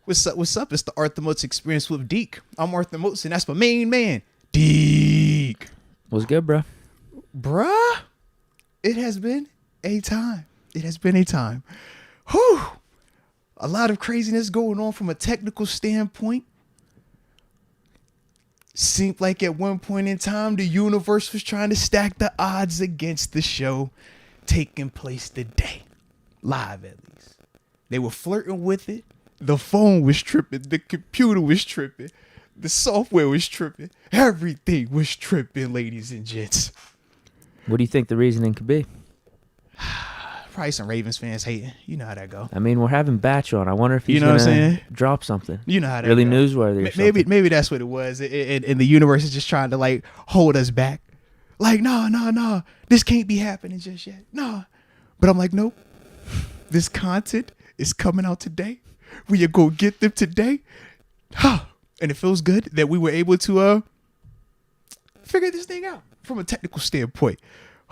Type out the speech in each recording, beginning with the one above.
What's up? What's up? It's the Arthur Moats Experience with Deke. I'm Arthur Moats, and that's my main man, Deke. What's good, bro? Bruh, it has been a time. It has been a time. Whew. A lot of craziness going on from a technical standpoint. Seemed like at one point in time, the universe was trying to stack the odds against the show taking place today. Live, at least. They were flirting with it. The phone was tripping. The computer was tripping. The software was tripping. Everything was tripping, ladies and gents. What do you think the reasoning could be? Probably some Ravens fans hating. You know how that go. I mean, we're having Batch on. I wonder if he's You know what I'm saying? drop something. You know how that really go. Newsworthy or something. Maybe that's what it was. And the universe is just trying to like hold us back. Like, no. This can't be happening just yet. No. But I'm like, nope. This content is coming out today. We are going to get them today. And it feels good that we were able to figure this thing out from a technical standpoint.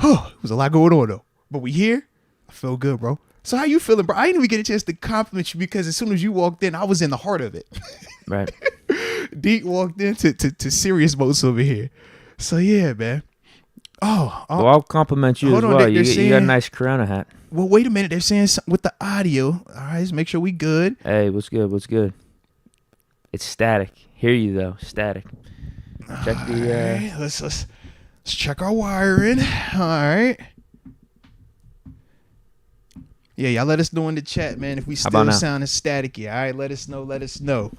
It was a lot going on, though. But we here. I feel good, bro. So how you feeling, bro? I didn't even get a chance to compliment you because as soon as you walked in, I was in the heart of it. Right. Deke walked into serious modes over here. So, yeah, man. Well, I'll compliment you as well. You got a nice Corona hat. Well, wait a minute. They're saying something with the audio. All right, let's make sure we good. Hey, what's good? It's static. Hear you, though. Static. Check the... Right, let's check our wiring. All right. Yeah, y'all let us know in the chat, man, if we still sounding staticky. All right, let us know.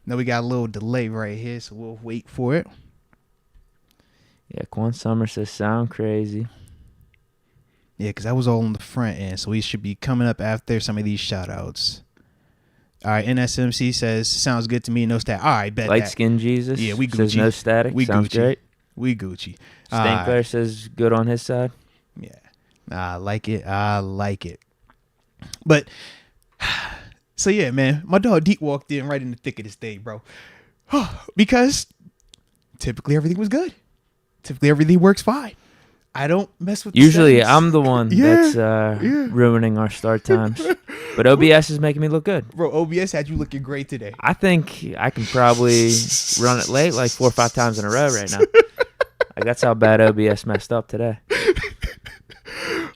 Now we got a little delay right here, so we'll wait for it. Yeah, Quan Summer says sound crazy. Yeah, because that was all on the front end, so we should be coming up after some of these shout-outs. All right, NSMC says, sounds good to me, no static. All right, bet Light that. Skin Jesus yeah, we Gucci. Says no static, we sounds Gucci. Great. We Gucci. Stankler says good on his side. Yeah, I like it. But, so yeah, man, my dog Deke walked in right in the thick of this day, bro. Because typically everything was good. Typically everything works fine. I don't mess with Usually the settings. I'm the one that's ruining our start times. But OBS is making me look good. Bro, OBS had you looking great today. I think I can probably run it late like 4 or 5 times in a row right now. Like that's how bad OBS messed up today.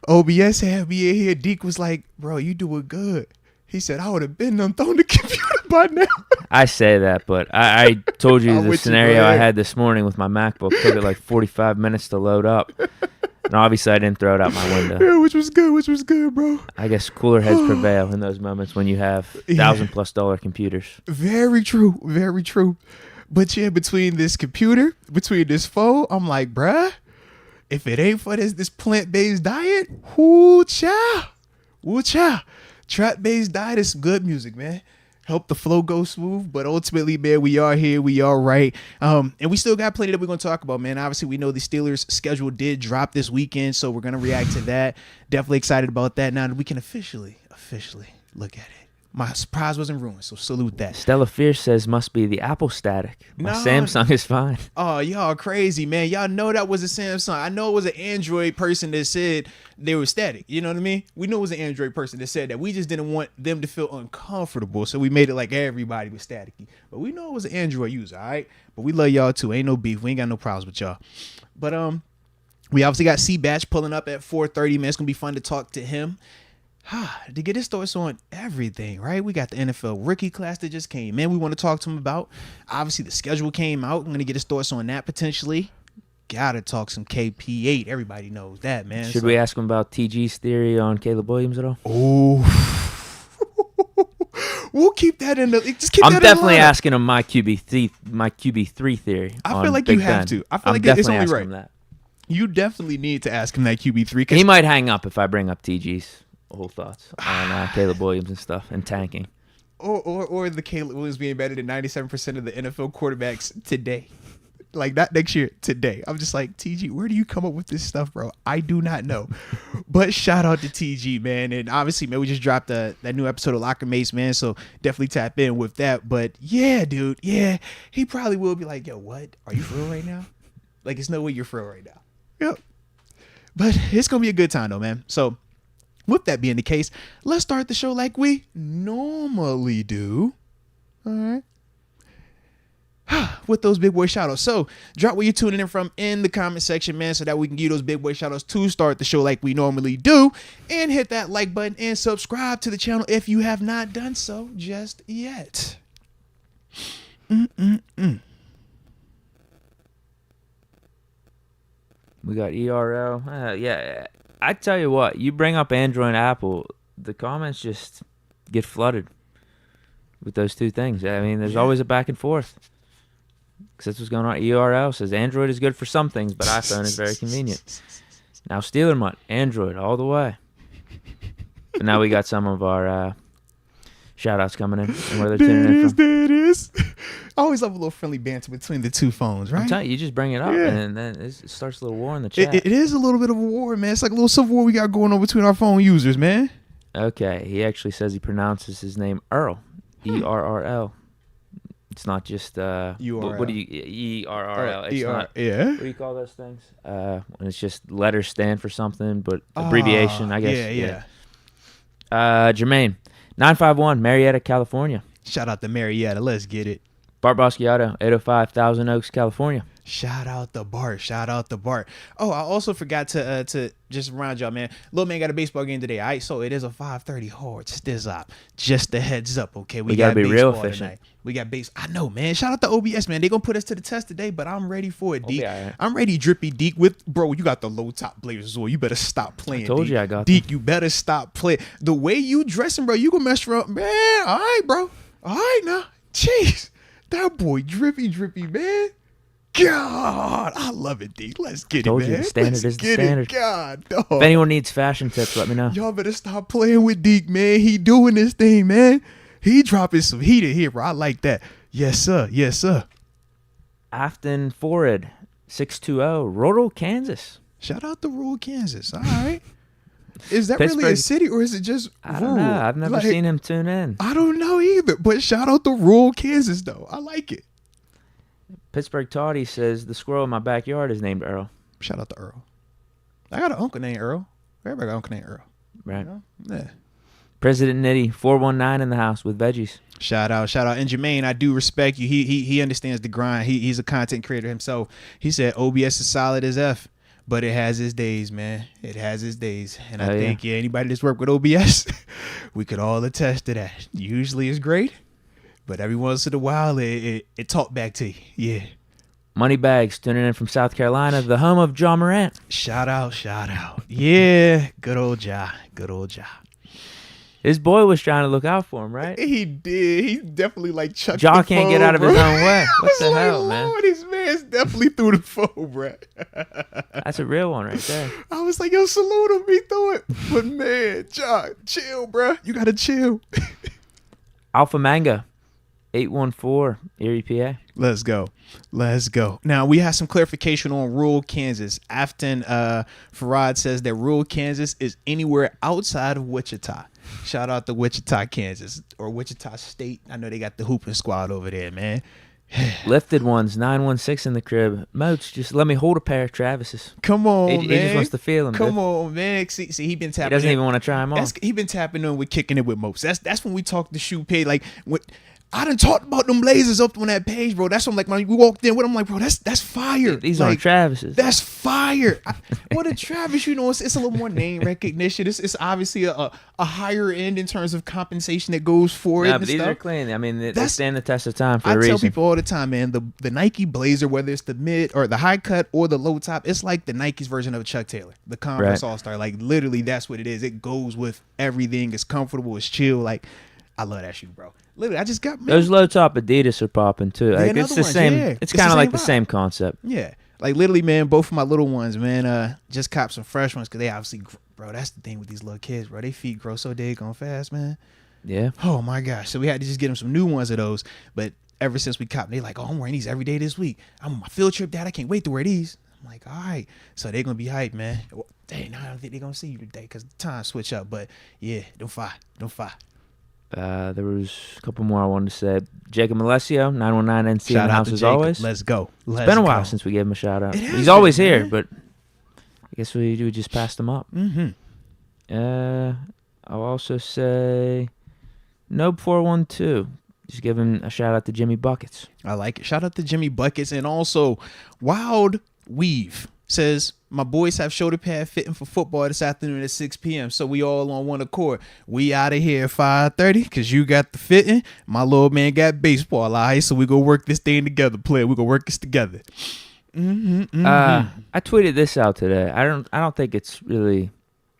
OBS had me in here. Deke was like, bro, you doing good. He said, I would have been on the computer by now. I say that, but I told you the scenario I had this morning with my MacBook. Took it like 45 minutes to load up. And obviously I didn't throw it out my window. Yeah, which was good, bro. I guess cooler heads prevail in those moments when you have $1,000+ computers. Very true. But yeah, between this computer, between this phone, I'm like, bruh, if it ain't for this plant-based diet, woo cha. Trap-based diet is some good music, man. Help the flow go smooth, but ultimately, man, we are here. We are right. And we still got plenty that we're going to talk about, man. Obviously, we know the Steelers' schedule did drop this weekend, so we're going to react to that. Definitely excited about that. Now that we can officially look at it. My surprise wasn't ruined, so salute that. Stella Fierce says must be the Apple static. My Samsung is fine. Oh, y'all crazy, man. Y'all know that was a Samsung. I know it was an Android person that said they were static. You know what I mean? We knew it was an Android person that said that. We just didn't want them to feel uncomfortable, so we made it like everybody was staticky. But we know it was an Android user, all right? But we love y'all too. Ain't no beef. We ain't got no problems with y'all. But we obviously got C-Batch pulling up at 4:30, man. It's going to be fun to talk to him. To get his thoughts on everything, right? We got the NFL rookie class that just came in. We want to talk to him about. Obviously, the schedule came out. I'm going to get his thoughts on that potentially. Gotta talk some KP8. Everybody knows that, man. Should we ask him about TG's theory on Caleb Williams at all? Oh, we'll keep that in the. Just keep I'm that definitely in the asking him my QB3 theory. I feel like you have to. I feel like it's only right. That. You definitely need to ask him that QB3. He might hang up if I bring up TG's whole thoughts on Caleb Williams and stuff and tanking. Or the Caleb Williams being better than 97% of the NFL quarterbacks today. Like not next year, today. I'm just like, TG, where do you come up with this stuff, bro? I do not know. But shout out to TG, man. And obviously, man, we just dropped that new episode of Locker Mates, man. So definitely tap in with that. But yeah, dude. Yeah. He probably will be like, yo, what? Are you for real right now? Like, it's no way you're for real right now. Yep. But it's going to be a good time, though, man. So with that being the case, let's start the show like we normally do. All right. With those big boy shout outs. So drop where you're tuning in from in the comment section, man, so that we can give those big boy shout outs to start the show like we normally do. And hit that like button and subscribe to the channel if you have not done so just yet. We got ERL. Yeah, I tell you what, you bring up Android and Apple, the comments just get flooded with those two things. I mean, there's always a back and forth. Because that's what's going on. ERL says Android is good for some things, but iPhone is very convenient. Now Steeler Mutt, Android all the way. But now we got some of our shout-outs coming in and where they're tuning in from. There it is. I always love a little friendly banter between the two phones, right? I'm telling you just bring it up, and then it starts a little war in the chat. It is a little bit of a war, man. It's like a little civil war we got going on between our phone users, man. Okay, he actually says he pronounces his name Earl, E-R-R-L. It's not just URL. What do you E-R-R-L? It's not. Yeah. What do you call those things? When it's just letters stand for something, but abbreviation, I guess. Yeah. Jermaine, 951, Marietta, California. Shout out to Marietta. Let's get it. Bart Basquiato, 805, Thousand Oaks, California. Shout out to Bart. Shout out to Bart. Oh, I also forgot to just remind y'all, man. Little man got a baseball game today. All right, so it is a 5:30 hard stiz up. Just a heads up, okay? We gotta be real efficient. Tonight. We got base. I know, man. Shout out to OBS, man. They gonna put us to the test today, but I'm ready for it, Deke. Right. I'm ready, drippy Deke. With bro, you got the low top blazers on. You better stop playing. I told Deke. you I got Deke. You better stop playing. The way you dressing, bro, you gonna mess around, man. All right, bro. All right, now, jeez, that boy drippy, man. God, I love it, D. Let's get Told it, man. You, the standard Let's is the get standard. It. God, dog. If anyone needs fashion tips, let me know. Y'all better stop playing with Deke, man. He doing this thing, man. He dropping some heat in here, bro. I like that. Yes, sir. Yes, sir. Afton Forrid, 620, Rural, Kansas. Shout out to rural Kansas. All right. Is that Pittsburgh, really a city or is it just I rural? don't know. I've never seen him tune in. I don't know either. But shout out to rural Kansas, though. I like it. Pittsburgh Toddy says the squirrel in my backyard is named Earl. Shout out to Earl. I got an uncle named Earl. Everybody got an uncle named Earl. Right. You know? Yeah. President Nitty, 419 in the house with veggies. Shout out. And Jermaine, I do respect you. He understands the grind. He's a content creator himself. He said OBS is solid as F, but it has its days, man. It has its days. And I think anybody that's worked with OBS, we could all attest to that. Usually it's great, but every once in a while it talk back to you. Yeah. Moneybags tuning in from South Carolina, the home of John Morant. Shout out. Yeah. Good old Ja. His boy was trying to look out for him, right? He did. He definitely like chucked Ja the can't phone, get out of bro. his own way. What the like, hell, man? Lord, this man's definitely threw the phone, bro. That's a real one right there. I was like, yo, salute him. He threw it. But man, Ja, chill, bro. You got to chill. Alpha Manga, 814, Erie, PA. Let's go. Now, we have some clarification on rural Kansas. Afton Farad says that rural Kansas is anywhere outside of Wichita. Shout out to Wichita, Kansas, or Wichita State. I know they got the hooping squad over there, man. Lifted Ones, 916 in the crib. Moats, just let me hold a pair of Travis's. Come on, man. He just wants to feel them. Come on, man. See, he been tapping. He doesn't even want to try them on. He been tapping in with kicking it with Moats. That's when we talk the shoe pay. Like, I done talked about them Blazers up on that page, bro. That's when when we walked in with them, like, bro, that's fire. These like, are Travis's. That's fire. What a Travis, you know, it's a little more name recognition. It's obviously a higher end in terms of compensation that goes for it. But these are clean. I mean, they stand the test of time for a reason. I tell people all the time, man, the Nike Blazer, whether it's the mid or the high cut or the low top, it's like the Nike's version of a Chuck Taylor, the Converse All-Star. Like, literally, that's what it is. It goes with everything. It's comfortable. It's chill. Like, I love that shoe, bro. Literally, I just got those low top Adidas are popping too. Like, it's the same. Yeah. It's kind of like the same concept. Yeah, like literally, man. Both of my little ones, man, just copped some fresh ones because they obviously, bro. That's the thing with these little kids, bro. They feet grow so daggone fast, man. Yeah. Oh my gosh. So we had to just get them some new ones of those. But ever since we copped, they like, oh, I'm wearing these every day this week. I'm on my field trip, Dad. I can't wait to wear these. I'm like, all right. So they're gonna be hyped, man. Dang, now I don't think they're gonna see you today because the time switch up. But yeah, don't fight. There was a couple more I wanted to say. Jacob Alessio, 919 NC in the house as Jacob. always. Let's go. It's been a while since we gave him a shout out. He's always here, man. But I guess we just passed him up. Mm-hmm. I'll also say Nope412. Just give him a shout out to Jimmy Buckets. I like it. Shout out to Jimmy Buckets. And also, Wild Weave says, my boys have shoulder pad fitting for football this afternoon at 6 p.m. So we all on one accord. We out of here at 5:30 because you got the fitting. My little man got baseball. All right, so we go work this thing together, player. We go work this together. I tweeted this out today. I don't think it's really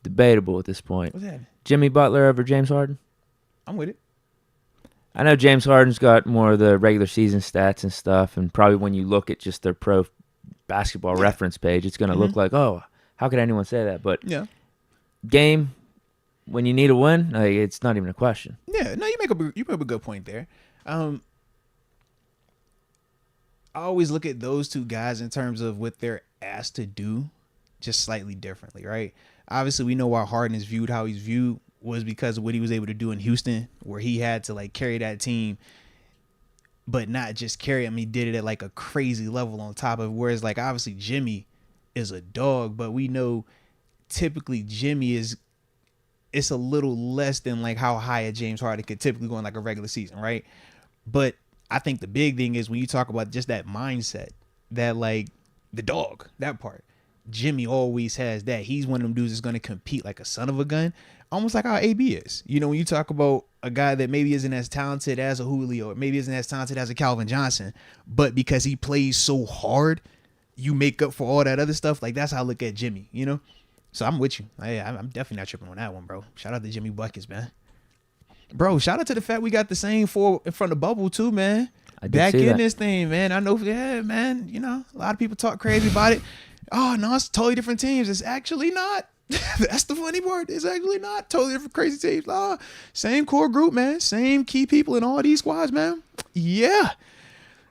debatable at this point. What's that? Jimmy Butler over James Harden? I'm with it. I know James Harden's got more of the regular season stats and stuff, and probably when you look at just their pro basketball reference page, it's going to look like, oh, how could anyone say that? But game, when you need a win, like, it's not even a question. Yeah, no, you make a good point there. I always look at those two guys in terms of what they're asked to do just slightly differently, right? Obviously, we know why Harden is viewed how he's viewed was because of what he was able to do in Houston, where he had to, like, carry that team, but not just carry him. He did it at, like, a crazy level on top of it, whereas, like, obviously Jimmy is a dog, but we know typically Jimmy it's a little less than, like, how high a James Harden could typically go in, like, a regular season, right? But I think the big thing is when you talk about just that mindset, that, like, the dog, that part, Jimmy always has that. He's one of them dudes that's going to compete like a son of a gun, almost like how AB is. You know, when you talk about a guy that maybe isn't as talented as a Julio, or maybe isn't as talented as a Calvin Johnson, but because he plays so hard, you make up for all that other stuff. Like, that's how I look at Jimmy, you know? So I'm with you. I'm definitely not tripping on that one, bro. Shout out to Jimmy Buckets, man. Bro, shout out to the fact we got the same four in front of the bubble too, man. Back in this thing, man. I know, yeah, man. You know, a lot of people talk crazy about it. Oh, no, it's totally different teams. It's actually not. That's the funny part. It's actually not totally different crazy teams. Same core group, man. Same key people in all these squads, man. Yeah.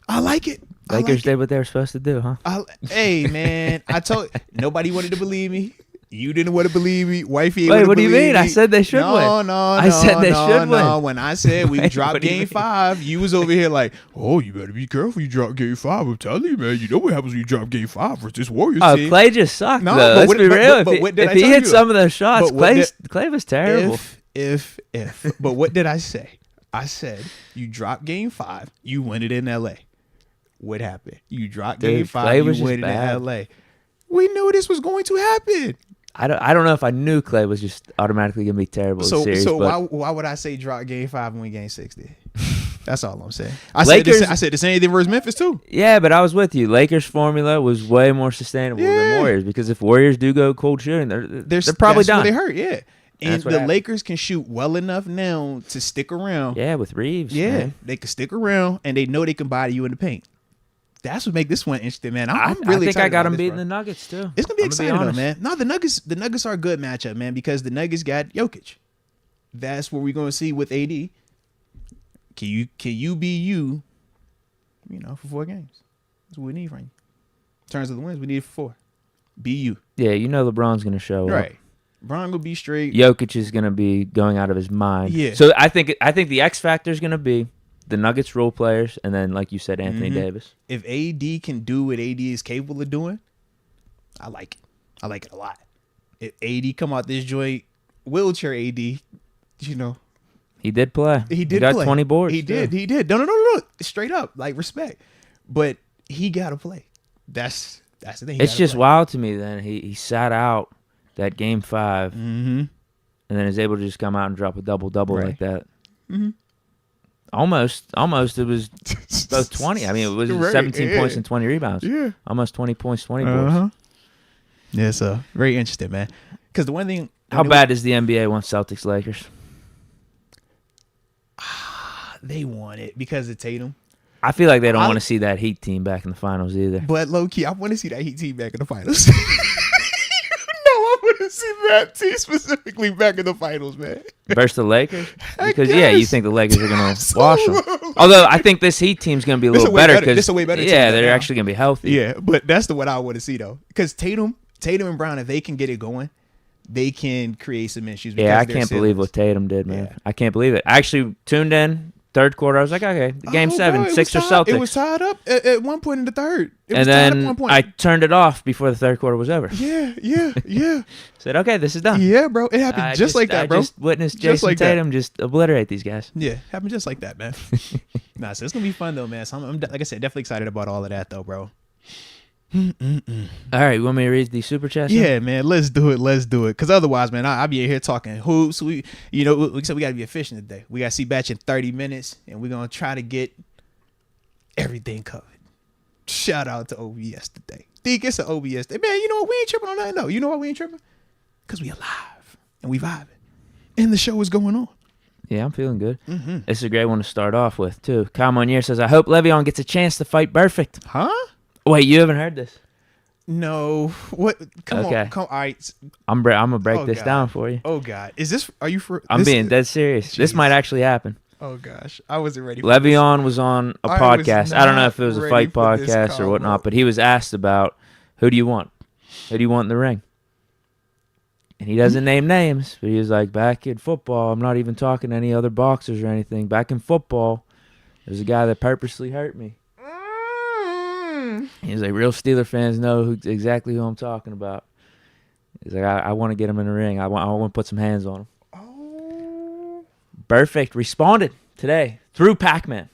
I like it. Lakers did what they were supposed to do, huh? Hey, man. Nobody wanted to believe me. You didn't want to believe me. Wifey Wait, what do you mean? I said they should win. No. I said they should win. When I said we dropped game 5, you was over here like, oh, you better be careful you drop game 5. I'm telling you, man. You know what happens when you drop game 5 versus this Warriors team. Clay just sucked, though. Let's be real. If he hit some of those shots, Clay was terrible. If. But what did I say? I said, you drop game 5, you win it in L.A. What happened? You dropped game 5, you win it in L.A. We knew this was going to happen. I don't know if I knew Clay was just automatically gonna be terrible. So why would I say drop game 5 and win game 6 then? That's all I'm saying. I said the same thing versus Memphis too. Yeah, but I was with you. Lakers' formula was way more sustainable than Warriors, because if Warriors do go cold shooting, they're probably done. They hurt, yeah. And the Lakers can shoot well enough now to stick around. Yeah, with Reeves. Yeah, man. they can stick around, and they know they can body you in the paint. That's what make this one interesting, man. I'm really I think I got them this, beating bro. the Nuggets too. It's gonna be exciting though, man. No, the Nuggets are a good matchup, man, because the Nuggets got Jokic. That's what we're gonna see with AD. Can you be you? You know, for 4 games. That's what we need from you. In terms of the wins, we need it for 4. Be you. Yeah, you know LeBron's gonna show up. Right. Bron will be straight. Jokic is gonna be going out of his mind. Yeah. So I think the X factor is gonna be the Nuggets role players, and then, like you said, Anthony Davis. If AD can do what AD is capable of doing, I like it. I like it a lot. If AD come out this joint, wheelchair AD, you know. He did play. He got 20 boards. He did. No. Straight up. Like, respect. But he got to play. That's the thing. It's just wild to me then. He sat out that game 5, and then is able to just come out and drop a double-double like that. Mm-hmm. Almost. It was both 20. I mean, it was 17 points and 20 rebounds. Yeah. Almost 20 points, 20 boards. Yeah, so very interesting, man. Because the one thing... How bad does the NBA want Celtics Lakers? They want it because of Tatum. I feel like they don't want to see that Heat team back in the finals either. But low-key, I want to see that Heat team back in the finals. I want to see that team specifically back in the finals, man. Versus the Lakers? Because, you think the Lakers are going to wash them. Although, I think this Heat team's going to be a little better. This a way better team. Yeah, they're actually going to be healthy. Yeah, but that's the one I want to see, though. Because Tatum and Brown, if they can get it going, they can create some issues. Yeah, I can't believe what Tatum did, man. Yeah. I can't believe it. I actually tuned in third quarter, I was like, okay, game 7, bro, Sixers It Celtics. was tied up at one point in the third. It was And tied up at then one point. I turned it off before the third quarter was over. Yeah. Said, okay, this is done. Yeah, bro. It happened just like that, bro. I just witnessed Just Jason like that. Tatum just obliterate these guys. Yeah, happened just like that, man. Nah, so it's gonna be fun though, man. So I'm like I said, definitely excited about all of that though, bro. All right, you want me to read the super chats? Yeah, man, let's do it. Because otherwise, man, I'll be in here talking hoops. We said we got to be efficient today. We got to see Batch in 30 minutes, and we're going to try to get everything covered. Shout out to OBS today. Deke, it's an OBS day. Man, you know what? We ain't tripping on that, no. You know why we ain't tripping? Because we alive, and we vibing. And the show is going on. Yeah, I'm feeling good. Mm-hmm. This is a great one to start off with, too. Kyle Monier says, I hope Le'Veon gets a chance to fight Burfict. Huh? Wait, you haven't heard this? No. What? Come Okay. on. All right. I'm gonna break Oh, this God. down for you. Oh, God. Are you for? I'm being dead serious. This Jeez. might actually happen. Oh, gosh. I wasn't ready for Le'Veon was on a I was podcast. I don't know if it was a not fight ready for this podcast or combo. whatnot, but he was asked about who do you want? Who do you want in the ring? And he doesn't name names, but he was like, back in football, I'm not even talking to any other boxers or anything. Back in football, there's a guy that purposely hurt me. He's like, real Steeler fans know exactly who I'm talking about. He's like, I want to get him in the ring. I want to put some hands on him. Oh. Burfict responded today through Pac-Man.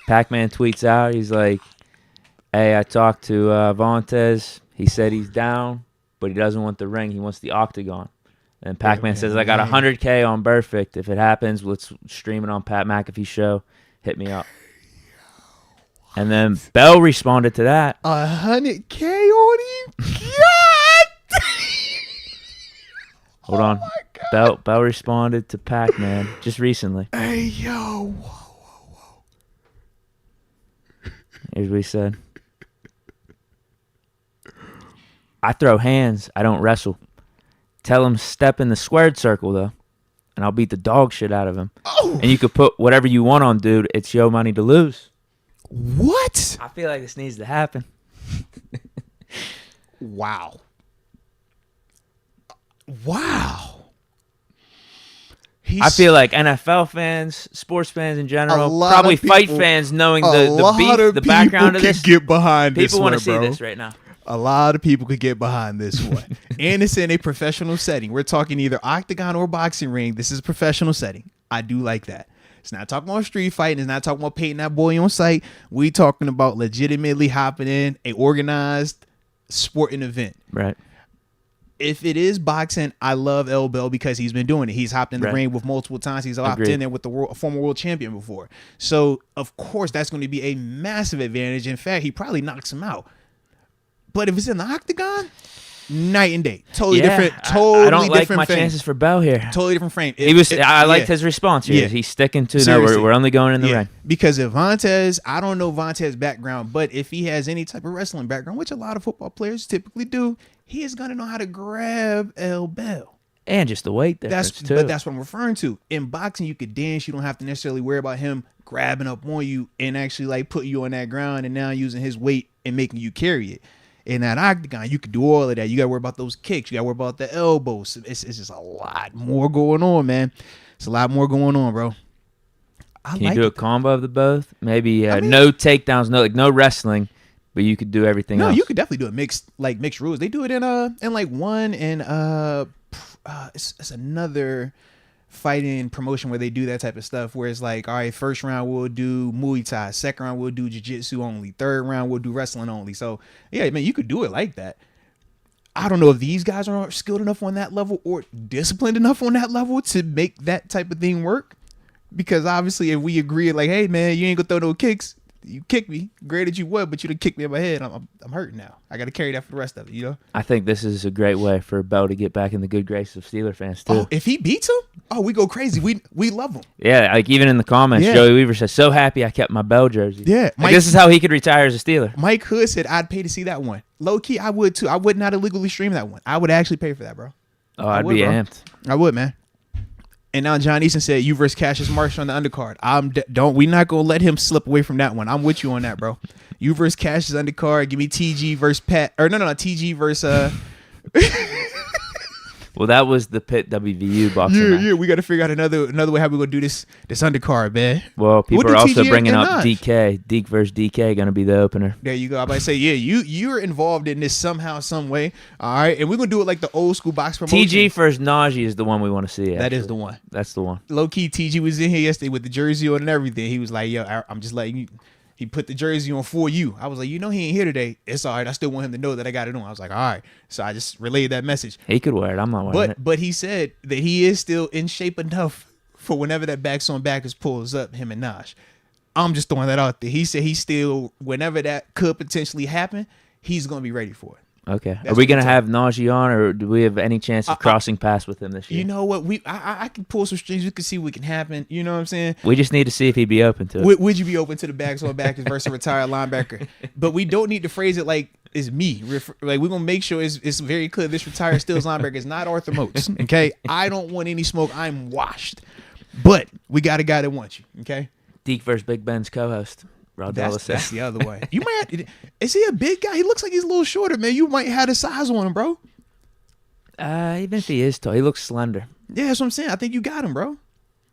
Pac-Man tweets out, he's like, hey, I talked to Vontaze. He said he's down, but he doesn't want the ring. He wants the octagon. And Pac-Man says, I got $100K on Burfict. If it happens, let's stream it on Pat McAfee's show. Hit me up. And then Bell responded to that. 100K on him? God! Hold on. Oh my God. Bell responded to Pac-Man just recently. Hey, yo. Whoa. Here's what he said. I throw hands. I don't wrestle. Tell him step in the squared circle, though, and I'll beat the dog shit out of him. Oh. And you could put whatever you want on, dude. It's your money to lose. What? I feel like this needs to happen. Wow. I feel like NFL fans, sports fans in general, lot probably of people- fight fans knowing a the lot beef, of the background of people this. could get behind this People want one, to see bro. this right now. A lot of people could get behind this one. And it's in a professional setting. We're talking either octagon or boxing ring. This is a professional setting. I do like that. It's not talking about street fighting. It's not talking about painting that boy on sight. We talking about legitimately hopping in a organized sporting event. Right. If it is boxing, I love El Bell because he's been doing it. He's hopped in the Right. ring with multiple times. He's hopped Agreed. in there with a former world champion before. So, of course, that's going to be a massive advantage. In fact, he probably knocks him out. But if it's in the octagon, night and day. Totally different. Totally I don't like different my frame. chances for Bell here. Totally different frame. I liked yeah. his response here. Yeah. He's sticking to, no, Seriously. we're only going in the Yeah, ring. because if Vontaze, I don't know Vontaze's background, but if he has any type of wrestling background, which a lot of football players typically do, he is going to know how to grab El Bell. And just the weight difference, too. But that's what I'm referring to. In boxing, you could dance. You don't have to necessarily worry about him grabbing up on you and actually like putting you on that ground and now using his weight and making you carry it. In that octagon, you could do all of that. You got to worry about those kicks. You got to worry about the elbows. It's just a lot more going on, man. It's a lot more going on, bro. Can you do a combo of the both? Maybe no takedowns, no wrestling, but you could do everything else. No, you could definitely do it mixed rules. They do it in like one and it's another fighting promotion where they do that type of stuff where it's like, all right, first round we'll do Muay Thai, second round we'll do jiu-jitsu only, third round we'll do wrestling only. So yeah, man, you could do it like that. I don't know if these guys are skilled enough on that level or disciplined enough on that level to make that type of thing work. Because obviously if we agree like, hey man, you ain't gonna throw no kicks, you kick me, great as you would, but you done kicked me in my head. I'm hurting now. I got to carry that for the rest of it, you know? I think this is a great way for Bell to get back in the good graces of Steeler fans, too. Oh, if he beats him, we go crazy. We love him. Yeah, like even in the comments, Yeah. Joey Weaver says, so happy I kept my Bell jersey. Yeah. Like, this is how he could retire as a Steeler. Mike Hood said, I'd pay to see that one. Low key, I would too. I would not illegally stream that one. I would actually pay for that, bro. Oh, I'd would, be bro. amped. I would, man. And now John Easton said, you versus Cassius Marshall on the undercard. We not going to let him slip away from that one. I'm with you on that, bro. You versus Cassius undercard. Give me TG versus Pat. Or no, TG versus... Well, that was the Pitt WVU boxing match. Yeah, we got to figure out another way how we gonna do this undercard, man. Well, people We'll are do also TG bringing and up Naj. Deke versus DK going to be the opener. There you go. I about to say, yeah, you're involved in this somehow, some way. All right, and we're gonna do it like the old school box promotion. TG versus Najee is the one we want to see. That is actually. the one. That's the one. Low key, TG was in here yesterday with the jersey on and everything. He was like, "Yo, I'm just letting you." He put the jersey on for you. I was like, he ain't here today. It's all right. I still want him to know that I got it on. I was like, all right. So I just relayed that message. He could wear it. I'm not wearing it. But he said that he is still in shape enough for whenever that backs on backers pulls up, him and Naj. I'm just throwing that out there. He said he's still, whenever that could potentially happen, he's going to be ready for it. Okay. That's Are we what going to he told have Najee on, or do we have any chance of crossing paths with him this year? You know what? I can pull some strings. We can see what can happen. You know what I'm saying? We just need to see if he'd be open to it. Would you be open to the backs on backers versus a retired linebacker? But we don't need to phrase it like it's me. Like, we're going to make sure it's very clear this retired Steelers linebacker is not Arthur Moats. Okay? I don't want any smoke. I'm washed. But we got a guy that wants you. Okay? Deke versus Big Ben's co-host. That's the other way. You might have to, is he a big guy? He looks like he's a little shorter, man. You might have the size on him, bro. Even if he is tall, he looks slender. Yeah, that's what I'm saying. I think you got him, bro.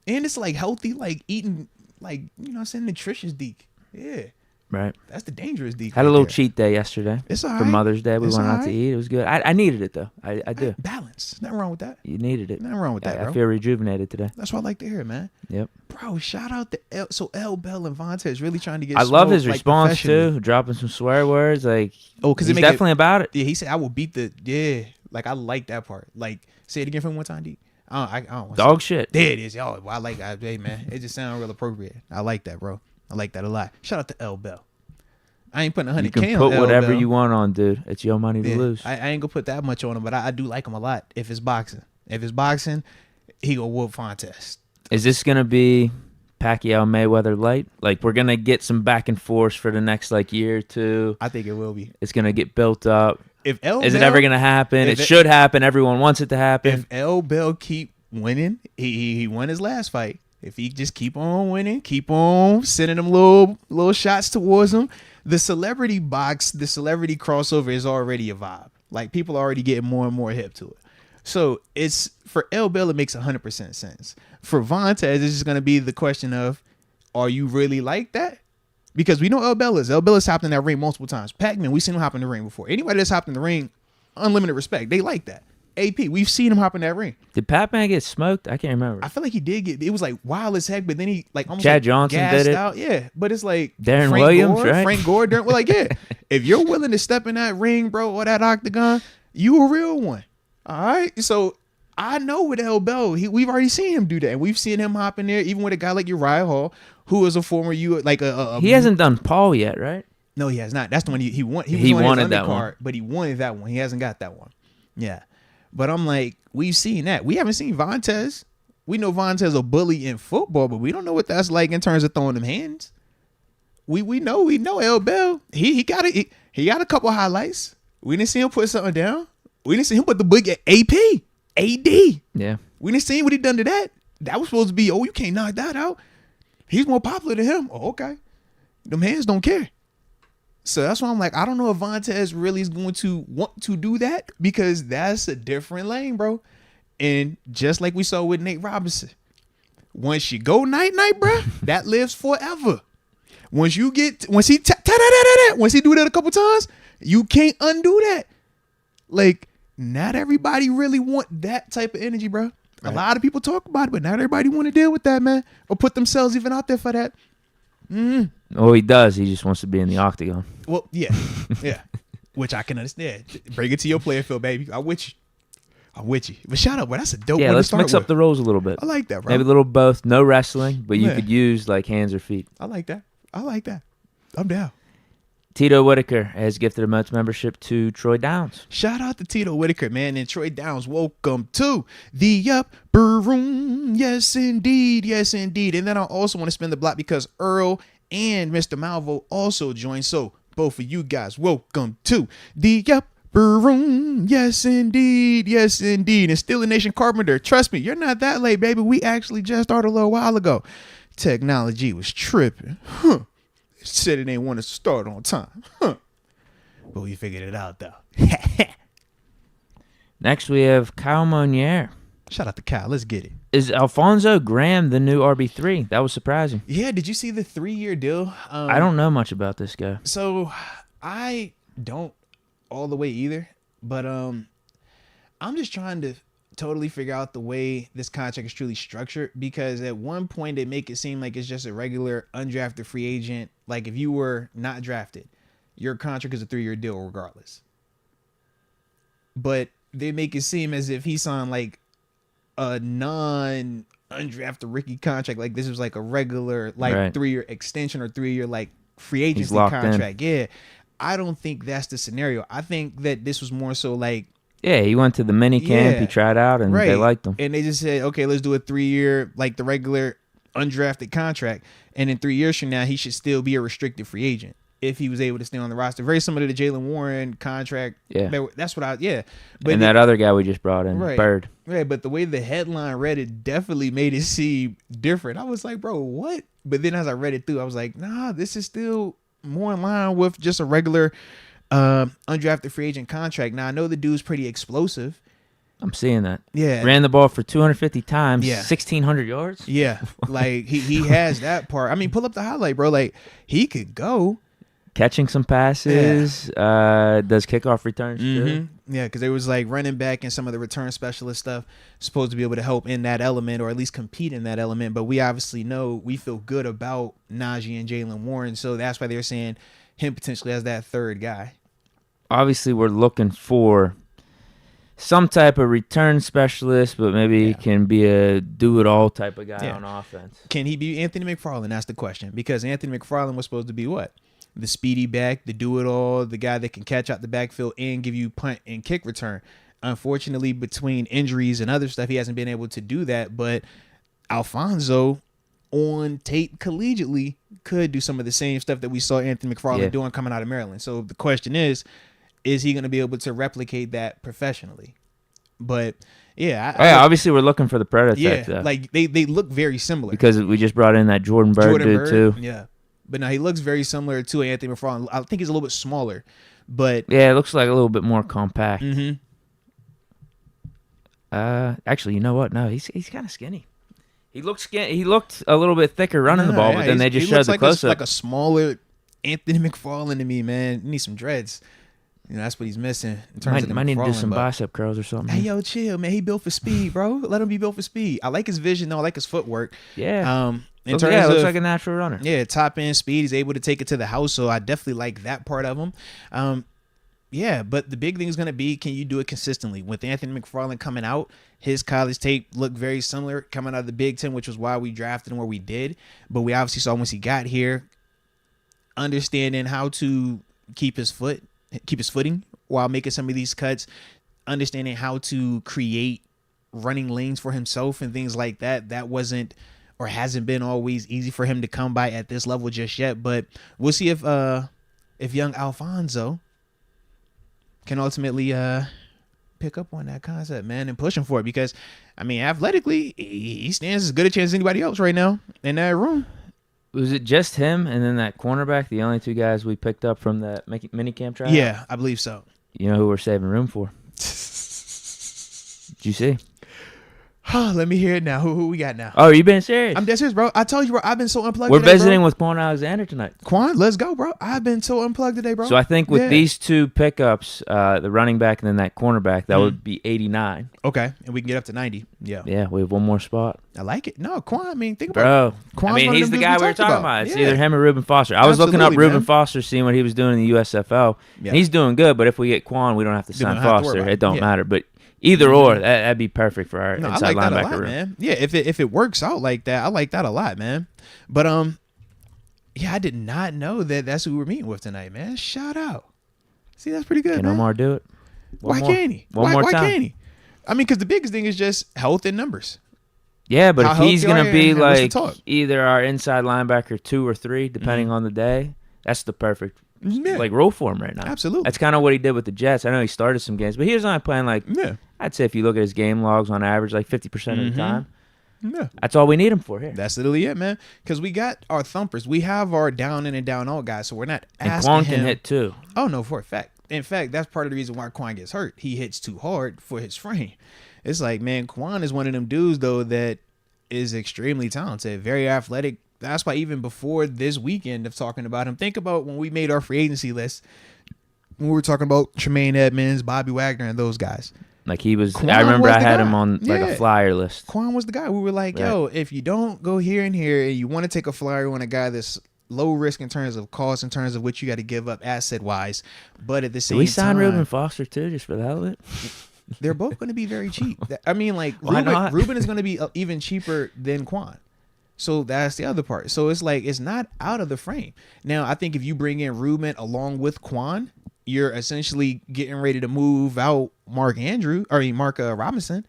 And it's like healthy, like eating, like, you know what I'm saying, nutritious Deke. Yeah. Right. That's the dangerous Deke. Had a little cheat day yesterday. It's all right. For Mother's Day. We It's went all out to right. eat. It was good. I needed it, though. I do. Balance. Nothing wrong with that. You needed it. Nothing wrong with that, I bro. feel rejuvenated today. That's what I like to hear, man. Yep. Bro, shout out to L Bell and Vontae really trying to get I love his smoked, like, response, professionally. too. Dropping some swear words. Like, because he's definitely about it. Yeah, he said, I will beat the, yeah. Like, I like that part. Like, say it again for me one time, D. I don't want to Dog shit. There it is. Y'all, I like that. Hey, man, it just sounds real appropriate. I like that, bro. I like that a lot. Shout out to L Bell. I ain't putting 100K You can on put L whatever Bell. you want on, dude. It's your money to Yeah, lose. I ain't gonna put that much on him, but I do like him a lot. If it's boxing, he gonna whoop Fontes. Is this gonna be Pacquiao Mayweather light? Like, we're gonna get some back and forth for the next year or two. I think it will be. It's gonna get built up. If L Is it Bell- ever gonna happen? if It should happen. Everyone wants it to happen. If L Bell keep winning, he won his last fight. If he just keep on winning, keep on sending them little shots towards him, the celebrity crossover is already a vibe. Like, people are already getting more and more hip to it. So it's for L Bell, it makes 100% sense. For Vontae, it's just gonna be the question of, are you really like that? Because we know L Bell is hopped in that ring multiple times. Pac-Man, we've seen him hop in the ring before. Anybody that's hopped in the ring, unlimited respect. They like that. AP, we've seen him hop in that ring. Did Pac-Man get smoked? I can't remember. I feel like he did get. It was like wild as heck, but then he like almost Chad like Johnson gassed did it. out. Yeah, but it's like Darren Frank Williams, Gore, right? Frank Gore, well, like, yeah. If you're willing to step in that ring, bro, or that octagon, you a real one. All right. So I know with L Bell, we've already seen him do that, and we've seen him hop in there, even with a guy like Uriah Hall, who is a former He hasn't done Paul yet, right? No, he has not. That's the one he won. He was on wanted his that undercard, one. but he wanted that one. He hasn't got that one. Yeah. But I'm like, we've seen that. We haven't seen Vontae. We know Vontae's a bully in football, but we don't know what that's like in terms of throwing them hands. We know L Bell. He got a couple highlights. We didn't see him put something down. We didn't see him put the big AD. Yeah. We didn't see what he done to that. That was supposed to be, you can't knock that out. He's more popular than him. Oh, okay. Them hands don't care. So that's why I'm like, I don't know if Vontae really is going to want to do that, because that's a different lane, bro. And just like we saw with Nate Robinson, once you go night, bro, that lives forever. Once he do that a couple times, you can't undo that. Like, not everybody really want that type of energy, bro. Right. A lot of people talk about it, but not everybody want to deal with that, man, or put themselves even out there for that. Oh, he does. He just wants to be in the octagon. Well, yeah. Which I can understand. Bring it to your player field, baby. I'm with you. But shout out, bro. That's a dope one to let's start mix up the roles a little bit. I like that, bro. Maybe a little both. No wrestling, but you could use hands or feet. I like that. I'm down. Tito Whitaker has gifted a Moats membership to Troy Downs. Shout out to Tito Whitaker, man, and Troy Downs. Welcome to the upper room. Yes, indeed. And then I also want to spin the block because Earl and Mr. Malvo also joined. So both of you guys, welcome to the upper room. Yes, indeed. And Still a Nation Carpenter. Trust me, you're not that late, baby. We actually just started a little while ago. Technology was tripping. Said it ain't want to start on time. But we figured it out, though. Next, we have Kyle Monier. Shout out to Kyle. Let's get it. Is Alfonso Graham the new RB3? That was surprising. Yeah, did you see the 3-year deal? I don't know much about this guy. So I don't all the way either, but I'm just trying to totally figure out the way this contract is truly structured, because at one point they make it seem like it's just a regular undrafted free agent. Like if you were not drafted, your contract is a 3-year deal regardless. But they make it seem as if he signed like a non-undrafted rookie contract, like this was like a regular like 3-year extension or 3-year like free agency contract. Yeah, I don't think that's the scenario. I think that this was more so like, yeah, he went to the mini camp, he tried out, and they liked him, and they just said, okay, let's do a 3-year like the regular undrafted contract, and in 3 years from now he should still be a restricted free agent if he was able to stay on the roster. Very similar to the Jalen Warren contract. Yeah. That's what But and that other guy we just brought in, Bird. Right, but the way the headline read it definitely made it seem different. I was like, bro, what? But then as I read it through, I was like, nah, this is still more in line with just a regular undrafted free agent contract. Now, I know the dude's pretty explosive. I'm seeing that. Yeah. Ran the ball for 250 times, 1,600 yards. Yeah, like he has that part. I mean, pull up the highlight, bro. Like, he could go. Catching some passes, does kickoff returns too. Yeah, because there was like running back and some of the return specialist stuff supposed to be able to help in that element, or at least compete in that element. But we obviously know we feel good about Najee and Jalen Warren, so that's why they're saying him potentially as that third guy. Obviously, we're looking for some type of return specialist, but maybe he can be a do-it-all type of guy on offense. Can he be Anthony McFarland? That's the question. Because Anthony McFarland was supposed to be what? The speedy back, the do-it-all, the guy that can catch out the backfield and give you punt and kick return. Unfortunately, between injuries and other stuff, he hasn't been able to do that. But Alfonso, on tape collegiately, could do some of the same stuff that we saw Anthony McFarland doing coming out of Maryland. So the question is he going to be able to replicate that professionally? But obviously we're looking for the prototype. Yeah, like they look very similar because we just brought in that Jordan Bird dude too. Yeah. But no, he looks very similar to Anthony McFarland. I think he's a little bit smaller, but yeah, it looks like a little bit more compact. Actually, you know what? No, he's kind of skinny. He looked skinny. He looked a little bit thicker running the ball, but then they just showed the close-up. Like a smaller Anthony McFarland to me, man. He needs some dreads. You know, that's what he's missing in terms of the might need to do some bicep curls or something. Hey, yo, chill, man. He built for speed, bro. Let him be built for speed. I like his vision, though. I like his footwork. Yeah. Looks like a natural runner. Yeah, top end speed. He's able to take it to the house, so I definitely like that part of him. But the big thing is going to be, can you do it consistently? With Anthony McFarland coming out, his college tape looked very similar coming out of the Big Ten, which was why we drafted him where we did. But we obviously saw once he got here, understanding how to keep his footing while making some of these cuts, understanding how to create running lanes for himself and things like that. That wasn't or hasn't been always easy for him to come by at this level just yet. But we'll see if young Alfonso can ultimately pick up on that concept, man, and push him for it. Because, I mean, athletically, he stands as good a chance as anybody else right now in that room. Was it just him and then that cornerback, the only two guys we picked up from that minicamp tryout? Yeah, I believe so. You know who we're saving room for? Did you see? Let me hear it now. Who we got now? Oh, are you being serious? I'm dead serious, bro. I told you, bro. I've been so unplugged. We're visiting with Quan Alexander tonight. Quan, let's go, bro. I've been so unplugged today, bro. So I think with these two pickups, the running back and then that cornerback, that would be 89. Okay, and we can get up to 90. Yeah, we have one more spot. I like it. No, Quan, I mean, think about it. Bro, I mean, he's the guy we were talking about. It's either him or Reuben Foster. I was looking up Reuben Foster, seeing what he was doing in the USFL. Yeah. And he's doing good, but if we get Quan, we don't have to sign Foster. It don't matter. But either or, that'd be perfect for our inside linebacker room. Man. Yeah, if it works out like that, I like that a lot, man. But I did not know that that's who we're meeting with tonight, man. Shout out. See, that's pretty good. Can Omar do it? Why can't he? Why can't he? I mean, because the biggest thing is just health and numbers. Yeah, but if he's gonna be like either our inside linebacker 2 or 3, depending on the day, that's the perfect role for him right now. Absolutely. That's kind of what he did with the Jets. I know he started some games, but he was only playing I'd say if you look at his game logs on average, like 50% of the time. Yeah. That's all we need him for here. That's literally it, man. Because we got our thumpers. We have our down in and down out guys, so we're not asking Quan him. can hit too. Oh, no, for a fact. in fact, that's part of the reason why Quan gets hurt. He hits too hard for his frame. It's like, man, Quan is one of them dudes, though, that is extremely talented, very athletic. That's why even before this weekend of talking about him, think about when we made our free agency list, when we were talking about Tremaine Edmonds, Bobby Wagner, and those guys. Like he was, Quan I remember was I the had guy. him on like a flyer list. Quan was the guy. We were like, yo, if you don't go here and here and you want to take a flyer on a guy that's low risk in terms of cost, in terms of what you got to give up asset wise, but at the same time, we signed Reuben Foster too, just for the hell of it. They're both going to be very cheap. I mean, like Reuben is going to be even cheaper than Quan. So that's the other part. So it's like, it's not out of the frame. Now, I think if you bring in Reuben along with Quan, you're essentially getting ready to move out Mark Robinson.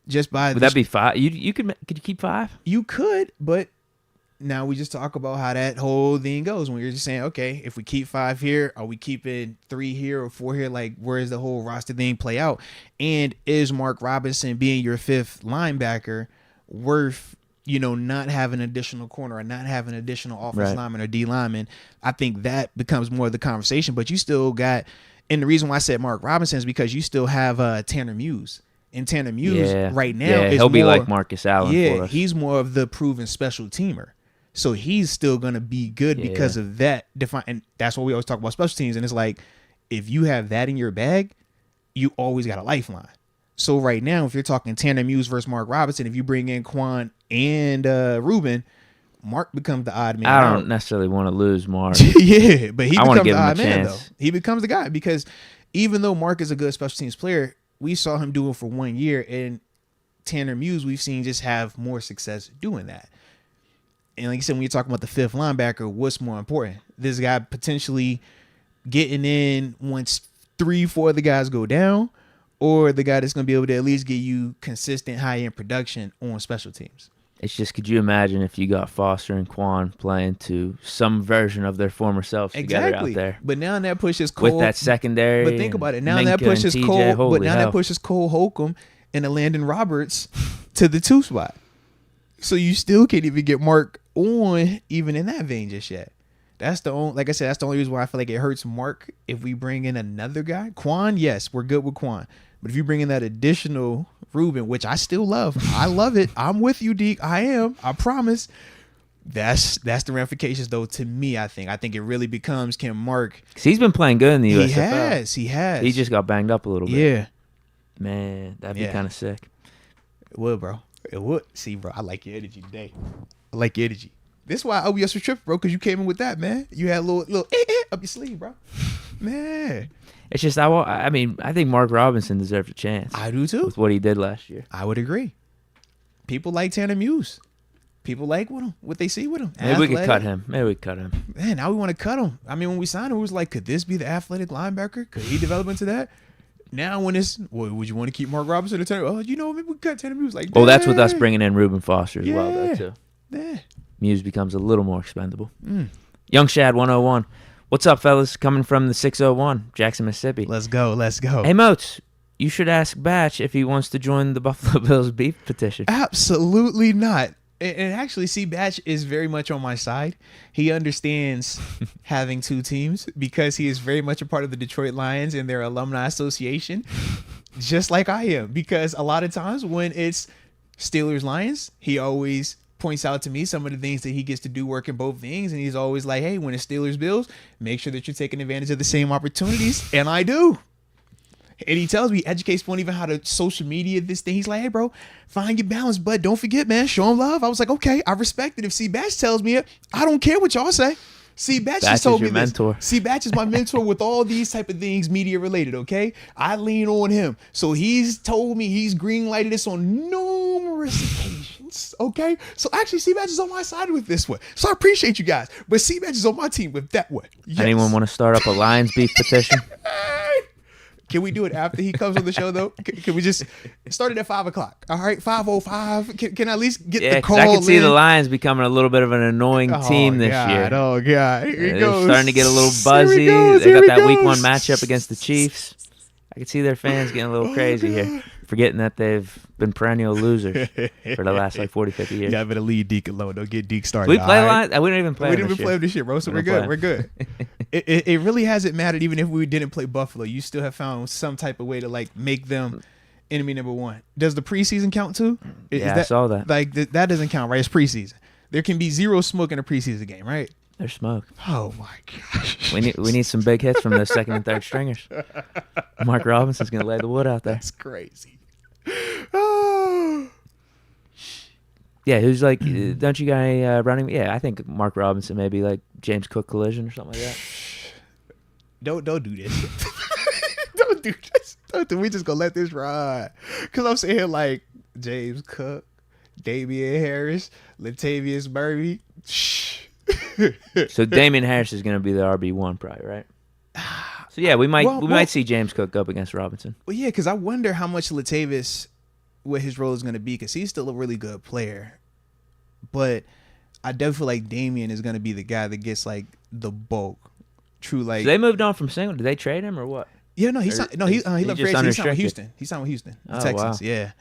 Just by would that be 5? You could you keep 5? You could, but now we just talk about how that whole thing goes when you're just saying, okay, if we keep 5 here, are we keeping 3 here or 4 here? Like, where does the whole roster thing play out? And is Mark Robinson being your 5th linebacker worth, not having additional corner or not having additional offensive lineman or D lineman? I think that becomes more of the conversation, but you still got, and the reason why I said Mark Robinson is because you still have Tanner Muse. And Tanner Muse right now is he'll be more, like Marcus Allen for us. He's more of the proven special teamer. So he's still going to be good because of that. And that's what we always talk about special teams. And it's like, if you have that in your bag, you always got a lifeline. So right now, if you're talking Tanner Muse versus Mark Robinson, if you bring in Quan and Reuben, Mark becomes the odd man. I don't necessarily want to lose Mark. Yeah, but he becomes the odd man, chance. though. He becomes the guy because even though Mark is a good special teams player, we saw him do it for 1 year. And Tanner Muse, we've seen just have more success doing that. And like you said, when you're talking about the 5th linebacker, what's more important? This guy potentially getting in once 3-4 of the guys go down, or the guy that's going to be able to at least get you consistent high-end production on special teams? It's just, could you imagine if you got Foster and Quan playing to some version of their former selves together out there? But now that pushes Cole with that secondary. But think about it. Now Minka that pushes TJ, Cole. But now hell. that pushes Cole Holcomb and Landon Roberts to the 2 spot. So you still can't even get Mark on even in that vein just yet. That's the only, like I said, that's the only reason why I feel like it hurts Mark if we bring in another guy. Quan, yes, we're good with Quan. But if you bring in that additional Reuben, which I still love, I love it. I'm with you, Deke. I am. I promise. That's the ramifications, though. To me, I think it really becomes, can Mark? Because he's been playing good in the USFL. He has. He just got banged up a little bit. Yeah. Man, that'd be kind of sick. It would, bro. It would. See, bro, I like your energy today. I like your energy. This is why I owe you a trip, bro, because you came in with that, man. You had a little up your sleeve, bro. Man. It's just, I think Mark Robinson deserved a chance. I do, too. With what he did last year. I would agree. People like Tanner Muse. People like what they see with him. Maybe we could cut him. Man, now we want to cut him. I mean, when we signed him, it was like, could this be the athletic linebacker? Could he develop into that? Now when it's, would you want to keep Mark Robinson or Tanner? Oh, maybe we cut Tanner Muse. Like, that's with us bringing in Reuben Foster as well, though, too. Yeah. Muse becomes a little more expendable. Young Shad 101. What's up, fellas? Coming from the 601, Jackson, Mississippi. Let's go. Hey, Moats, you should ask Batch if he wants to join the Buffalo Bills beef petition. Absolutely not. And actually, see, Batch is very much on my side. He understands having 2 teams because he is very much a part of the Detroit Lions and their alumni association, just like I am. Because a lot of times when it's Steelers Lions, he always points out to me some of the things that he gets to do working both things. And he's always like, hey, when it's Steelers Bills, make sure that you're taking advantage of the same opportunities. And I do. And he tells me, educates me on even how to social media this thing. He's like, hey, bro, find your balance, but don't forget, man, show him love. I was like, okay, I respect it. If C. Batch tells me it, I don't care what y'all say. C. Batch just told me this. Mentor. C. Batch is my mentor with all these type of things media related, okay? I lean on him. So he's told me he's green lighted this on numerous occasions, okay? So actually, C. Batch is on my side with this one. So I appreciate you guys. But C. Batch is on my team with that one. Yes. Anyone want to start up a Lions beef petition? Can we do it after he comes on the show, though? Can we just start it at 5 o'clock? All right, 5:05. Can I at least get the call? I can see the Lions becoming a little bit of an annoying team this year. Oh, God. Here he goes. They're starting to get a little buzzy. They got that week 1 matchup against the Chiefs. I can see their fans getting a little crazy here, forgetting that they've been perennial losers for the last 40, 50 years. Yeah, I better leave Deke alone. Don't get Deke started. We play Lions. We don't even play. We didn't even play him this year, bro. So we're good. We're good. it really hasn't mattered. Even if we didn't play Buffalo, you still have found some type of way to like make them enemy number one. Does the preseason count too? I saw that. Like that doesn't count, right? It's preseason. There can be zero smoke in a preseason game, right? There's smoke. Oh my gosh. We need some big hits from those second and third stringers. Mark Robinson's gonna lay the wood out there. That's crazy. Oh. Yeah, who's like? Don't you got any running? Yeah, I think Mark Robinson maybe like James Cook collision or something like that. Don't do this. Don't do this. We just gonna let this ride. Cause I'm saying like James Cook, Damian Harris, Latavius Murray. So Damian Harris is going to be the RB1 probably, right? So yeah, we might see James Cook up against Robinson. Well, yeah, because I wonder how much Latavius, what his role is going to be, because he's still a really good player. But I definitely feel like Damian is going to be the guy that gets like the bulk. True, like so they moved on from single. Did they trade him or what? Yeah, no, he left free agency. He signed with Houston. He signed with Houston, the Texans. Wow.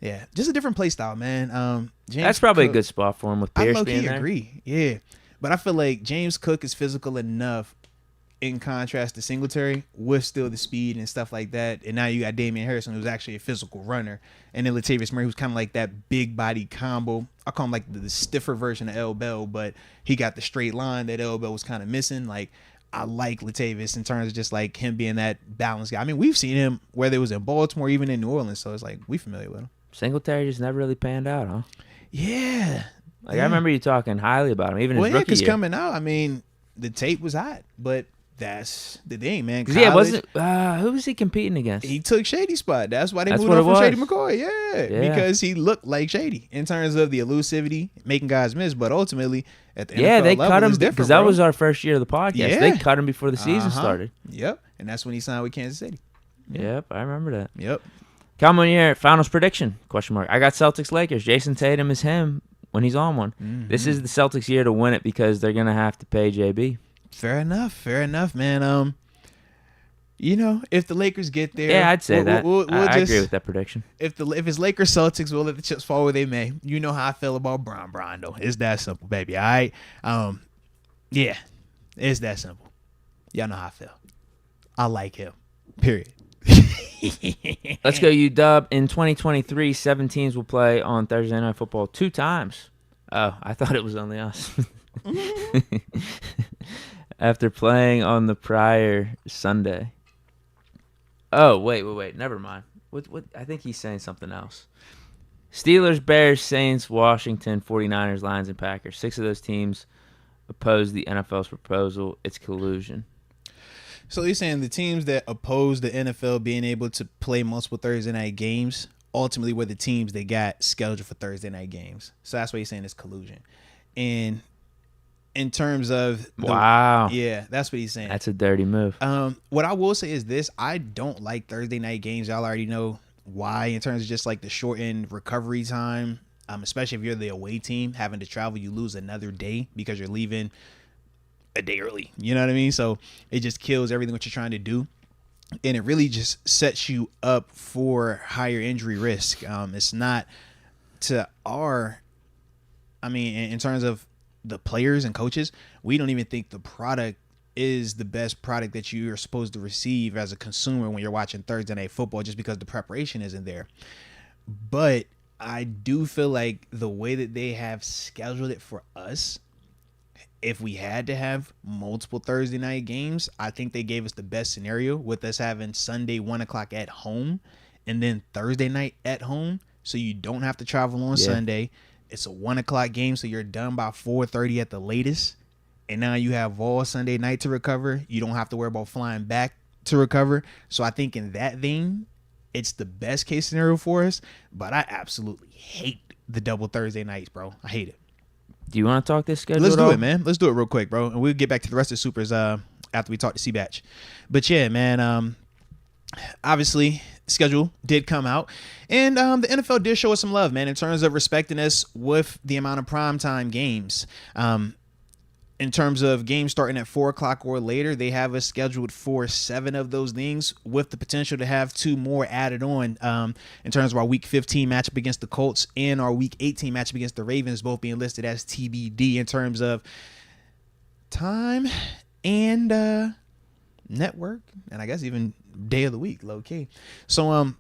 Yeah, just a different play style, man. James That's probably Cook, a good spot for him with Pierce being there. I agree. Yeah, but I feel like James Cook is physical enough, in contrast to Singletary, with still the speed and stuff like that. And now you got Damian Harrison, who's actually a physical runner, and then Latavius Murray, who's kind of like that big body combo. I call him like the stiffer version of L. Bell, but he got the straight line that L. Bell was kind of missing. Like, I like Latavius in terms of just like him being that balanced guy. I mean, we've seen him whether it was in Baltimore, even in New Orleans, so it's like we familiar with him. Singletary just never really panned out, huh? Yeah. Like I remember you talking highly about him, even his rookie year. Coming out, I mean, the tape was hot, but that's the thing, man. Yeah, wasn't who was he competing against? He took Shady's spot. That's why they moved on from Shady McCoy. Yeah, because he looked like Shady in terms of the elusivity, making guys miss. But ultimately, at the NFL they level, cut him because that was our first year of the podcast. Yeah. They cut him before the season started. Yep, and that's when he signed with Kansas City. Yep, I remember that. Yep. Common year finals prediction? ? I got Celtics Lakers. Jason Tatum is him when he's on one. Mm-hmm. This is the Celtics year to win it because they're gonna have to pay JB. Fair enough, man. You know, if the Lakers get there, yeah, I'd say that. I agree with that prediction. If it's Lakers Celtics, we'll let the chips fall where they may. You know how I feel about Bron though. It's that simple, baby. All right. Yeah, it's that simple. Y'all know how I feel. I like him. Period. Let's go, UW. In 2023, 7 teams will play on Thursday Night Football 2 times. Oh, I thought it was only us. After playing on the prior Sunday. Oh, wait. Never mind. What? I think he's saying something else. Steelers, Bears, Saints, Washington, 49ers, Lions, and Packers. 6 of those teams oppose the NFL's proposal. It's collusion. So you're saying the teams that oppose the NFL being able to play multiple Thursday night games ultimately were the teams that got scheduled for Thursday night games. So that's why you're saying it's collusion. And in terms of wow, yeah, that's what he's saying. That's a dirty move. What I will say is this: I don't like Thursday night games. Y'all already know why. In terms of just like the shortened recovery time, especially if you're the away team having to travel, you lose another day because you're leaving a day early. You know what I mean? So it just kills everything what you're trying to do, and it really just sets you up for higher injury risk. It's not to our, in terms of the players and coaches, we don't even think the product is the best product that you are supposed to receive as a consumer when you're watching Thursday Night Football, just because the preparation isn't there. But I do feel like the way that they have scheduled it for us, if we had to have multiple Thursday night games, I think they gave us the best scenario with us having Sunday 1:00 at home and then Thursday night at home. So you don't have to travel on Sunday. It's a 1:00 game, so you're done by 4:30 at the latest. And now you have all Sunday night to recover. You don't have to worry about flying back to recover. So I think in that vein, it's the best case scenario for us. But I absolutely hate the double Thursday nights, bro. I hate it. Do you want to talk this schedule? Let's do it, man. Let's do it real quick, bro. And we'll get back to the rest of the Supers after we talk to C-Batch. But yeah, man, obviously schedule did come out, and the NFL did show us some love, man, in terms of respecting us with the amount of primetime games. In terms of games starting at 4:00 or later, they have us scheduled for 7 of those things, with the potential to have 2 more added on in terms of our Week 15 matchup against the Colts and our Week 18 matchup against the Ravens, both being listed as TBD in terms of time and network, and I guess even day of the week, low key. So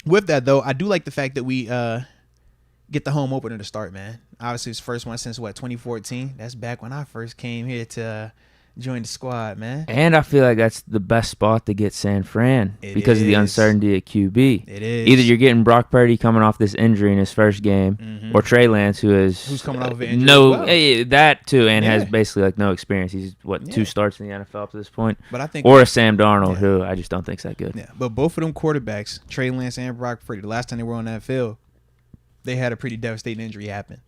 with that though, I do like the fact that we get the home opener to start, man. Obviously, it's the first one since 2014. That's back when I first came here to join the squad, man. And I feel like that's the best spot to get San Fran because of the uncertainty at QB. It is. Either you're getting Brock Purdy coming off this injury in his first game, or Trey Lance, who's coming off of an injury as well. That too, and has basically like no experience. He's 2 starts in the NFL up to this point. But I think, or a Sam Darnold, who I just don't think's that good. Yeah, but both of them quarterbacks, Trey Lance and Brock Purdy, the last time they were on that field, they had a pretty devastating injury happen.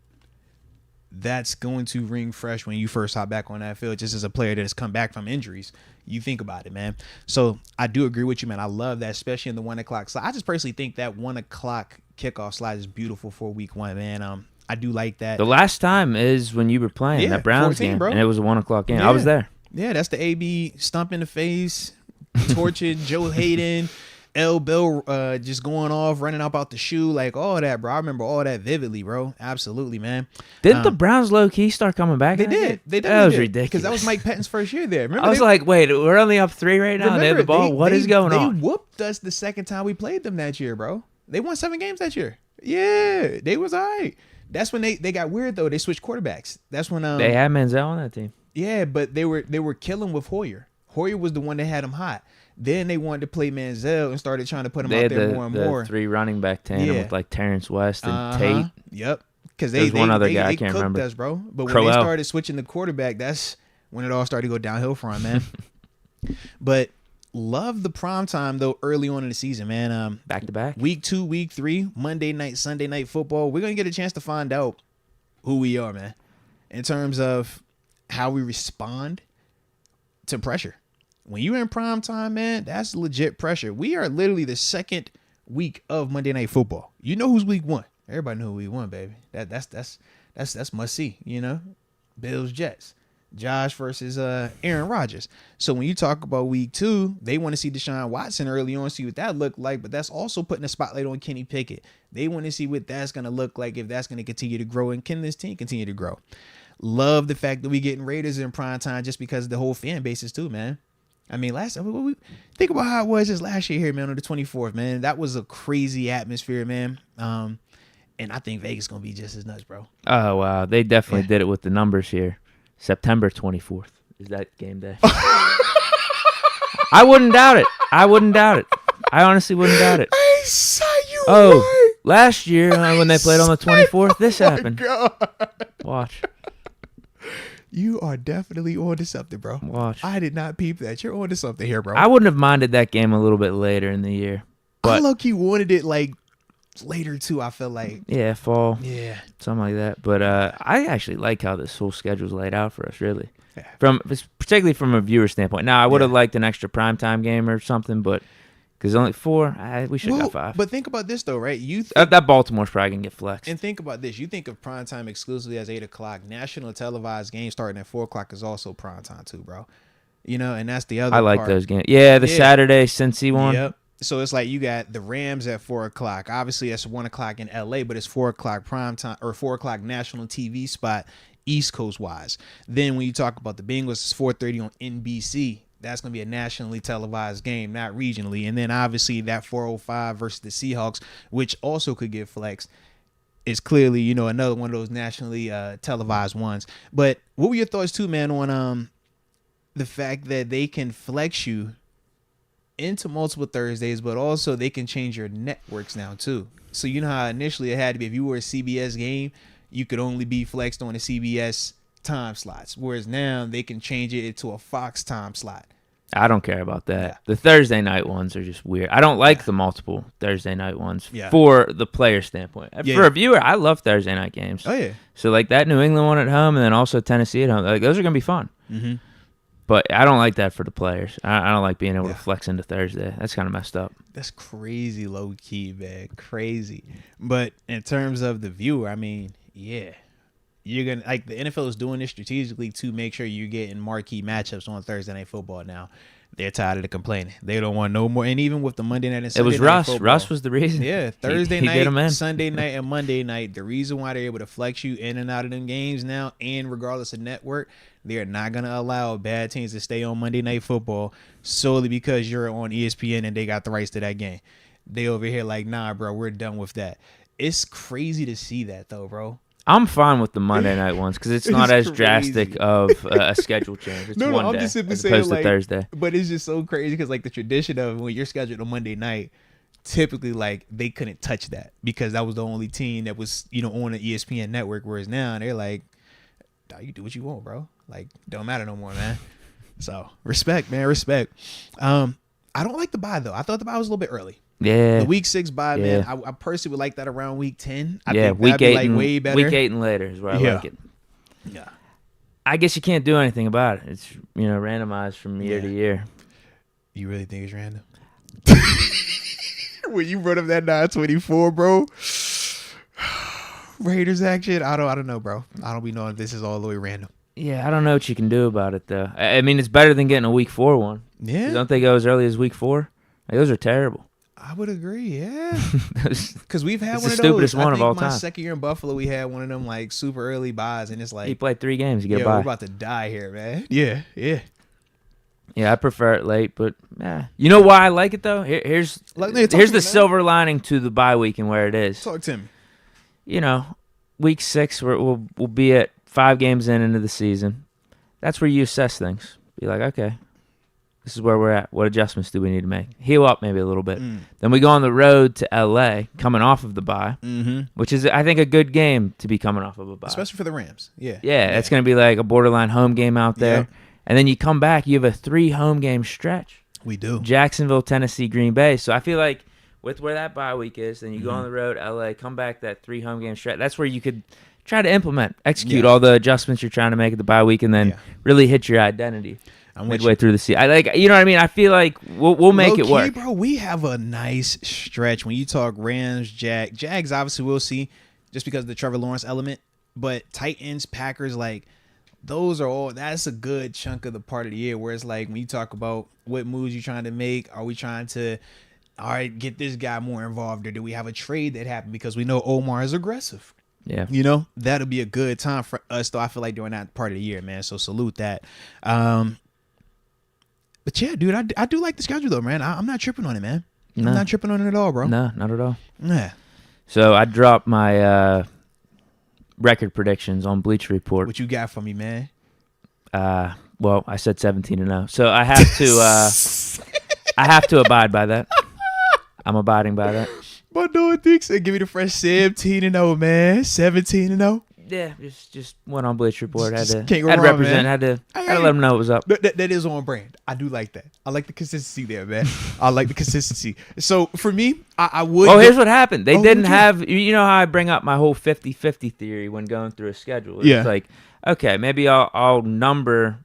That's going to ring fresh when you first hop back on that field, just as a player that has come back from injuries. You think about it, man. So I do agree with you, man. I love that, especially in the 1 o'clock slot. I just personally think that 1 o'clock kickoff slot is beautiful for week 1, man. I do like that. The last time is when you were playing that Browns 14, game, bro. and it was a 1 o'clock game. Yeah. I was there. Yeah, that's the AB stump in the face, tortured Joe Hayden, L. Bill just going off, running up out the shoe, like all that, bro. I remember all that vividly, bro. Absolutely, man. Didn't the Browns low-key start coming back? They did. That was ridiculous. Because that was Mike Pettine's first year there. Remember, I was like, wait, we're only up 3 right now, and they have the ball? What is going on? They whooped us the second time we played them that year, bro. They won 7 games that year. Yeah, they was all right. That's when they got weird, though. They switched quarterbacks. That's when they had Manziel on that team. Yeah, but they were killing with Hoyer. Hoyer was the one that had him hot. Then they wanted to play Manziel and started trying to put him out there more and more. 3 running back tandem with like Terrence West and Tate. Yep. Because there's one other guy I can't remember. Us, bro. But when they started switching the quarterback, that's when it all started to go downhill for him, man. But love the prime time though early on in the season, man. Back to back. Week 2, week 3, Monday night, Sunday night football. We're gonna get a chance to find out who we are, man, in terms of how we respond to pressure. When you're in prime time, man, that's legit pressure. We are literally the second week of Monday Night Football. You know who's week 1. Everybody know who week 1, baby. That's must see, you know? Bills, Jets. Josh versus Aaron Rodgers. So when you talk about week 2, they want to see Deshaun Watson early on, see what that looked like, but that's also putting a spotlight on Kenny Pickett. They want to see what that's going to look like, if that's going to continue to grow, and can this team continue to grow. Love the fact that we getting Raiders in prime time just because of the whole fan bases too, man. I mean, think about how it was just last year here, man, on the 24th, man. That was a crazy atmosphere, man. And I think Vegas going to be just as nuts, bro. Oh, wow. They definitely did it with the numbers here. September 24th is that game day. I wouldn't doubt it. I honestly wouldn't doubt it. I saw you. Right. Last year when they played on the 24th, this happened. God. Watch. You are definitely on to something, bro. Watch. I did not peep that. You're on to something here, bro. I wouldn't have minded that game a little bit later in the year. But I low-key wanted it like later too, I feel like. Yeah, fall. Yeah. Something like that. But I actually like how this whole schedule's laid out for us, really. Yeah. Particularly from a viewer standpoint. Now, I would have liked an extra primetime game or something, but because only 4, we should have got 5. But think about this, though, right? That Baltimore's probably going to get flexed. And think about this. You think of primetime exclusively as 8 o'clock. National televised game starting at 4 o'clock is also primetime, too, bro. You know, and that's the other I like part. those games. Yeah, the Saturday Cincy one. Yep. So it's like you got the Rams at 4 o'clock. Obviously, that's 1 o'clock in LA, but it's 4 o'clock primetime or 4 o'clock national TV spot, East Coast wise. Then when you talk about the Bengals, it's 4:30 on NBC. That's going to be a nationally televised game, not regionally. And then obviously that 405 versus the Seahawks, which also could get flexed, is clearly, you know, another one of those nationally televised ones. But what were your thoughts too, man, on the fact that they can flex you into multiple Thursdays, but also they can change your networks now too. So you know how initially it had to be, if you were a CBS game, you could only be flexed on the CBS time slots, whereas now they can change it to a Fox time slot. I don't care about that. Yeah. The Thursday night ones are just weird. I don't like the multiple Thursday night ones for the player standpoint. For a viewer, I love Thursday night games. Oh yeah. So like that New England one at home, and then also Tennessee at home. Like those are gonna be fun. Mm-hmm. But I don't like that for the players. I don't like being able to flex into Thursday. That's kind of messed up. That's crazy low key, man. Crazy. But in terms of the viewer, I mean, yeah. you're gonna like the NFL is doing this strategically to make sure you're getting marquee matchups on Thursday Night Football now. They're tired of the complaining. They don't want no more. And even with the Monday night and Sunday It was night Russ. football, Russ was the reason. Yeah, Thursday he did 'em night, in. Sunday night, and Monday night. The reason why they're able to flex you in and out of them games now, and regardless of network, they are not going to allow bad teams to stay on Monday Night Football solely because you're on ESPN and they got the rights to that game. They over here like, nah, bro, we're done with that. It's crazy to see that, though, bro. I'm fine with the Monday night ones because it's not as drastic of a schedule change. It's one I'm day just simply as saying, opposed like, to Thursday. But it's just so crazy because, like, the tradition of when you're scheduled on Monday night, typically, like, they couldn't touch that because that was the only team that was, on the ESPN network. Whereas now they're like, nah, you do what you want, bro. Like, don't matter no more, man. So respect, man, respect. I don't like the bye though. I thought the bye was a little bit early. Yeah. The week 6 bye, man. I personally would like that around week 10. I think week that'd be 8 like and, way better. Week 8 and later is where I like it. Yeah. I guess you can't do anything about it. It's randomized from year to year. You really think it's random? When you brought up that 924, bro. Raiders action. I don't know, bro. I don't be knowing if this is all the way random. Yeah, I don't know what you can do about it though. I mean, it's better than getting a week 4 one. Yeah. Don't they go as early as week 4? Like, those are terrible. I would agree, yeah. Because we've had It's one the of those. stupidest one I of think all my time. second year in Buffalo, we had one of them like super early buys, and it's like, You play 3 games, you get a we're bye. about to die here, man. Yeah. Yeah, I prefer it late, but you know why I like it though? Here's the silver lining to the bye week and where it is. Talk to me. Week 6 we'll be at 5 games into the season. That's where you assess things. Be like, okay, this is where we're at. What adjustments do we need to make? Heal up maybe a little bit. Then we go on the road to LA, coming off of the bye, which is, I think, a good game to be coming off of a bye. Especially for the Rams. Yeah. Yeah, it's going to be like a borderline home game out there. Yep. And then you come back, you have a 3 home game stretch. We do. Jacksonville, Tennessee, Green Bay. So I feel like with where that bye week is, then you go on the road, LA, come back that 3 home game stretch. That's where you could try to execute all the adjustments you're trying to make at the bye week, and then really hit your identity midway through the season. You know what I mean? I feel like we'll make it work. Bro, we have a nice stretch when you talk Rams, Jags. Obviously, we'll see just because of the Trevor Lawrence element. But Titans, Packers, like those are all. That's a good chunk of the part of the year where it's like when you talk about what moves you're trying to make. Are we trying to, all right, get this guy more involved, or do we have a trade that happened because we know Omar is aggressive? Yeah. That'll be a good time for us, though. I feel like during that part of the year, man. So salute that. But yeah, dude, I do like the schedule, though, man. I'm not tripping on it, man. No. I'm not tripping on it at all, bro. No, not at all. Yeah. So I dropped my record predictions on Bleacher Report. What you got for me, man? Well, I said 17-0. So I have to abide by that. I'm abiding by that. But no, Deke said, give me the fresh 17-0, man. 17-0. Yeah, just went on Bleacher Report. Had to Can't go wrong, represent. man. Had to let them know what was up. That is on brand. I do like that. I like the consistency there, man. I like the consistency. So for me, I would. Oh, here's what happened. They didn't have. You know how I bring up my whole 50-50 theory when going through a schedule. It's like, okay, maybe I'll number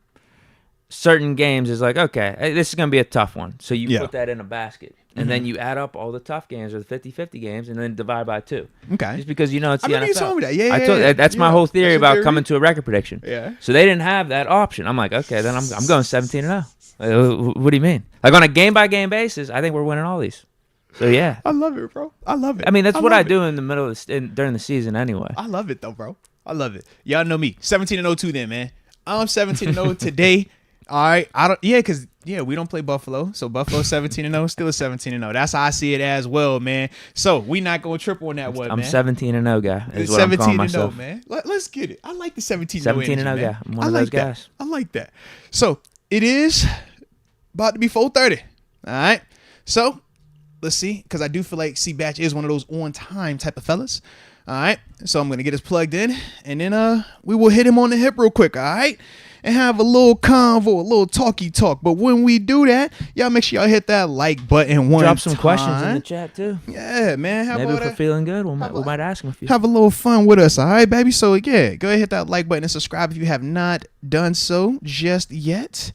certain games as like, okay, this is gonna be a tough one. So you put that in a basket. And then you add up all the tough games or the 50-50 games and then divide by 2. Okay. Just because it's the NFL. You told me that. That's my whole theory about coming to a record prediction. Yeah. So they didn't have that option. I'm like, okay, then I'm going 17-0. What do you mean? Like on a game-by-game basis, I think we're winning all these. So, yeah. I love it, bro. I love it. I mean, that's what I do in the middle of during the season anyway. I love it, though, bro. I love it. Y'all know me. 17-0 too then, man. I'm 17-0 today. All right. Because we don't play Buffalo. So Buffalo 17-0, still a 17-0. That's how I see it as well, man. So we not going to trip on that one, man. I'm 17-0 guy. Is what I'm calling myself. 17-0, man. Let's get it. I like the 17-0 17-0 guy. I'm one of those guys. I like that. So it is about to be 4:30. All right. So let's see, because I do feel like C-Batch is one of those on-time type of fellas. All right. So I'm going to get us plugged in, and then we will hit him on the hip real quick, all right? And have a little convo, a little talky talk. But when we do that, y'all make sure y'all hit that like button one time. Drop some questions in the chat, too. Yeah, man. Maybe if we're feeling good, we might ask them a few. Have a little fun with us, all right, baby? So, yeah, go ahead, hit that like button and subscribe if you have not done so just yet.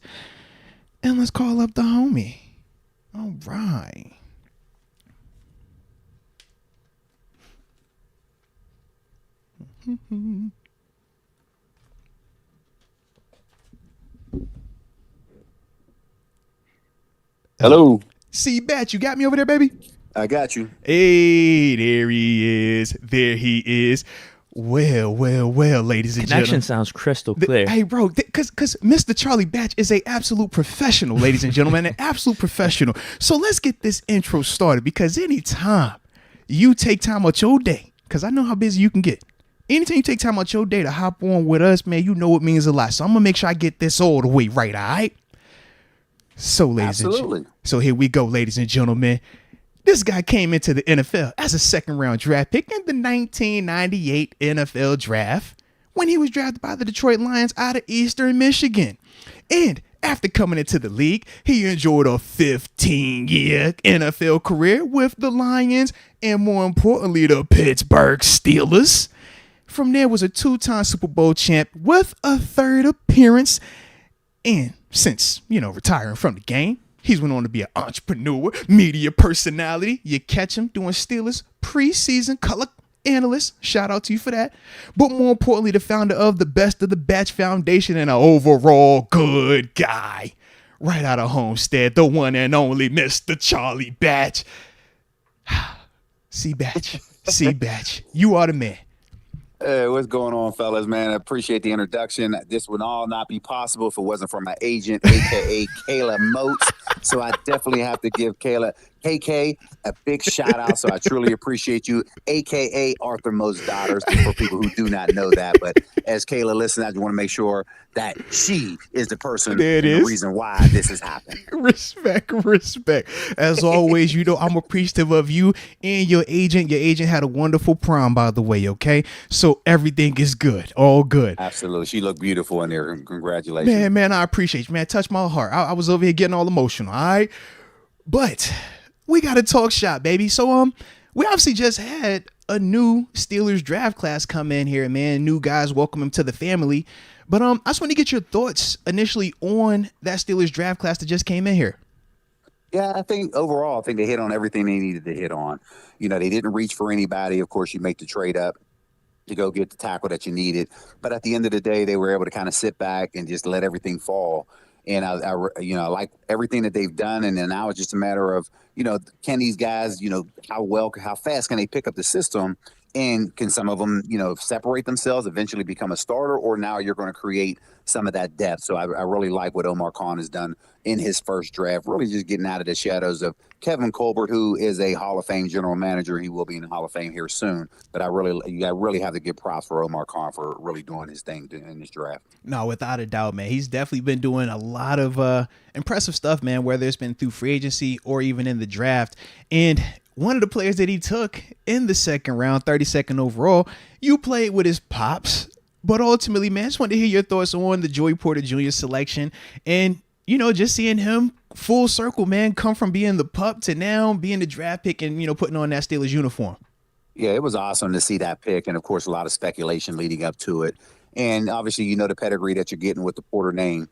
And let's call up the homie. All right. Hello. See, Bat, you got me over there, baby? I got you. Hey, there he is. There he is. Well, ladies and Connection gentlemen. sounds crystal clear. Hey, bro, because Mr. Charlie Batch is a absolute professional, ladies and gentlemen, an absolute professional. So let's get this intro started, because anytime you take time out your day, because I know how busy you can get, anytime you take time out your day to hop on with us, man, you know it means a lot. So I'm going to make sure I get this all the way right, all right? So, ladies and gentlemen, so here we go, ladies and gentlemen. This guy came into the NFL as a second-round draft pick in the 1998 NFL Draft when he was drafted by the Detroit Lions out of Eastern Michigan. And after coming into the league, he enjoyed a 15-year NFL career with the Lions and, more importantly, the Pittsburgh Steelers. From there was a two-time Super Bowl champ with a third appearance. And since, retiring from the game, he's went on to be an entrepreneur, media personality. You catch him doing Steelers preseason color analyst. Shout out to you for that. But more importantly, the founder of the Best of the Batch Foundation and an overall good guy. Right out of Homestead, the one and only Mr. Charlie Batch. C Batch, you are the man. Hey, what's going on, fellas, man? I appreciate the introduction. This would all not be possible if it wasn't for my agent, a.k.a. Kayla Moats. So I definitely have to give Kayla, KK, a big shout out. So I truly appreciate you, a.k.a. Arthur Moats' daughters, for people who do not know that. But as Kayla listens, I just want to make sure that she is the person and the reason why this has happened. Respect. As always, I'm appreciative of you and your agent. Your agent had a wonderful prom, by the way, okay? So everything is good. All good. Absolutely. She looked beautiful in there. Congratulations. Man, I appreciate you, man. Touch my heart. I was over here getting all emotional, all right? But we got to talk shop, baby. So, we obviously just had a new Steelers draft class come in here, man. New guys, welcome him to the family. But I just want to get your thoughts initially on that Steelers draft class that just came in here. Yeah, I think overall, they hit on everything they needed to hit on. They didn't reach for anybody. Of course, you make the trade up to go get the tackle that you needed. But at the end of the day, they were able to kind of sit back and just let everything fall. And I like everything that they've done. And then now it's just a matter of, can these guys, how fast can they pick up the system? And can some of them, separate themselves, eventually become a starter, or now you're going to create some of that depth. So I really like what Omar Khan has done in his first draft, really just getting out of the shadows of Kevin Colbert, who is a Hall of Fame general manager. He will be in the Hall of Fame here soon. But I really have to give props for Omar Khan for really doing his thing in this draft. No, without a doubt, man. He's definitely been doing a lot of impressive stuff, man, whether it's been through free agency or even in the draft. And one of the players that he took in the second round, 32nd overall, you played with his pops. But ultimately, man, I just wanted to hear your thoughts on the Joey Porter Jr. selection. And, just seeing him full circle, man, come from being the pup to now being the draft pick and, putting on that Steelers uniform. Yeah, it was awesome to see that pick. And, of course, a lot of speculation leading up to it. And obviously, the pedigree that you're getting with the Porter name,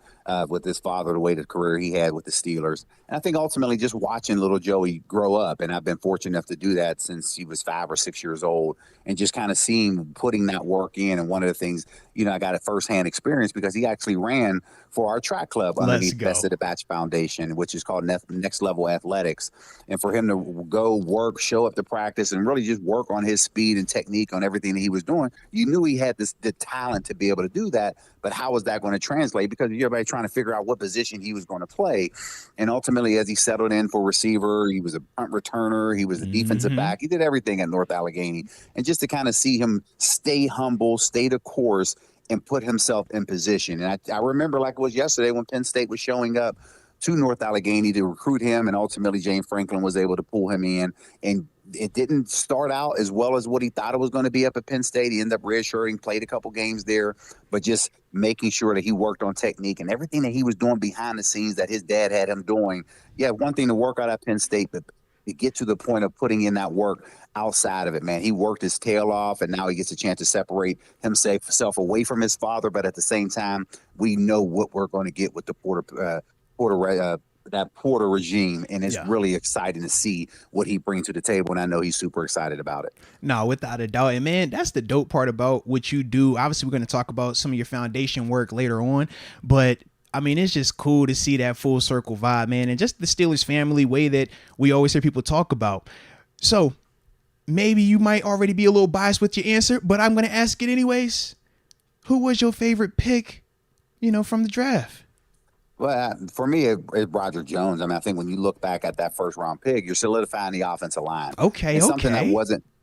with his father, the way the career he had with the Steelers. And I think ultimately just watching little Joey grow up, and I've been fortunate enough to do that since he was 5 or 6 years old, and just kind of seeing putting that work in. And one of the things, I got a firsthand experience because he actually ran for our track club underneath Best of the Batch Foundation, which is called Next Level Athletics. And for him to go work, show up to practice, and really just work on his speed and technique on everything that he was doing, you knew he had the talent to be able to do that. But how was that going to translate? Because everybody trying to figure out what position he was going to play. And ultimately, as he settled in for receiver, he was a punt returner, he was a defensive back. He did everything at North Allegheny. And just to kind of see him stay humble, stay the course, and put himself in position. And I remember like it was yesterday when Penn State was showing up to North Allegheny to recruit him, and ultimately James Franklin was able to pull him in. And it didn't start out as well as what he thought it was going to be up at Penn State. He ended up redshirting, played a couple games there, but just making sure that he worked on technique and everything that he was doing behind the scenes that his dad had him doing. Yeah, one thing to work out at Penn State, but to get to the point of putting in that work outside of it, man. He worked his tail off, and now he gets a chance to separate himself away from his father. But at the same time, we know what we're going to get with the Porter regime, and it's really exciting to see what he brings to the table, and I know he's super excited about it. No, without a doubt. And man, that's the dope part about what you do. Obviously, we're going to talk about some of your foundation work later on, but I mean, it's just cool to see that full circle vibe, man, and just the Steelers family way that we always hear people talk about. So maybe you might already be a little biased with your answer, but I'm going to ask it anyways. Who was your favorite pick, from the draft? Well, for me, it's Roger Jones. I mean, I think when you look back at that first round pick, you're solidifying the offensive line. Okay, Something that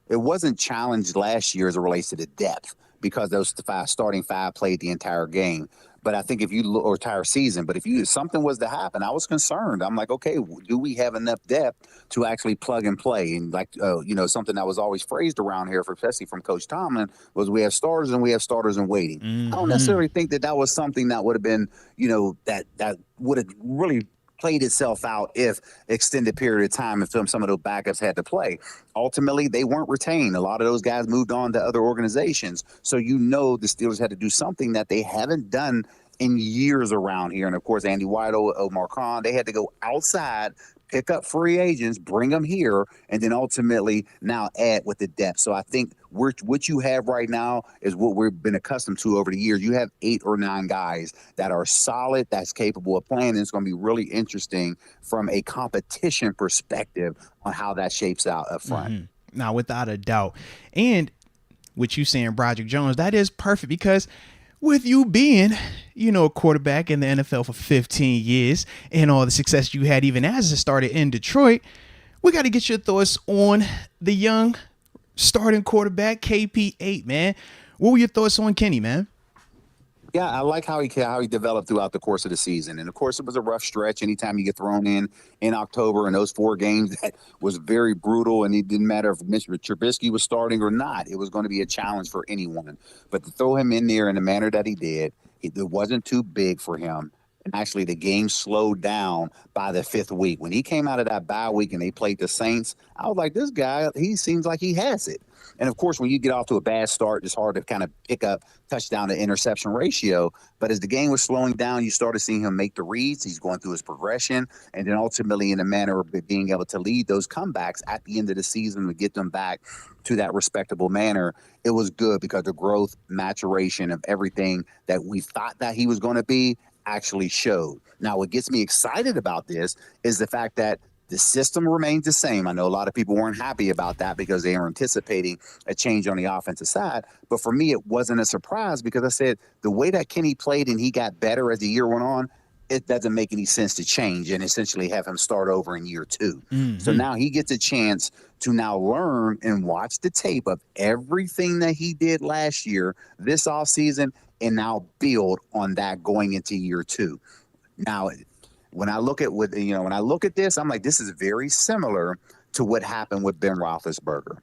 wasn't challenged last year as it relates to the depth because those starting five played the entire game. But I think if you look, or entire season, but if something was to happen, I was concerned. I'm like, okay, do we have enough depth to actually plug and play? And something that was always phrased around here, especially from Coach Tomlin, was we have starters and we have starters in waiting. Mm-hmm. I don't necessarily think that was something that would have been, that would have really played itself out if extended period of time if some of those backups had to play. Ultimately, they weren't retained. A lot of those guys moved on to other organizations. So the Steelers had to do something that they haven't done in years around here. And, of course, Andy White, Omar Khan, they had to go outside, pick up free agents, bring them here, and then ultimately now add with the depth. So I think what you have right now is what we've been accustomed to over the years. You have 8 or 9 guys that are solid, that's capable of playing, and it's going to be really interesting from a competition perspective on how that shapes out up front. Mm-hmm. Now, without a doubt. And what you saying, Broderick Jones, that is perfect because with you being, a quarterback in the NFL for 15 years and all the success you had even as a starter in Detroit, we got to get your thoughts on the young starting quarterback, KP8, man. What were your thoughts on Kenny, man? Yeah, I like how he developed throughout the course of the season. And, of course, it was a rough stretch. Anytime you get thrown in October in those 4 games, that was very brutal. And it didn't matter if Mr. Trubisky was starting or not. It was going to be a challenge for anyone. But to throw him in there in the manner that he did, it wasn't too big for him. And actually, the game slowed down by the 5th week. When he came out of that bye week and they played the Saints, I was like, this guy, he seems like he has it. And, of course, when you get off to a bad start, it's hard to kind of pick up touchdown to interception ratio. But as the game was slowing down, you started seeing him make the reads. He's going through his progression. And then ultimately in a manner of being able to lead those comebacks at the end of the season to get them back to that respectable manner, it was good because the growth, maturation of everything that we thought that he was going to be actually showed. Now, what gets me excited about this is the fact that the system remains the same. I know a lot of people weren't happy about that because they were anticipating a change on the offensive side. But for me, it wasn't a surprise because I said the way that Kenny played and he got better as the year went on, it doesn't make any sense to change and essentially have him start over in year 2. Mm-hmm. So now he gets a chance to now learn and watch the tape of everything that he did last year, this offseason, and now build on that going into year 2. Now, when I look at this, I'm like, this is very similar to what happened with Ben Roethlisberger.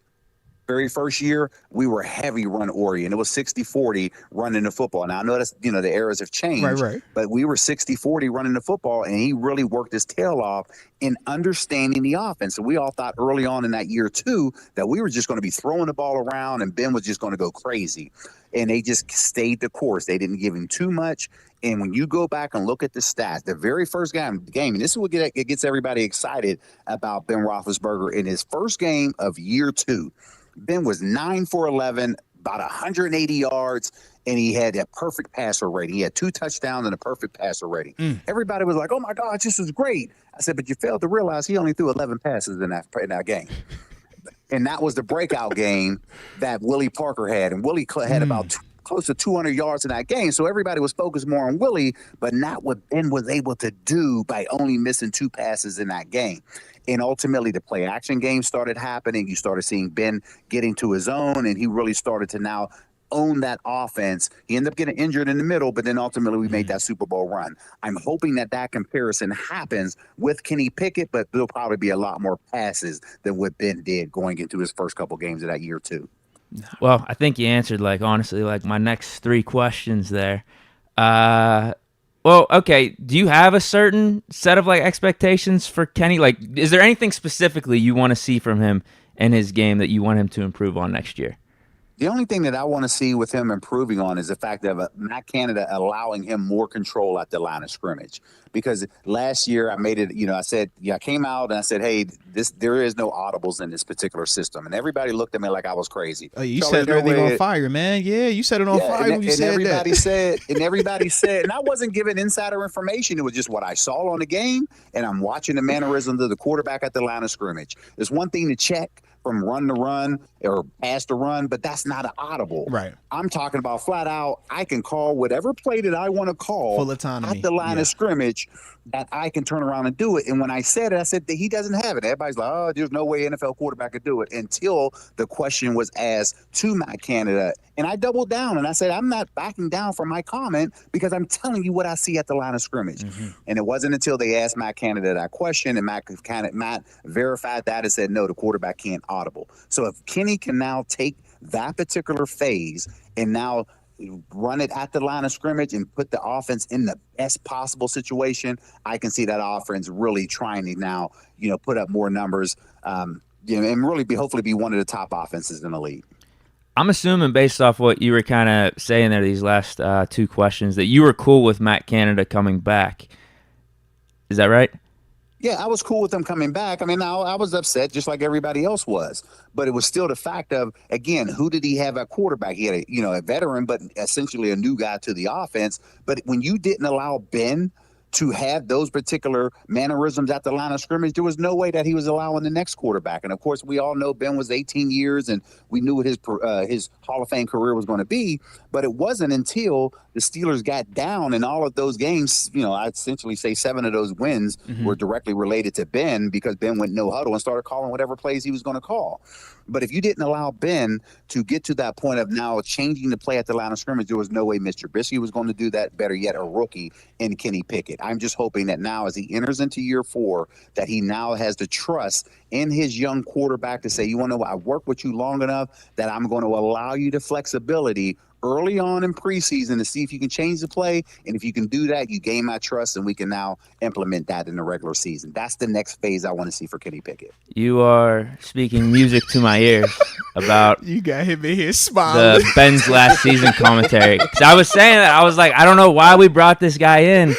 Very first year, we were heavy run oriented. It was 60-40 running the football. Now, I know that's, the eras have changed, right. But we were 60-40 running the football, and he really worked his tail off in understanding the offense. So we all thought early on in that year 2 that we were just going to be throwing the ball around and Ben was just going to go crazy. And they just stayed the course. They didn't give him too much. And when you go back and look at the stats, the very first game, and this is what gets everybody excited about Ben Roethlisberger in his first game of year 2. Ben was 9 for 11, about 180 yards, and he had a perfect passer rating. He had 2 touchdowns and a perfect passer rating. Everybody was like, oh, my God, this is great. I said, but you failed to realize he only threw 11 passes in that game. And that was the breakout game that Willie Parker had. And Willie had about close to 200 yards in that game. So everybody was focused more on Willie, but not what Ben was able to do by only missing 2 passes in that game. And ultimately, the play action game started happening. You started seeing Ben getting to his own, and he really started to now own that offense. He ended up getting injured in the middle, but then ultimately we made that Super Bowl run. I'm hoping that comparison happens with Kenny Pickett, but there'll probably be a lot more passes than what Ben did going into his first couple games of that year 2. Well, I think you answered, honestly, my next 3 questions there. Well, okay, do you have a certain set of, expectations for Kenny? Is there anything specifically you want to see from him in his game that you want him to improve on next year? The only thing that I want to see with him improving on is the fact of Matt Canada allowing him more control at the line of scrimmage. Because last year I made it, I said, I came out and I said, hey, there is no audibles in this particular system. And everybody looked at me like I was crazy. Oh, you set everything on fire, man. Yeah, you set it on fire when you said everybody that. Everybody said, and I wasn't giving insider information. It was just what I saw on the game, and I'm watching the mannerisms of the quarterback at the line of scrimmage. There's one thing to check from run to run or pass to run, but that's not an audible. Right. I'm talking about flat out, I can call whatever play that I want to call full autonomy at the line of scrimmage that I can turn around and do it. And when I said it, I said that he doesn't have it. Everybody's like, oh, there's no way NFL quarterback could do it, until the question was asked to Matt Canada. And I doubled down and I said, I'm not backing down from my comment, because I'm telling you what I see at the line of scrimmage. Mm-hmm. And it wasn't until they asked Matt Canada that question, and Matt verified that and said, no, the quarterback can't audible. So if Kenny can now take that particular phase and now run it at the line of scrimmage and put the offense in the best possible situation, I can see that offense really trying to now, put up more numbers, and really hopefully be one of the top offenses in the league. I'm assuming, based off what you were kind of saying there, these last two questions, that you were cool with Matt Canada coming back. Is that right? Yeah, I was cool with them coming back. I mean, I was upset just like everybody else was, but it was still the fact of, again, who did he have at quarterback? He had a veteran, but essentially a new guy to the offense. But when you didn't allow Ben to have those particular mannerisms at the line of scrimmage, there was no way that he was allowing the next quarterback. And of course, we all know Ben was 18 years, and we knew what his Hall of Fame career was going to be. But it wasn't until the Steelers got down in all of those games, I'd essentially say 7 of those wins were directly related to Ben, because Ben went no huddle and started calling whatever plays he was going to call. But if you didn't allow Ben to get to that point of now changing the play at the line of scrimmage, there was no way Mr. Trubisky was going to do that, better yet, a rookie in Kenny Pickett. I'm just hoping that now, as he enters into year 4, that he now has the trust in his young quarterback to say, you want to know, I worked with you long enough that I'm going to allow you the flexibility early on in preseason to see if you can change the play. And if you can do that, you gain my trust, and we can now implement that in the regular season. That's the next phase I want to see for Kenny Pickett. You are speaking music to my ears about you got him in here smiling. The Ben's last season commentary. Because I was saying that, I was like, I don't know why we brought this guy in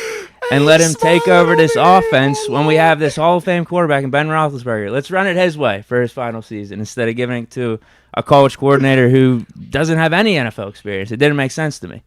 and let him take over this offense when we have this Hall of Fame quarterback in Ben Roethlisberger. Let's run it his way for his final season instead of giving it to a college coordinator who doesn't have any NFL experience. It didn't make sense to me.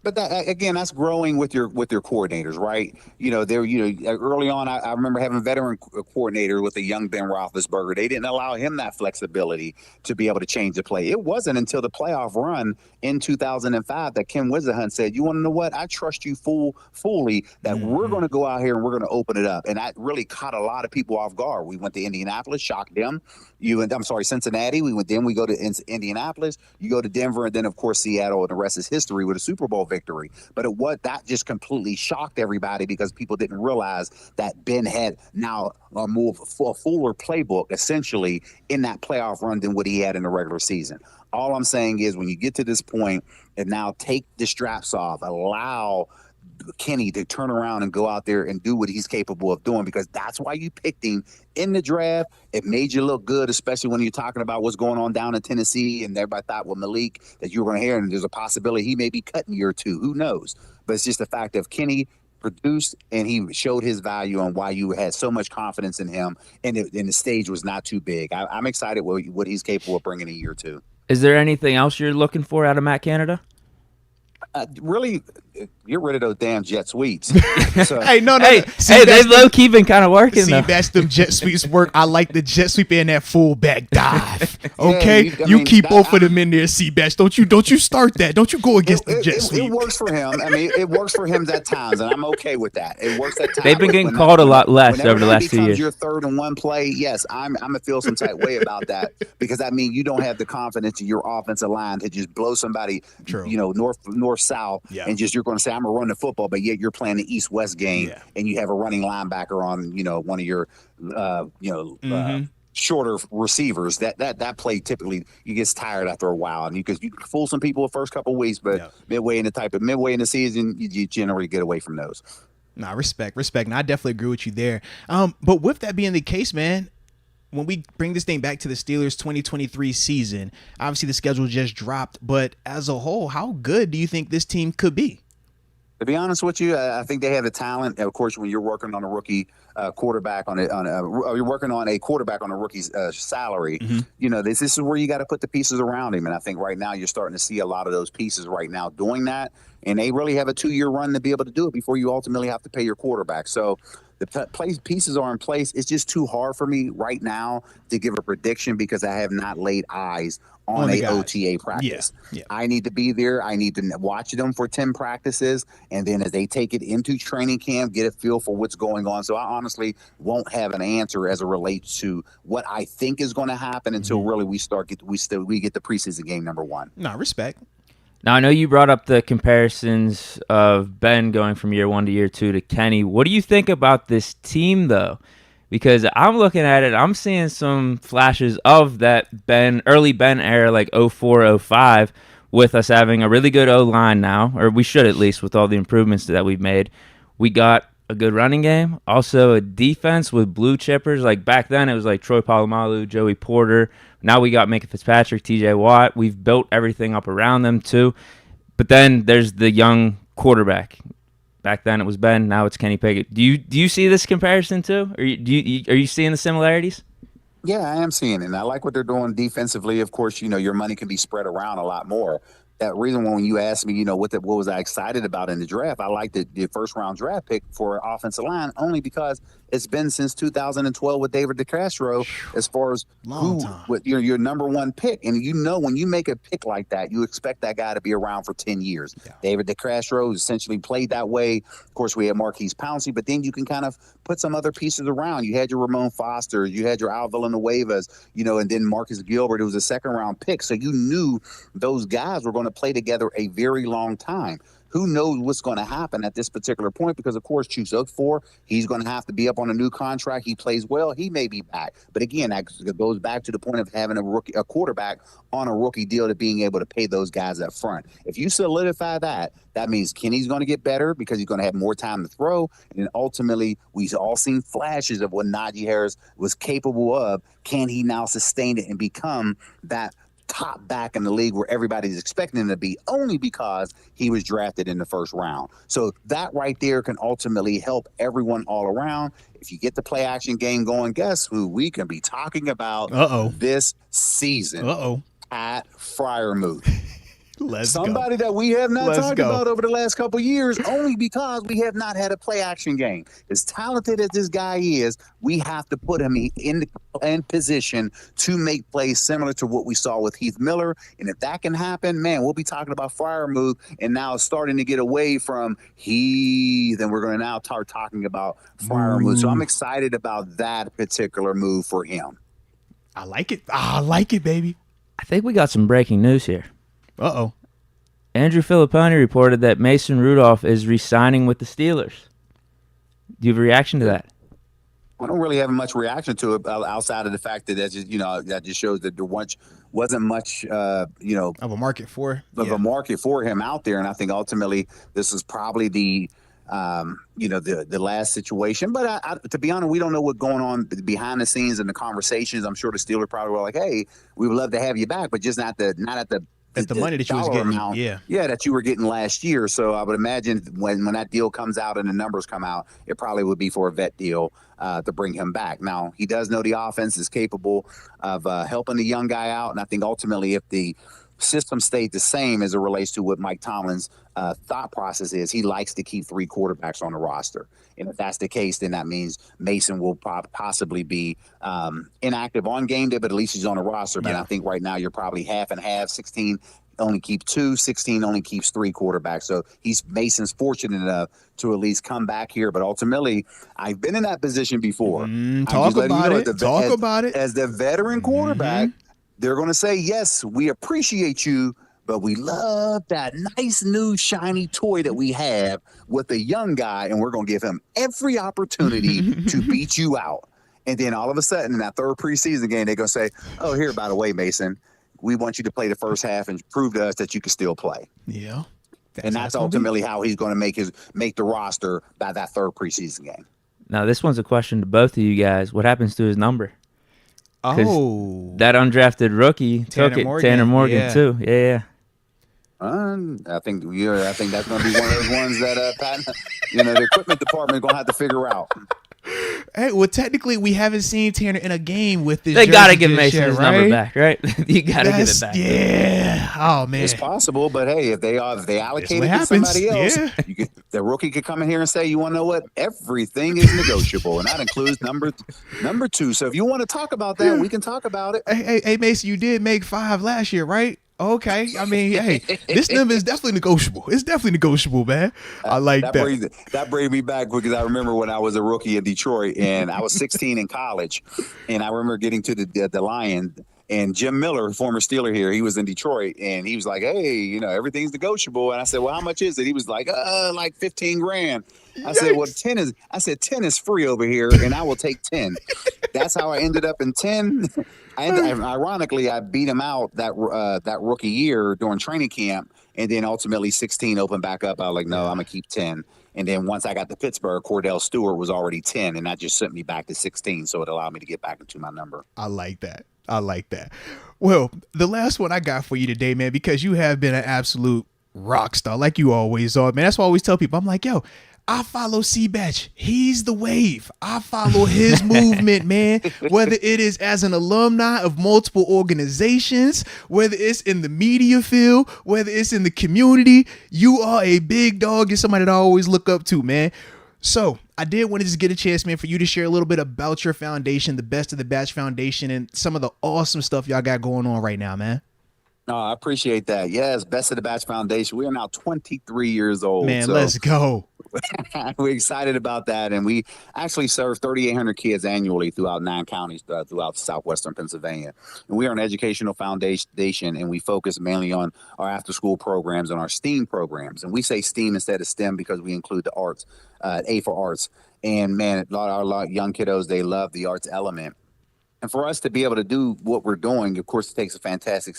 But that, again, that's growing with your coordinators, right? Early on, I remember having a veteran coordinator with a young Ben Roethlisberger. They didn't allow him that flexibility to be able to change the play. It wasn't until the playoff run in 2005 that Ken Wisenhunt said, you want to know what? I trust you fully that we're going to go out here and we're going to open it up. And that really caught a lot of people off guard. We went to Indianapolis, shocked them. Cincinnati. We go to Indianapolis. You go to Denver, and then, of course, Seattle, and the rest is history with a Super Bowl victory. But that just completely shocked everybody, because people didn't realize that Ben had now a fuller playbook essentially in that playoff run than what he had in the regular season. All I'm saying is, when you get to this point and now take the straps off, allow Kenny to turn around and go out there and do what he's capable of doing, because that's why you picked him in the draft. It made you look good, especially when you're talking about what's going on down in Tennessee, and everybody thought, well, Malik, that you were going to hear, and there's a possibility he may be cutting year 2. Who knows? But it's just the fact of Kenny produced, and he showed his value on why you had so much confidence in him, and the stage was not too big. I'm excited what he's capable of bringing in year 2. Is there anything else you're looking for out of Matt Canada? Really, get rid of those damn jet sweeps. So, hey, they've low-key been kind of working, though. That's them jet sweeps work. I like the jet sweep and that fullback dive. Okay? You keep both of them in there, Seabass. Don't you start that. Don't you go against the jet sweep. It works for him. I mean, it works for him at times, and I'm okay with that. It works at times. They've been getting called a lot less over the last 2 years. Your 3rd and 1 play, yes, I'm going to feel some type way about that, because that means you don't have the confidence in your offensive line to just blow somebody, north-south, and just you're going to say, I'm going to run the football, but yet you're playing the East-West game, and you have a running linebacker on, one of your, shorter receivers. That play typically you gets tired after a while, and you can fool some people the first couple of weeks, but midway in the season, you generally get away from those. Nah, respect. And I definitely agree with you there. But with that being the case, man, when we bring this thing back to the Steelers 2023 season, obviously the schedule just dropped, but as a whole, how good do you think this team could be? To be honest with you, I think they have the talent. Of course, when you're working on a rookie quarterback you're working on a quarterback on a rookie's salary, this is where you got to put the pieces around him. And I think right now you're starting to see a lot of those pieces right now doing that. And they really have a 2-year run to be able to do it before you ultimately have to pay your quarterback. So the pieces are in place. It's just too hard for me right now to give a prediction because I have not laid eyes on a OTA practice. Yeah. I need to be there. I need to watch them for 10 practices. And then as they take it into training camp, get a feel for what's going on. So I honestly won't have an answer as it relates to what I think is going to happen until really we get the preseason game number 1. No, respect. Now, I know you brought up the comparisons of Ben going from year 1 to year 2 to Kenny. What do you think about this team, though? Because I'm looking at it, I'm seeing some flashes of that early Ben era, like 04-05, with us having a really good O-line now, or we should at least with all the improvements that we've made. We got a good running game, also a defense with blue chippers. Like back then, it was like Troy Polamalu, Joey Porter. Now we got Micah Fitzpatrick, TJ Watt. We've built everything up around them too. But then there's the young quarterback. Back then it was Ben. Now it's Kenny Pickett. Do you see this comparison too? Are you seeing the similarities? Yeah, I am seeing it. And I like what they're doing defensively. Of course, your money can be spread around a lot more. That reason when you asked me, what was I excited about in the draft? I liked the first round draft pick for offensive line only because it's been since 2012 with David DeCastro as far as your number 1 pick. And when you make a pick like that, you expect that guy to be around for 10 years. Yeah. David DeCastro essentially played that way. Of course, we had Marquise Pouncey, but then you can kind of put some other pieces around. You had your Ramon Foster, you had your Al Villanuevas, and then Marcus Gilbert. It was a second round pick. So you knew those guys were going to play together a very long time. Who knows what's going to happen at this particular point? Because, of course, Chukwueze, he's going to have to be up on a new contract. He plays well. He may be back. But, again, that goes back to the point of having a quarterback on a rookie deal to being able to pay those guys up front. If you solidify that, that means Kenny's going to get better because he's going to have more time to throw. And then ultimately, we've all seen flashes of what Najee Harris was capable of. Can he now sustain it and become that top back in the league where everybody's expecting him to be only because he was drafted in the first round? So that right there can ultimately help everyone all around. If you get the play action game going, guess who we can be talking about this season? At Freiermuth. Somebody that we have not talked about over the last couple of years only because we have not had a play action game. As talented as this guy is, we have to put him in position to make plays similar to what we saw with Heath Miller. And if that can happen, man, we'll be talking about Freiermuth and now starting to get away from Heath, and we're going to now start talking about Freiermuth. So I'm excited about that particular move for him. I like it. I like it, baby. I think we got some breaking news here. Andrew Filipponi reported that Mason Rudolph is re-signing with the Steelers. Do you have a reaction to that? I don't really have much reaction to it outside of the fact that that just shows that there wasn't much of a market for a market for him out there. And I think ultimately this is probably the last situation. But to be honest, we don't know what's going on behind the scenes and the conversations. I'm sure the Steelers probably were like, "Hey, we would love to have you back, but just not at the money that you was getting amount, that you were getting last year." So I would imagine when that deal comes out and the numbers come out, it probably would be for a vet deal to bring him back. Now, he does know the offense is capable of helping the young guy out. And I think ultimately if the system stayed the same as it relates to what Mike Tomlin's thought process is, he likes to keep 3 quarterbacks on the roster. And if that's the case, then that means Mason will possibly be inactive on game day, but at least he's on the roster. But I think right now you're probably half and half. 16 only keep 2, 16 only keeps 3 quarterbacks. So Mason's fortunate enough to at least come back here. But ultimately, I've been in that position before. Talk about it. As the veteran quarterback, they're going to say, yes, we appreciate you, but we love that nice new shiny toy that we have with the young guy, and we're going to give him every opportunity to beat you out. And then all of a sudden, in that third preseason game, they're going to say, oh, here, by the way, Mason, we want you to play the first half and prove to us that you can still play. Yeah. That's ultimately how he's going to make the roster by that third preseason game. Now, this one's a question to both of you guys. What happens to his number? Oh, that undrafted rookie took it. Tanner Morgan too. Yeah. I think that's going to be one of those ones that Pat, the equipment department is going to have to figure out. Hey, well, technically, we haven't seen Tanner in a game with this. They got to give Mason his number back, right? You got to give it back. Yeah. Oh man, it's possible, but hey, if they allocate it to somebody else, the rookie could come in here and say, "You want to know what? Everything is negotiable, and that includes number 2." So if you want to talk about that, we can talk about it. Hey, Mason, you did make 5 last year, right? Okay. I mean, hey, this number is definitely negotiable. It's definitely negotiable, man. I like that. That brings me back because I remember when I was a rookie in Detroit and I was 16 in college, and I remember getting to the Lions. And Jim Miller, former Steeler here, he was in Detroit, and he was like, "Hey, everything's negotiable." And I said, "Well, how much is it?" He was like, like $15,000. I said, "Well, 10 is free over here, and I will take 10." That's how I ended up in 10. Ironically, I beat him out that rookie year during training camp, and then ultimately 16 opened back up. I was like, "No, I'm gonna keep 10." And then once I got to Pittsburgh, Cordell Stewart was already 10, and that just sent me back to 16. So it allowed me to get back into my number. I like that. Well, the last one I got for you today, man, because you have been an absolute rock star, like you always are, man. That's why I always tell people, I'm like, yo, I follow C-Batch. He's the wave. I follow his movement, man. Whether it is as an alumni of multiple organizations, whether it's in the media field, whether it's in the community, you are a big dog and somebody that I always look up to, man. So I did want to just get a chance, man, for you to share a little bit about your foundation, the Best of the Batch Foundation, and some of the awesome stuff y'all got going on right now, man. No, I appreciate that. Yes, Best of the Batch Foundation. We are now 23 years old. Man, let's go. We're excited about that. And we actually serve 3,800 kids annually throughout 9 counties throughout southwestern Pennsylvania. And we are an educational foundation, and we focus mainly on our after-school programs and our STEAM programs. And we say STEAM instead of STEM because we include the arts, A for arts. And, man, a lot of our young kiddos, they love the arts element. And for us to be able to do what we're doing, of course, it takes a fantastic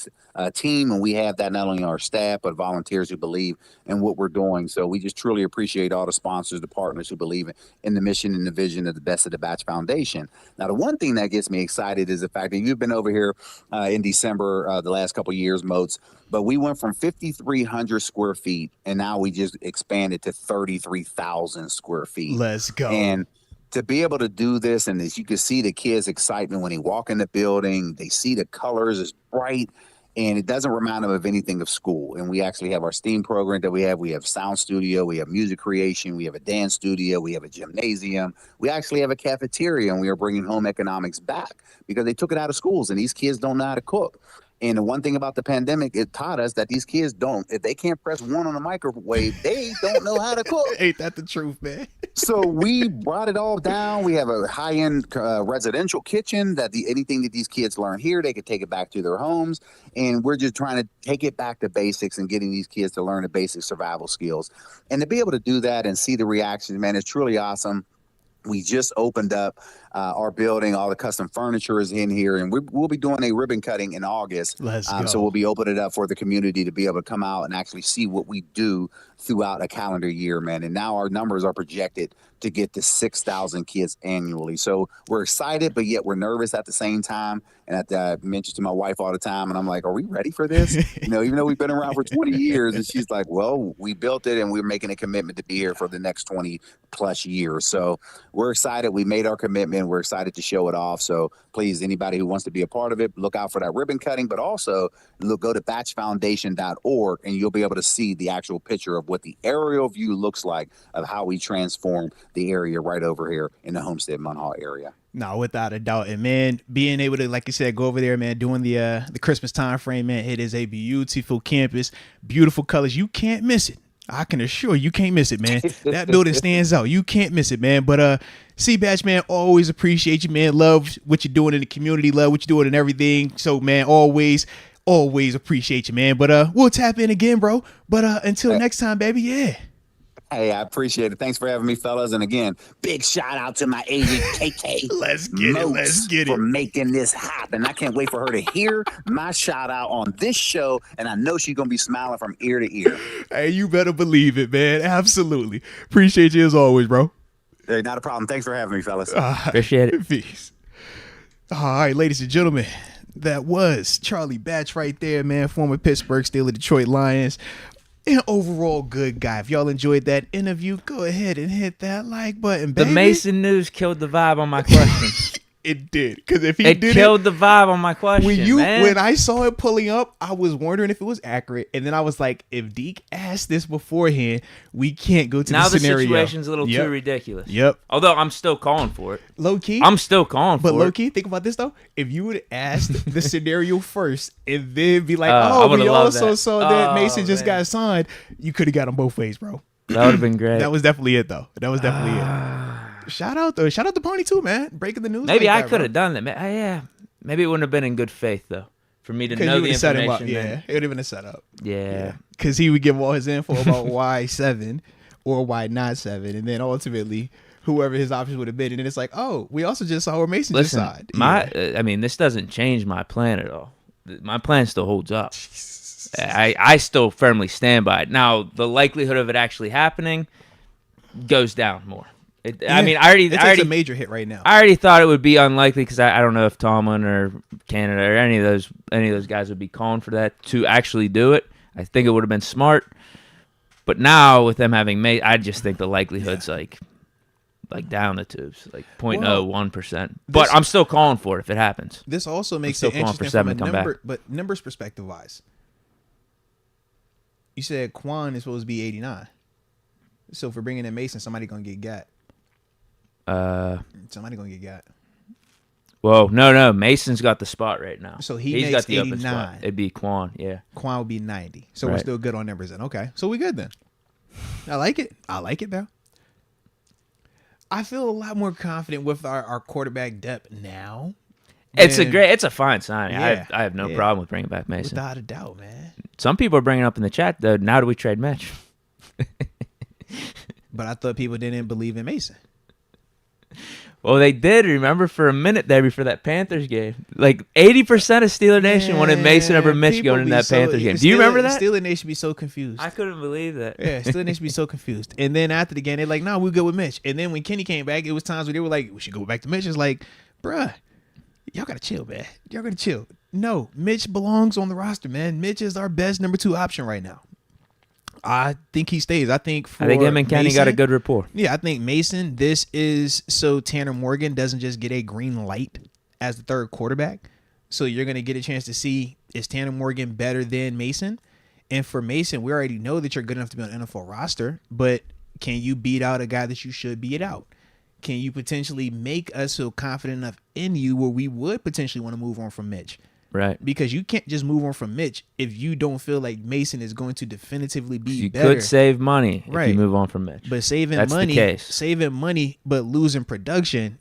team, and we have that not only on our staff, but volunteers who believe in what we're doing. So we just truly appreciate all the sponsors, the partners who believe in the mission and the vision of the Best of the Batch Foundation. Now, the one thing that gets me excited is the fact that you've been over here in December the last couple of years, Moats, but we went from 5,300 square feet, and now we just expanded to 33,000 square feet. Let's go. And to be able to do this, and as you can see the kids' excitement when they walk in the building, they see the colors, it's bright, and it doesn't remind them of anything of school. And we actually have our STEAM program that we have sound studio, we have music creation, we have a dance studio, we have a gymnasium, we actually have a cafeteria, and we are bringing home economics back because they took it out of schools, and these kids don't know how to cook. And the one thing about the pandemic, it taught us that these kids if they can't press 1 on a microwave, they don't know how to cook. Ain't that the truth, man? So we brought it all down. We have a high-end residential kitchen that anything that these kids learn here, they could take it back to their homes. And we're just trying to take it back to basics and getting these kids to learn the basic survival skills. And to be able to do that and see the reactions, man, it's truly awesome. We just opened up our building. All the custom furniture is in here, and we'll be doing a ribbon cutting in August. Let's go. So we'll be opening it up for the community to be able to come out and actually see what we do throughout a calendar year, man. And now our numbers are projected to get to 6,000 kids annually. So we're excited, but yet we're nervous at the same time. And I mention to my wife all the time, and I'm like, are we ready for this? Even though we've been around for 20 years, and she's like, well, we built it, and we're making a commitment to be here for the next 20 plus years. So we're excited. We made our commitment. We're excited to show it off. So please, anybody who wants to be a part of it, look out for that ribbon cutting, but also go to batchfoundation.org, and you'll be able to see the actual picture of what the aerial view looks like of how we transform the area right over here in the Homestead Munhall area. No, without a doubt. And man, being able to, like you said, go over there, man, doing the Christmas time frame, man, it is a beautiful campus, beautiful colors. You can't miss it. I can assure you can't miss it, man. That building stands out. You can't miss it, man. But C-Batch, man, always appreciate you, man. Love what you're doing in the community. Love what you're doing and everything. So, man, always appreciate you, man. But we'll tap in again, bro. But until next time, baby, yeah. Hey, I appreciate it. Thanks for having me, fellas. And again, big shout out to my agent, KK. Let's get it. For making this happen. I can't wait for her to hear my shout out on this show. And I know she's going to be smiling from ear to ear. Hey, you better believe it, man. Absolutely. Appreciate you as always, bro. Hey, not a problem. Thanks for having me, fellas. Appreciate it. Peace. All right, ladies and gentlemen, that was Charlie Batch right there, man. Former Pittsburgh Steelers, Detroit Lions. An overall good guy. If y'all enjoyed that interview, go ahead and hit that like button, baby. The Mason news killed the vibe on my question. It did, because if he It did killed the vibe on my question, when I saw it pulling up, I was wondering if it was accurate, and then I was like, if Deke asked this beforehand, we can't go to now the scenario. The situation's a little too ridiculous. Yep. Although I'm still calling for it. Low key, I'm still calling for it. But low key, think about this though. If you would have asked the scenario first and then be like, I "Oh, would've we loved also that. saw that Mason just Man. got signed," you could have got them both ways, bro. That would have been great. That was definitely it, though. That was definitely it. Shout out to Pony too, man. Breaking the news. Maybe like I could have done that. Yeah. Maybe it wouldn't have been in good faith though, for me to know the set him information. up. Yeah, it would have been a setup. Yeah. Because he would give all his info about why 7 or why not 7, and then ultimately whoever his options would have been, and then it's like, oh, we also just saw where Mason just signed. I mean, this doesn't change my plan at all. My plan still holds up. I still firmly stand by it. Now, the likelihood of it actually happening goes down more. I mean, I already a major hit right now. I already thought it would be unlikely because I don't know if Tomlin or Canada or any of those guys would be calling for that to actually do it. I think it would have been smart, but now with them having made, I just think the likelihood's like down the tubes, like 0.01%. But I'm still calling for it if it happens. This also makes it it interesting from a numbers perspective wise. You said Quan is supposed to be 89, so if we're bringing in Mason, somebody gonna get got. Somebody gonna get got. Well, no. Mason's got the spot right now. So he's got the open spot. It'd be Quan, yeah. Quan would be 90. So we're still good on numbers then. Okay. So we good then. I like it. Though. I feel a lot more confident with our quarterback depth now. It's a fine signing. Yeah, I have no problem with bringing back Mason. Without a doubt, man. Some people are bringing up in the chat though, now do we trade Mitch? But I thought people didn't believe in Mason. Well, they did. Remember for a minute there before that Panthers game, like 80% of Steeler Nation wanted Mason over Mitch going in that Panthers game. Do you remember that? Steeler Nation be so confused. I couldn't believe that. Yeah, Steeler Nation be so confused. And then after the game, they're like, "No, we're good with Mitch." And then when Kenny came back, it was times where they were like, "We should go back to Mitch." It's like, bruh, y'all gotta chill, man. Y'all gotta chill. No, Mitch belongs on the roster, man. Mitch is our best number 2 option right now. I think he stays. I think him and Kenny got a good rapport. Yeah, I think Mason, this is so Tanner Morgan doesn't just get a green light as the third quarterback. So you're going to get a chance to see, is Tanner Morgan better than Mason? And for Mason, we already know that you're good enough to be on an NFL roster, but can you beat out a guy that you should beat out? Can you potentially make us feel confident enough in you where we would potentially want to move on from Mitch? Right. Because you can't just move on from Mitch if you don't feel like Mason is going to definitively be better. You could save money if you move on from Mitch. But saving money, but losing production,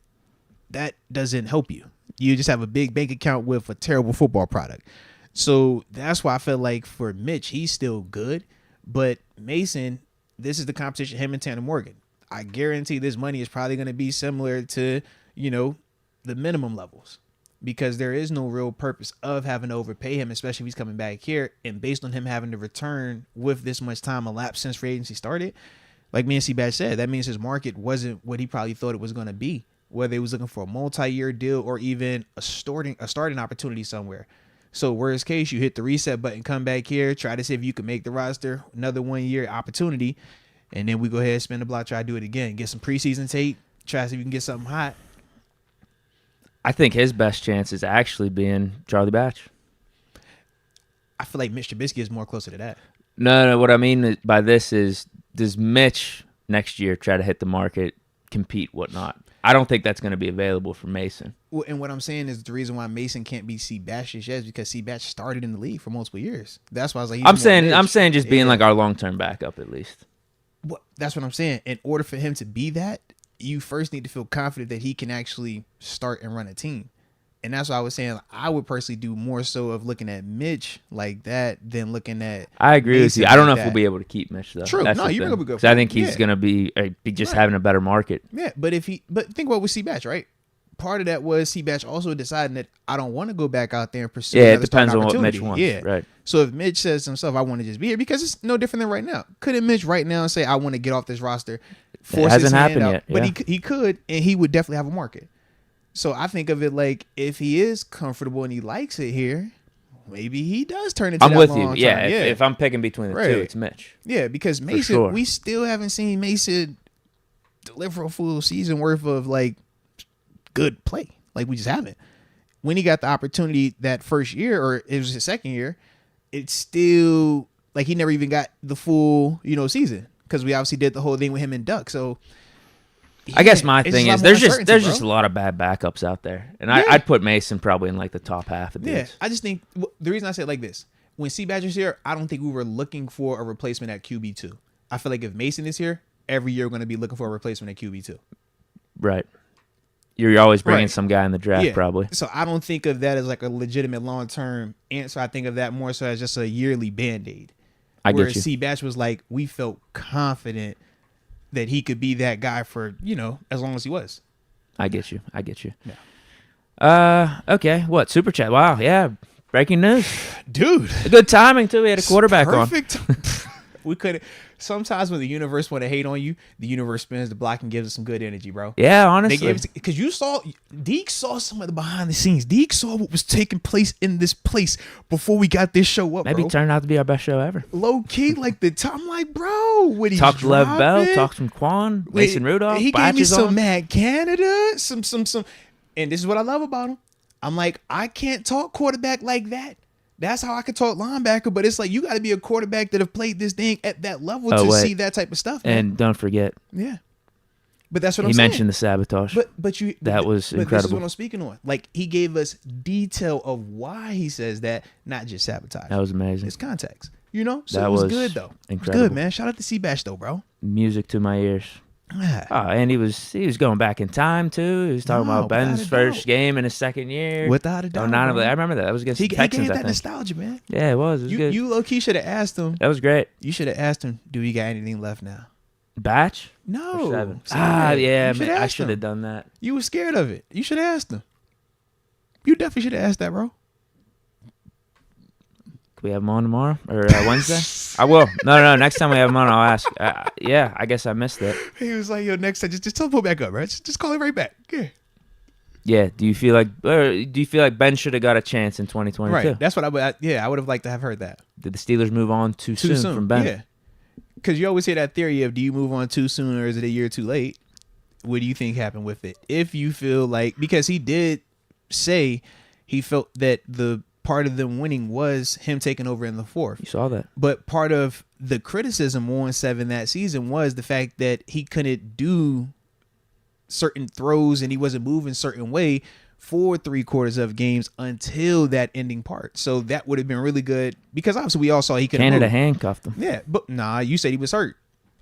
that doesn't help you. You just have a big bank account with a terrible football product. So that's why I feel like for Mitch, he's still good. But Mason, this is the competition, him and Tanner Morgan. I guarantee this money is probably going to be similar to, the minimum levels. Because there is no real purpose of having to overpay him, especially if he's coming back here. And based on him having to return with this much time elapsed since free agency started, like me and C-Batch said, that means his market wasn't what he probably thought it was going to be, whether he was looking for a multi-year deal or even a starting opportunity somewhere. So worst case, you hit the reset button, come back here, try to see if you can make the roster, another 1-year opportunity, and then we go ahead, spin the block, try to do it again. Get some preseason tape, try to see if you can get something hot. I think his best chance is actually being Charlie Batch. I feel like Mitch Trubisky is more closer to that. No, what I mean by this is, does Mitch next year try to hit the market, compete, whatnot? I don't think that's going to be available for Mason. Well, and what I'm saying is the reason why Mason can't be C-Batch yet is because C-Batch started in the league for multiple years. That's why I was like, I'm saying just being like our long-term backup at least. Well, that's what I'm saying. In order for him to be that, you first need to feel confident that he can actually start and run a team. And that's why I was saying I would personally do more so of looking at Mitch like that than looking at I agree Mason with you. I don't know if we'll be able to keep Mitch, though. True. That's you're going to be good. Because I think he's going to be just having a better market. Yeah, but think about with C-Batch, right? Part of that was C-Batch also deciding that I don't want to go back out there and pursue another it depends on what Mitch wants. Yeah. Right. So if Mitch says to himself, I want to just be here, because it's no different than right now. Couldn't Mitch right now say, I want to get off this roster? It hasn't happened yet. But he could, and he would definitely have a market. So I think of it like if he is comfortable and he likes it here, maybe he does turn into I'm that with you. long-term. Yeah, if I'm picking between the two, it's Mitch. Yeah, because Mason, sure. we still haven't seen Mason deliver a full season worth of like good play. Like we just haven't. When he got the opportunity that first year, or it was his second year, it's still like he never even got the full, season because we obviously did the whole thing with him and Duck. So I guess my thing is there's just bro. a lot of bad backups out there, and I'd put Mason probably in like the top half of these. Yeah, I just think the reason I say it like this: when C Badger's here, I don't think we were looking for a replacement at QB2. I feel like if Mason is here, every year we're going to be looking for a replacement at QB2. Right. You're always bringing some guy in the draft, probably. So I don't think of that as like a legitimate long-term answer. I think of that more so as just a yearly Band-Aid. I get you. Whereas C Batch was like, we felt confident that he could be that guy for, as long as he was. I get you. Yeah. Okay. What? Super chat. Wow. Yeah. Breaking news. Dude. Good timing, too. We had a quarterback perfect. We could. Sometimes when the universe want to hate on you, the universe spins the block and gives us some good energy, bro. Yeah, honestly. Because Deke saw some of the behind the scenes. Deke saw what was taking place in this place before we got this show up, Maybe bro. it turned out to be our best show ever. Low key, like the time, I'm like, bro, what he's Talked to Lev Bell, dropping? talked some Quan, Mason Rudolph. He gave me some on. Mad Canada, some. And this is what I love about him. I'm like, I can't talk quarterback like that. That's how I could talk linebacker, but it's like you got to be a quarterback that have played this thing at that level to see that type of stuff. Man. And don't forget, but that's what he saying. mentioned the sabotage. That was incredible. This is what I'm speaking on. Like he gave us detail of why he says that, not just sabotage. That was amazing. It's context, So that it was good though. Incredible, it was good, man. Shout out to C-Bash though, bro. Music to my ears. And he was going back in time too. He was talking about Ben's first game in his second year. Without a doubt. I remember that. That was against the Texans. He gave I that think. nostalgia, man. Yeah, it was. It was good. You low key should have asked him. That was great. You should have asked him, do he got anything left now? Batch? No. 7. Yeah, man, I should have done that. You were scared of it. You should have asked him. You definitely should have asked that, bro. We have him on tomorrow or Wednesday? I will. No. Next time we have him on, I'll ask. Yeah, I guess I missed it. He was like, "Yo, next time, just tell him pull back up, right? Just call it right back." Yeah. Yeah. Do you feel like Ben should have got a chance in 2022? Right. That's what I would. I would have liked to have heard that. Did the Steelers move on too soon from Ben? Yeah. Because you always hear that theory of, do you move on too soon or is it a year too late? What do you think happened with it? If you feel like, because he did say he felt that the part of them winning was him taking over in the fourth. You saw that. But part of the criticism on 7 that season was the fact that he couldn't do certain throws and he wasn't moving certain way for 3/4 of games until that ending part. So that would have been really good because obviously we all saw he couldn't Canada move. handcuffed him. Yeah, but you said he was hurt.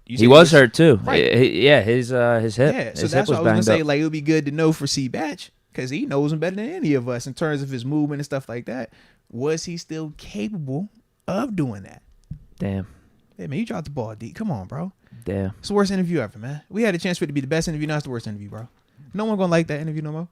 He was hurt too. Right. His hip. Yeah, so his that's hip what I was gonna banged say. up. Like it would be good to know for C-Batch because he knows him better than any of us in terms of his movement and stuff like that. Was he still capable of doing that? Damn. Yeah, man, you dropped the ball, D. Come on, bro. Damn. It's the worst interview ever, man. We had a chance for it to be the best interview. Now it's the worst interview, bro. No one gonna like that interview no more.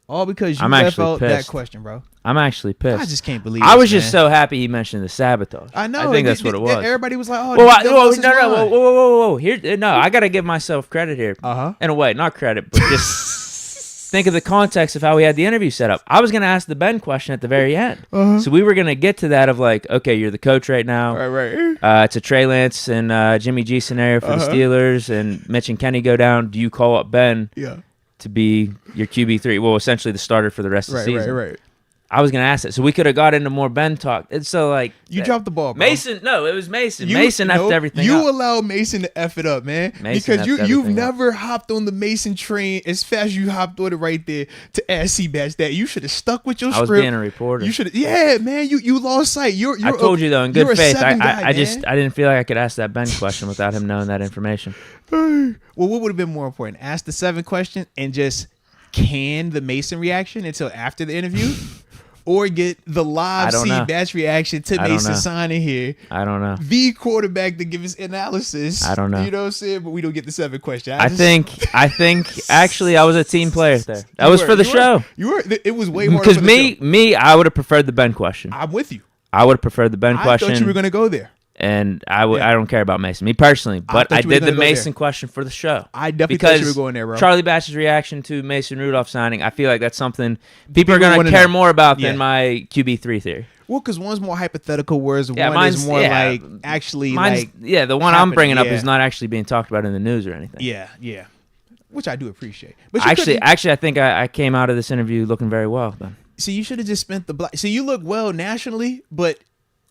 All because you left out that question, bro. I'm actually pissed. I just can't believe. I was just so happy he mentioned the sabotage. I know. I think that's what it was. Everybody was like, "Oh, well, whoa. Here, no, I gotta give myself credit here. In a way, not credit, but just think of the context of how we had the interview set up. I was gonna ask the Ben question at the very end, so we were gonna get to that of like, okay, you're the coach right now. Right. It's a Trey Lance and Jimmy G scenario for the Steelers, and Mitch and Kenny go down. Do you call up Ben? Yeah. To be your QB3, well, essentially the starter for the rest of the season. Right. I was gonna ask that, so we could have got into more Ben talk. And so, like, you dropped the ball, bro. Mason. No, it was Mason. Mason effed everything. You up. allowed Mason to F it up, man. Mason because you've never hopped on the Mason train as fast as you hopped on it right there to ask C-Batch that. You should have stuck with your script. I was being a reporter. You should, yeah, man. You lost sight. I told you though, in good faith, I just didn't feel like I could ask that Ben question without him knowing that information. Well, what would have been more important? Ask the 7 question and just can the Mason reaction until after the interview, or get the live C-Batch reaction to Mason signing here? I don't know. The quarterback to give his analysis. I don't know. You know what I'm saying? But we don't get the 7 question. I think actually I was a team player there. That was for the show. You were. It was way more because me, I would have preferred the Ben question. I'm with you. I would have preferred the Ben question. I thought you were going to go there. And I don't care about Mason, me personally, but I did the Mason question for the show. I definitely thought you were going there, bro. Charlie Batch's reaction to Mason Rudolph signing, I feel like that's something people are going to care more about than my QB3 theory. Well, because one's more hypothetical, whereas one is more like actually like. Yeah, the one I'm bringing up is not actually being talked about in the news or anything. Yeah. Which I do appreciate. But actually, I think I came out of this interview looking very well. Then. See, you should have just spent the block. So you look well nationally, but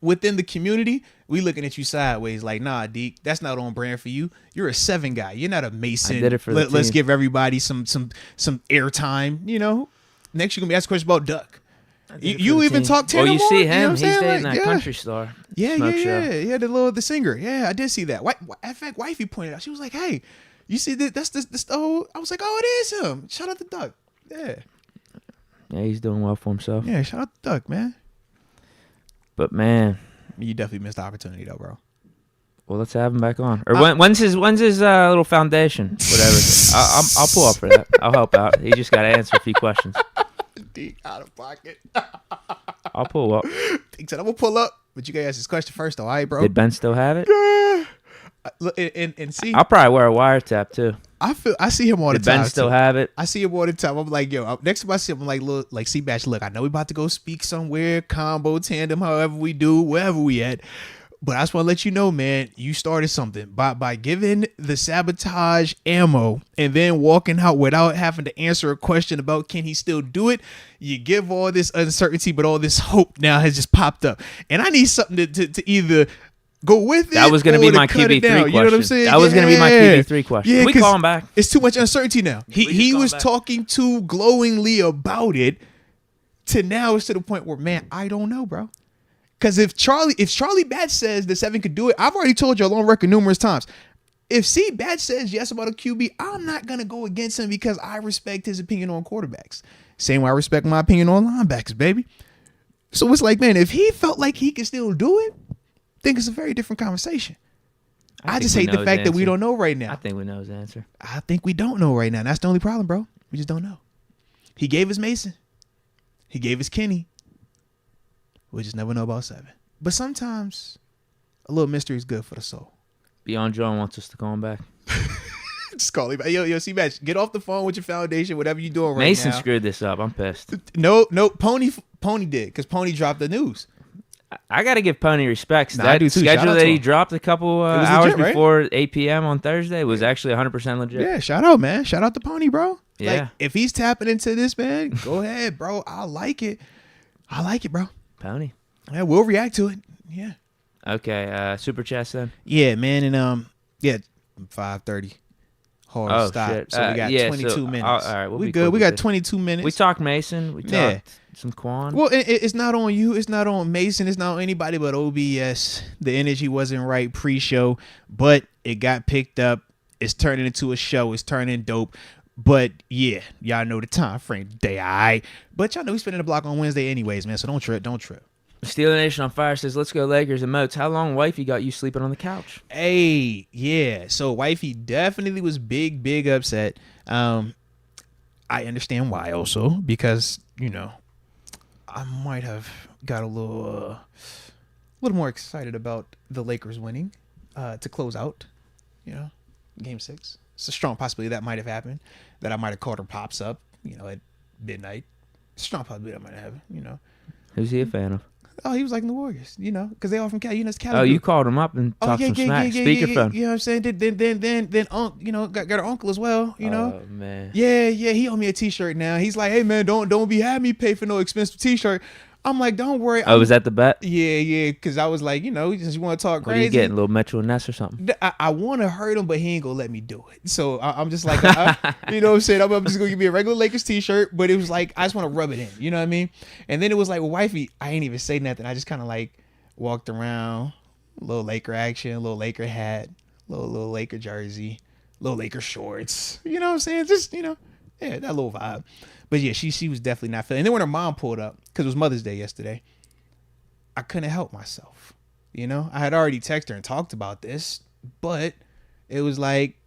within the community, we looking at you sideways like, nah, Deke, that's not on brand for you. You're a 7 guy. You're not a Mason. I did it for the team. Let's give everybody some airtime. You know, next you're gonna be asked a question about Duck. You even talk to him. Oh, you see him? You know He's dating that country star. Yeah, the singer. Yeah, I did see that. In fact, wifey pointed out. She was like, "Hey, you see that? That's the whole." I was like, "Oh, it is him." Shout out to Duck. Yeah. Yeah, he's doing well for himself. Yeah, shout out to Duck, man. But man, you definitely missed the opportunity, though, bro. Well, let's have him back on. Or when's his little foundation? Whatever. I'll pull up for that. I'll help out. He just got to answer a few questions. Deep out of pocket. I'll pull up. He said, "I'm gonna pull up," but you gotta ask this question first, though. All right, bro. Did Ben still have it? Look, and see, I'll probably wear a wiretap too. I see him all the Did time. Ben still have it? I see him all the time. I'm like, yo, next time I see him, I'm like, look, like C-Batch, look, I know we about to go speak somewhere, combo, tandem, however we do, wherever we at. But I just want to let you know, man, you started something by giving the sabotage ammo and then walking out without having to answer a question about can he still do it. You give all this uncertainty, but all this hope now has just popped up. And I need something to either go with it. That was going to be my QB3 question. You know what I'm saying? That was going to be my QB3 question. Yeah, we call him back. It's too much uncertainty now. He was talking too glowingly about it to now it's to the point where, man, I don't know, bro. Because if Charlie Batch says the 7 could do it, I've already told y'all on record numerous times. If C Batch says yes about a QB, I'm not gonna go against him because I respect his opinion on quarterbacks. Same way I respect my opinion on linebackers, baby. So it's like, man, if he felt like he could still do it, I think it's a very different conversation. I just hate the fact that we don't know right now. I think we know his answer. I think we don't know right now. That's the only problem, bro. We just don't know. He gave us Mason. He gave us Kenny. We just never know about 7. But sometimes a little mystery is good for the soul. Beyond John wants us to call him back. Just call him back. Yo, C-Match, get off the phone with your foundation, whatever you're doing right now. Mason screwed this up. I'm pissed. No, Pony did, because Pony dropped the news. I got to give Pony respect. I do too. Schedule that he dropped a couple hours legit, before 8 p.m. on Thursday was actually 100% legit. Yeah, shout out, man. Shout out to Pony, bro. Yeah. Like, if he's tapping into this, man, go ahead, bro. I like it, bro. Pony. Yeah, we'll react to it. Yeah. Okay, super chats then. Yeah, man, and 5:30. Hard stop. Shit. So we got 22 minutes. All right, we good. We got 22 minutes. We talked Mason. We talked some Quan. Well, it's not on you. It's not on Mason. It's not on anybody but OBS. The energy wasn't right pre-show, but it got picked up. It's turning into a show. It's turning dope. But yeah, y'all know the time frame today, all right? But y'all know we spinning the block on Wednesday anyways, man. So don't trip. Steeler Nation on fire says, "Let's go Lakers and Moats. How long wifey got you sleeping on the couch?" Hey, yeah. So wifey definitely was big upset. I understand why also because I might have got a little more excited about the Lakers winning to close out. Game 6. It's a strong possibility that might have happened. That I might have caught her pops up. At midnight. Strong possibility that might have happened. Who's he a fan of? Oh, he was like in the Warriors, because they all from Cali. It's Cali. Oh, you called him up and talked some smack. Speakerphone. You know what I'm saying? Then got her uncle as well. Oh man. Yeah. He owed me a T-shirt now. He's like, hey man, don't be having me pay for no expensive T-shirt. I'm like, don't worry. Was that the bet? Yeah. Because I was like, just want to talk crazy. What are you getting? A little Metro Ness or something? I want to hurt him, but he ain't gonna let me do it. So I'm just like, you know what I'm saying? I'm just gonna give me a regular Lakers T-shirt, but it was like I just want to rub it in. You know what I mean? And then it was like, well, wifey, I ain't even say nothing. I just kind of like walked around, a little Laker action, a little Laker hat, little Laker jersey, little Laker shorts. You know what I'm saying? Just that little vibe. But yeah, she was definitely not feeling. And then when her mom pulled up, because it was Mother's Day yesterday, I couldn't help myself. I had already texted her and talked about this, but it was like,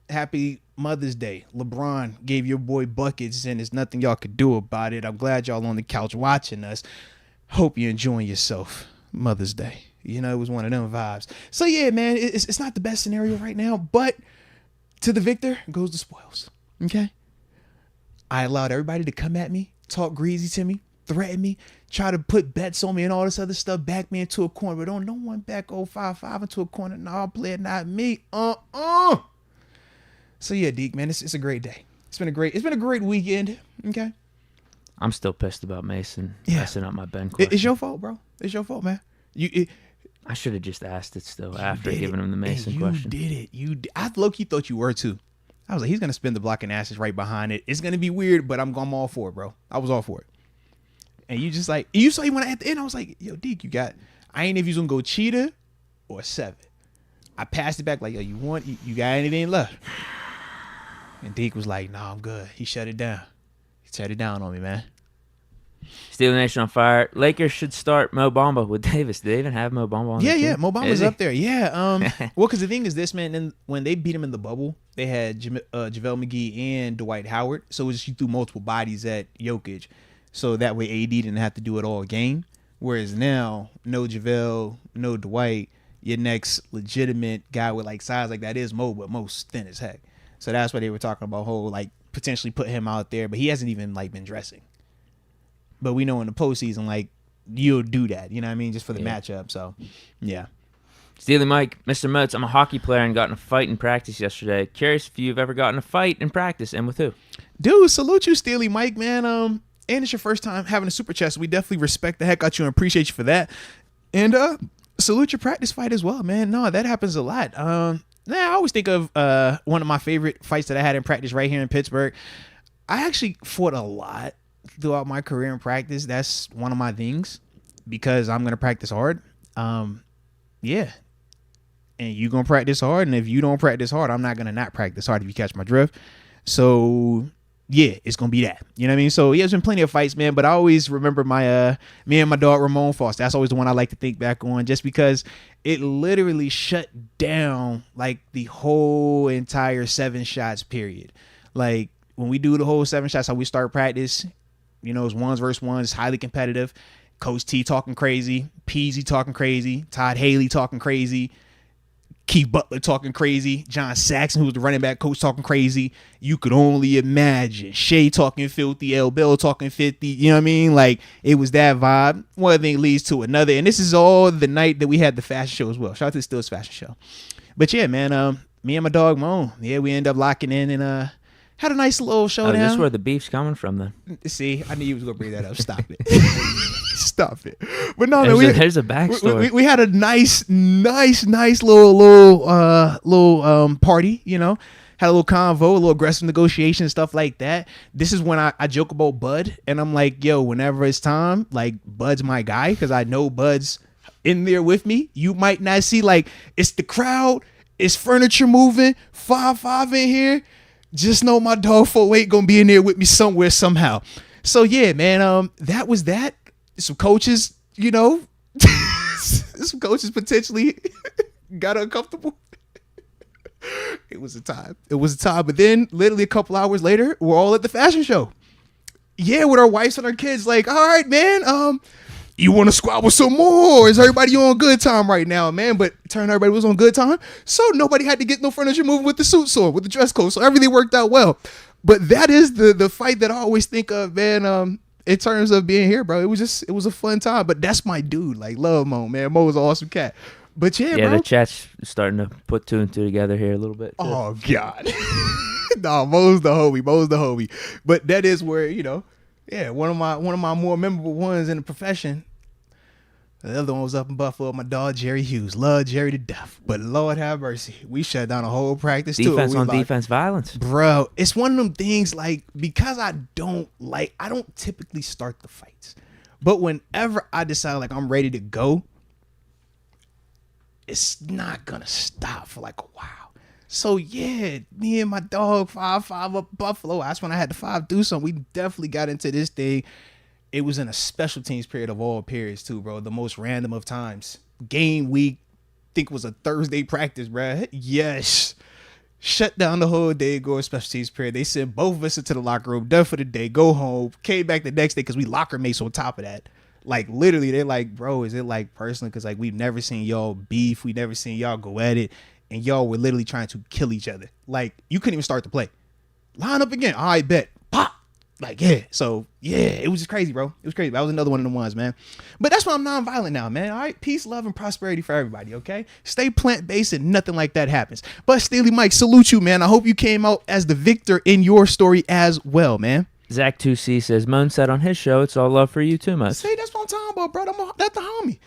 happy Mother's Day. LeBron gave your boy buckets, and there's nothing y'all could do about it. I'm glad y'all on the couch watching us. Hope you're enjoying yourself. Mother's Day. You know, it was one of them vibes. So yeah, man, it's not the best scenario right now, but to the victor goes the spoils. Okay. I allowed everybody to come at me, talk greasy to me, threaten me, try to put bets on me and all this other stuff, back me into a corner. But don't no one back 055 into a corner. No, player, not me. So yeah, Deke, man, it's a great day. It's been a great weekend. Okay. I'm still pissed about Mason messing up my Ben question. It's your fault, bro. It's your fault, man. I should have just asked it still after giving him the Mason question. You did it. I low-key thought you were too. I was like, he's going to spin the block and ashes right behind it. It's going to be weird, but I'm all for it, bro. I was all for it. And you just like, you saw when at the end, I was like, yo, Deke, I ain't know if you was going to go cheetah or 7. I passed it back like, yo, you got anything left? And Deke was like, nah, I'm good. He shut it down. He shut it down on me, man. Steeler Nation on fire. Lakers should start Mo Bamba with Davis. Do they even have Mo Bamba on the team? Yeah, Mo Bamba's up there. Yeah. Well, because the thing is this, man, and when they beat him in the bubble, they had JaVale McGee and Dwight Howard. So it was just you threw multiple bodies at Jokic. So that way AD didn't have to do it all again. Whereas now, no JaVale, no Dwight, your next legitimate guy with like size like that is Mo, but Mo's thin as heck. So that's why they were talking about whole like potentially put him out there, but he hasn't even like been dressing. But we know in the postseason, like, you'll do that. You know what I mean? Just for the matchup. So, yeah. Steely Mike, Mr. Moats, I'm a hockey player and got in a fight in practice yesterday. Curious if you've ever gotten a fight in practice and with who? Dude, salute you, Steely Mike, man. And it's your first time having a super chat, so we definitely respect the heck out you and appreciate you for that. And salute your practice fight as well, man. No, that happens a lot. I always think of one of my favorite fights that I had in practice right here in Pittsburgh. I actually fought a lot throughout my career in practice. That's one of my things because I'm going to practice hard. Yeah. And you're going to practice hard. And if you don't practice hard, I'm not going to not practice hard if you catch my drift. So yeah, it's going to be that, you know what I mean? So yeah, there's been plenty of fights, man, but I always remember me and my dog, Ramon Foster. That's always the one I like to think back on just because it literally shut down like the whole entire 7 shots period. Like when we do the whole 7 shots, how we start practice, you know, it's ones versus ones. It's highly competitive. Coach T talking crazy. Peasy talking crazy. Todd Haley talking crazy. Keith Butler talking crazy. John Saxon, who was the running back coach, talking crazy. You could only imagine. Shea talking filthy. L. Bill talking 50. You know what I mean? Like, it was that vibe. One thing leads to another. And this is all the night that we had the fashion show as well. Shout out to the Stills fashion show. But yeah, man, me and my dog, Mo, yeah, we end up locking in and had a nice little showdown. This is where the beef's coming from, then. See, I knew you was gonna bring that up. Stop it. Stop it. But no, man, there's a backstory. We had a nice little party. You know, had a little convo, a little aggressive negotiation, stuff like that. This is when I joke about Bud, and I'm like, yo, whenever it's time, like Bud's my guy because I know Bud's in there with me. You might not see like it's the crowd, it's furniture moving, 5-5 in here. Just know my dog 4-8 gonna be in there with me somewhere somehow. So yeah, man, that was that. Some coaches, you know, some coaches potentially got uncomfortable. It was a time. But then literally a couple hours later, we're all at the fashion show. Yeah, with our wives and our kids, like, all right, man, you want to squabble some more? Is everybody on good time right now, man? But turn everybody was on good time. So nobody had to get no furniture moving with the suits on, with the dress code. So everything worked out well. But that is the fight that I always think of, man, in terms of being here, bro. It was a fun time. But that's my dude. Like, love Mo, man. Mo was an awesome cat. But yeah, bro. The chat's starting to put 2 and 2 together here a little bit. Too. Oh, God. No, Mo's the homie. But that is where, you know, yeah, one of my more memorable ones in the profession. The other one was up in Buffalo. My dog, Jerry Hughes. Love Jerry to death. But Lord have mercy. We shut down a whole practice, too. Defense on defense violence. Bro, it's one of them things, like, because I don't typically start the fights. But whenever I decide, like, I'm ready to go, it's not going to stop for, like, a while. So, yeah, me and my dog, 5-5 up Buffalo. That's when I had the 5 do something. We definitely got into this thing. It was in a special teams period of all periods, too, bro. The most random of times. Game week, think it was a Thursday practice, bro. Yes. Shut down the whole day, go to special teams period. They sent both of us into the locker room, done for the day, go home. Came back the next day because we locker mates on top of that. Like literally, they're like, bro, is it like personal? Because like we've never seen y'all beef, we never seen y'all go at it, and y'all were literally trying to kill each other. Like you couldn't even start the play. Line up again. I bet. Pop. Like, yeah. So, yeah, it was just crazy, bro. It was crazy. That was another one of the ones, man. But that's why I'm nonviolent now, man. All right? Peace, love, and prosperity for everybody, okay? Stay plant-based and nothing like that happens. But Steely Mike, salute you, man. I hope you came out as the victor in your story as well, man. Zach 2C says, Moan said on his show, it's all love for you too much. See, that's what I'm talking about, bro. That's the homie.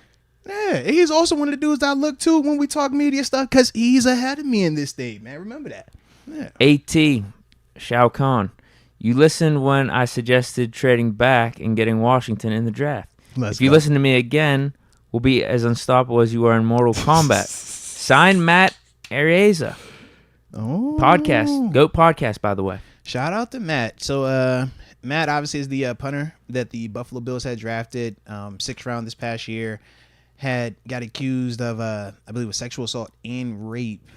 Yeah, he's also one of the dudes that I look to when we talk media stuff because he's ahead of me in this state, man. Remember that. Yeah. AT, Shao Kahn. You listened when I suggested trading back and getting Washington in the draft. If you listen to me again, we'll be as unstoppable as you are in Mortal Kombat. Sign Matt Araiza. Oh. Podcast. GOAT podcast, by the way. Shout out to Matt. So Matt obviously is the punter that the Buffalo Bills had drafted 6th round this past year. Got accused of I believe it was sexual assault and rape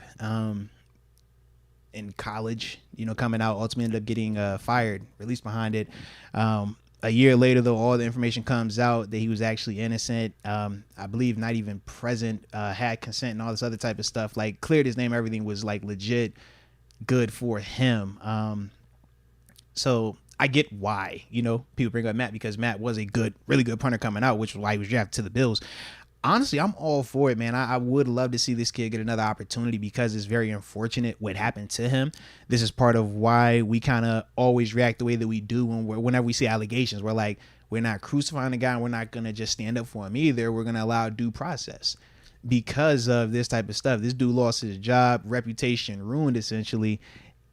in college, coming out, ultimately ended up getting fired, released behind it. A year later, though, all the information comes out that he was actually innocent. I believe not even present, had consent and all this other type of stuff. Like, cleared his name, everything was, like, legit good for him. So I get why, people bring up Matt, because Matt was a really good punter coming out, which was why he was drafted to the Bills. Honestly, I'm all for it, man. I would love to see this kid get another opportunity because it's very unfortunate what happened to him. This is part of why we kind of always react the way that we do whenever we see allegations. We're like, we're not crucifying the guy, and we're not going to just stand up for him either. We're going to allow due process because of this type of stuff. This dude lost his job, reputation ruined essentially,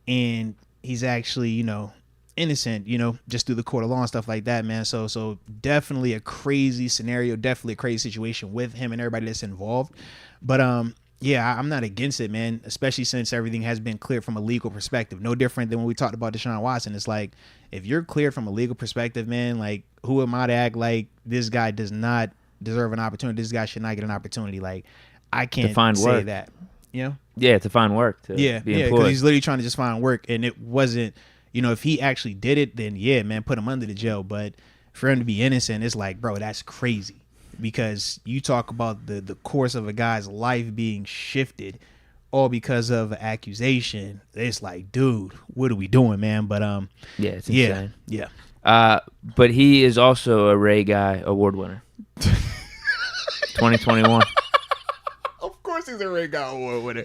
and he's actually, innocent, just through the court of law and stuff like that, man. So definitely a crazy scenario, definitely a crazy situation with him and everybody that's involved. But yeah, I'm not against it, man, especially since everything has been cleared from a legal perspective. No different than when we talked about Deshaun Watson. It's like, if you're cleared from a legal perspective, man, like, who am I to act like this guy does not deserve an opportunity? This guy should not get an opportunity. Like, I can't say that, Yeah, to find work, to be employed. Because he's literally trying to just find work, and it wasn't, if he actually did it, then yeah, man, put him under the jail. But for him to be innocent, it's like, bro, that's crazy. Because you talk about the course of a guy's life being shifted all because of an accusation. It's like, dude, what are we doing, man? But yeah, it's insane. Yeah. But he is also a Ray Guy award winner. 2021. Of course he's a Ray Guy award winner.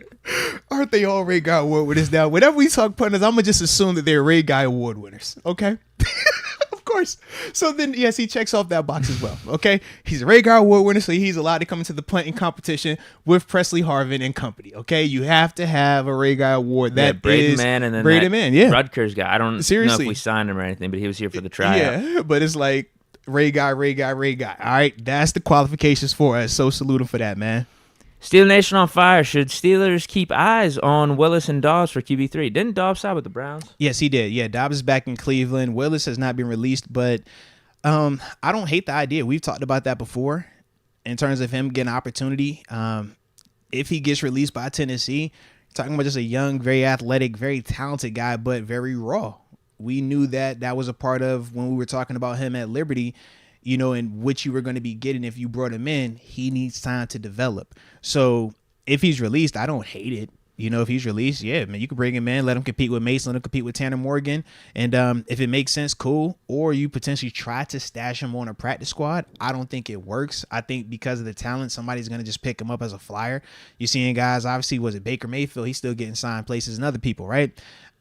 Aren't they all Ray Guy award winners now? Whenever we talk punters, I'm going to just assume that they're Ray Guy award winners. Okay? Of course. So then, yes, he checks off that box as well. Okay? He's a Ray Guy award winner, so he's allowed to come into the punting competition with Presley Harvin and company. Okay? You have to have a Ray Guy award. That Braden is Man, and then Braden Man, yeah. Rutgers guy. I don't know Seriously. if we signed him or anything, but he was here for the tryout. Yeah, but it's like Ray Guy. All right? That's the qualifications for us. So salute him for that, man. Steel Nation on fire. Should Steelers keep eyes on Willis and Dobbs for QB3? Didn't Dobbs side with the Browns? Yes, he did. Yeah, Dobbs is back in Cleveland. Willis has not been released, but I don't hate the idea. We've talked about that before in terms of him getting an opportunity. If he gets released by Tennessee, talking about just a young, very athletic, very talented guy, but very raw. We knew that was a part of when we were talking about him at Liberty, and what you were going to be getting if you brought him in. He needs time to develop. So if he's released, I don't hate it. If he's released, yeah, man, you can bring him in, let him compete with Mason, let him compete with Tanner Morgan. And if it makes sense, cool. Or you potentially try to stash him on a practice squad. I don't think it works. I think because of the talent, somebody's going to just pick him up as a flyer. You're seeing guys, obviously, was it Baker Mayfield? He's still getting signed places and other people, right?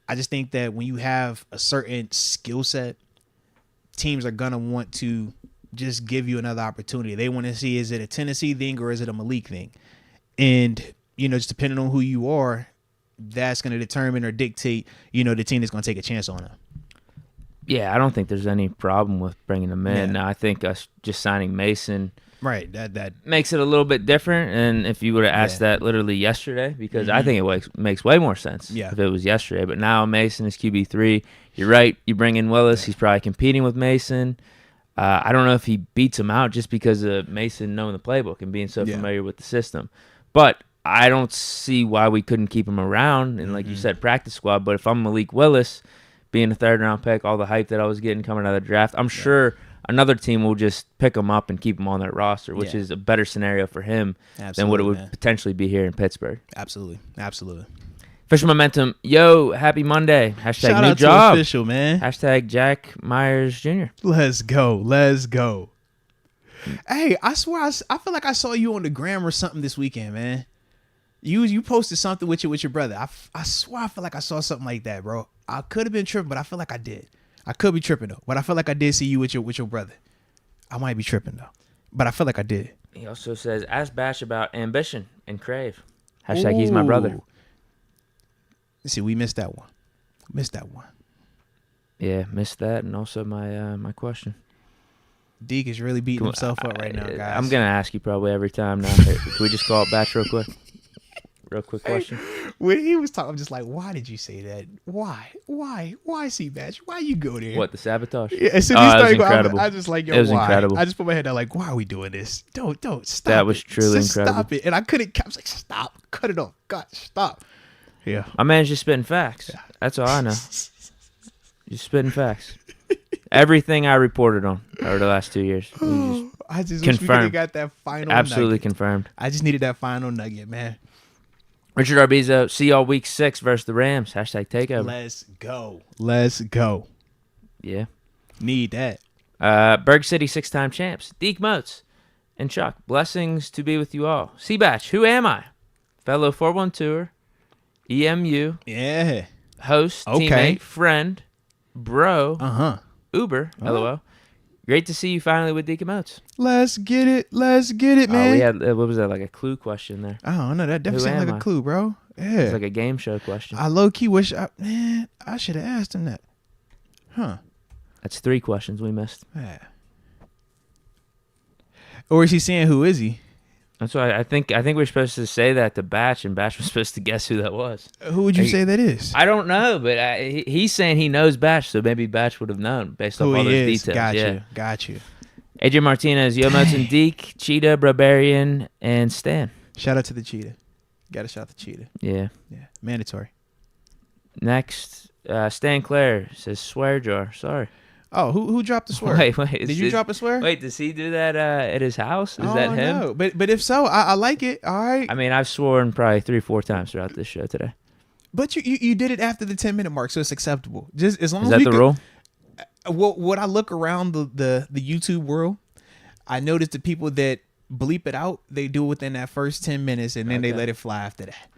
I just think that when you have a certain skill set, teams are going to want to just give you another opportunity. They want to see, is it a Tennessee thing or is it a Malik thing? And, just depending on who you are, that's going to determine or dictate, the team that's going to take a chance on him. Yeah, I don't think there's any problem with bringing him in. Yeah. I think us just signing Mason Right. That makes it a little bit different. And if you would have asked that literally yesterday, because I think it makes way more sense if it was yesterday. But now Mason is QB3. You're right. You bring in Willis. He's probably competing with Mason. I don't know if he beats him out just because of Mason knowing the playbook and being so familiar with the system. But I don't see why we couldn't keep him around and, like you said, practice squad. But if I'm Malik Willis, being a third-round pick, all the hype that I was getting coming out of the draft, I'm sure another team will just pick him up and keep him on their roster, which Yeah. is a better scenario for him than what it would potentially be here in Pittsburgh. Absolutely. Official momentum. Yo, happy Monday. Hashtag Shout new out job. to official, man. Hashtag Jack Myers Jr. Let's go. Hey, I swear, I feel like I saw you on the gram or something this weekend, man. You posted something with your brother. I swear I feel like I saw something like that, bro. I could have been tripping, but I feel like I did. I could be tripping though, but I feel like I did see you with your brother. I might be tripping though, but I feel like I did. He also says, ask Bash about ambition and crave. Hashtag he's my brother. Ooh. See, we missed that one. Yeah, missed that, and also my question. Deke is really beating himself up right now, guys. I'm gonna ask you probably every time now. Can we just call it Batch real quick? Real quick question. When he was talking, I'm just like, why did you say that? Why C-Batch? Why you go there? What, the sabotage? Yeah, as soon as he started going, I just like, yo, it was why? incredible. I just put my head down like, why are we doing this? Don't stop. That was truly Just incredible. Stop it. And I couldn't. I was like, stop, cut it off. God, stop. Yeah. My man's just spitting facts. That's all I know. Just spitting facts. Everything I reported on over the last 2 years. I just confirmed. wish we could have got that final Absolutely nugget. confirmed. I just needed that final nugget, man. Richard Arbizo, see y'all week 6 versus the Rams. Hashtag takeover. Let's go. Yeah. Need that. Berg City 6-time champs. Deke, Moats, and Chuck. Blessings to be with you all. C-Batch, who am I? Fellow 412er, EMU, Yeah. host, teammate, friend, bro, Uber, LOL. Great to see you finally with Deke and Moats. Let's get it, man. We had, what was that, like a clue question there? I don't know. That definitely sounds like a clue, bro. Yeah. It's like a game show question. I low-key wish I should have asked him that. Huh. That's 3 questions we missed. Yeah. Or is he saying who is he? That's why I think we're supposed to say that to Batch, and Batch was supposed to guess who that was. Who would you say that is? I don't know, but he's saying he knows Batch, so maybe Batch would have known based off all those details. Got you. AJ Martinez, Yo Moats and Deke, Cheetah, Barbarian, and Stan. Shout out to the Cheetah. Got to shout out the Cheetah. Yeah. Mandatory. Next, Stan Clare says swear jar. Sorry. Oh, who dropped the swear? Wait. Did you drop a swear? Wait, does he do that at his house? Is that him? No. But if so, I like it. All right. I mean, I've sworn probably 3 or 4 times throughout this show today. But you did it after the 10-minute mark, so it's acceptable. Just as long Is as that the rule? Well, when I look around the YouTube world, I notice the people that bleep it out, they do it within that first 10 minutes, and then they let it fly after that.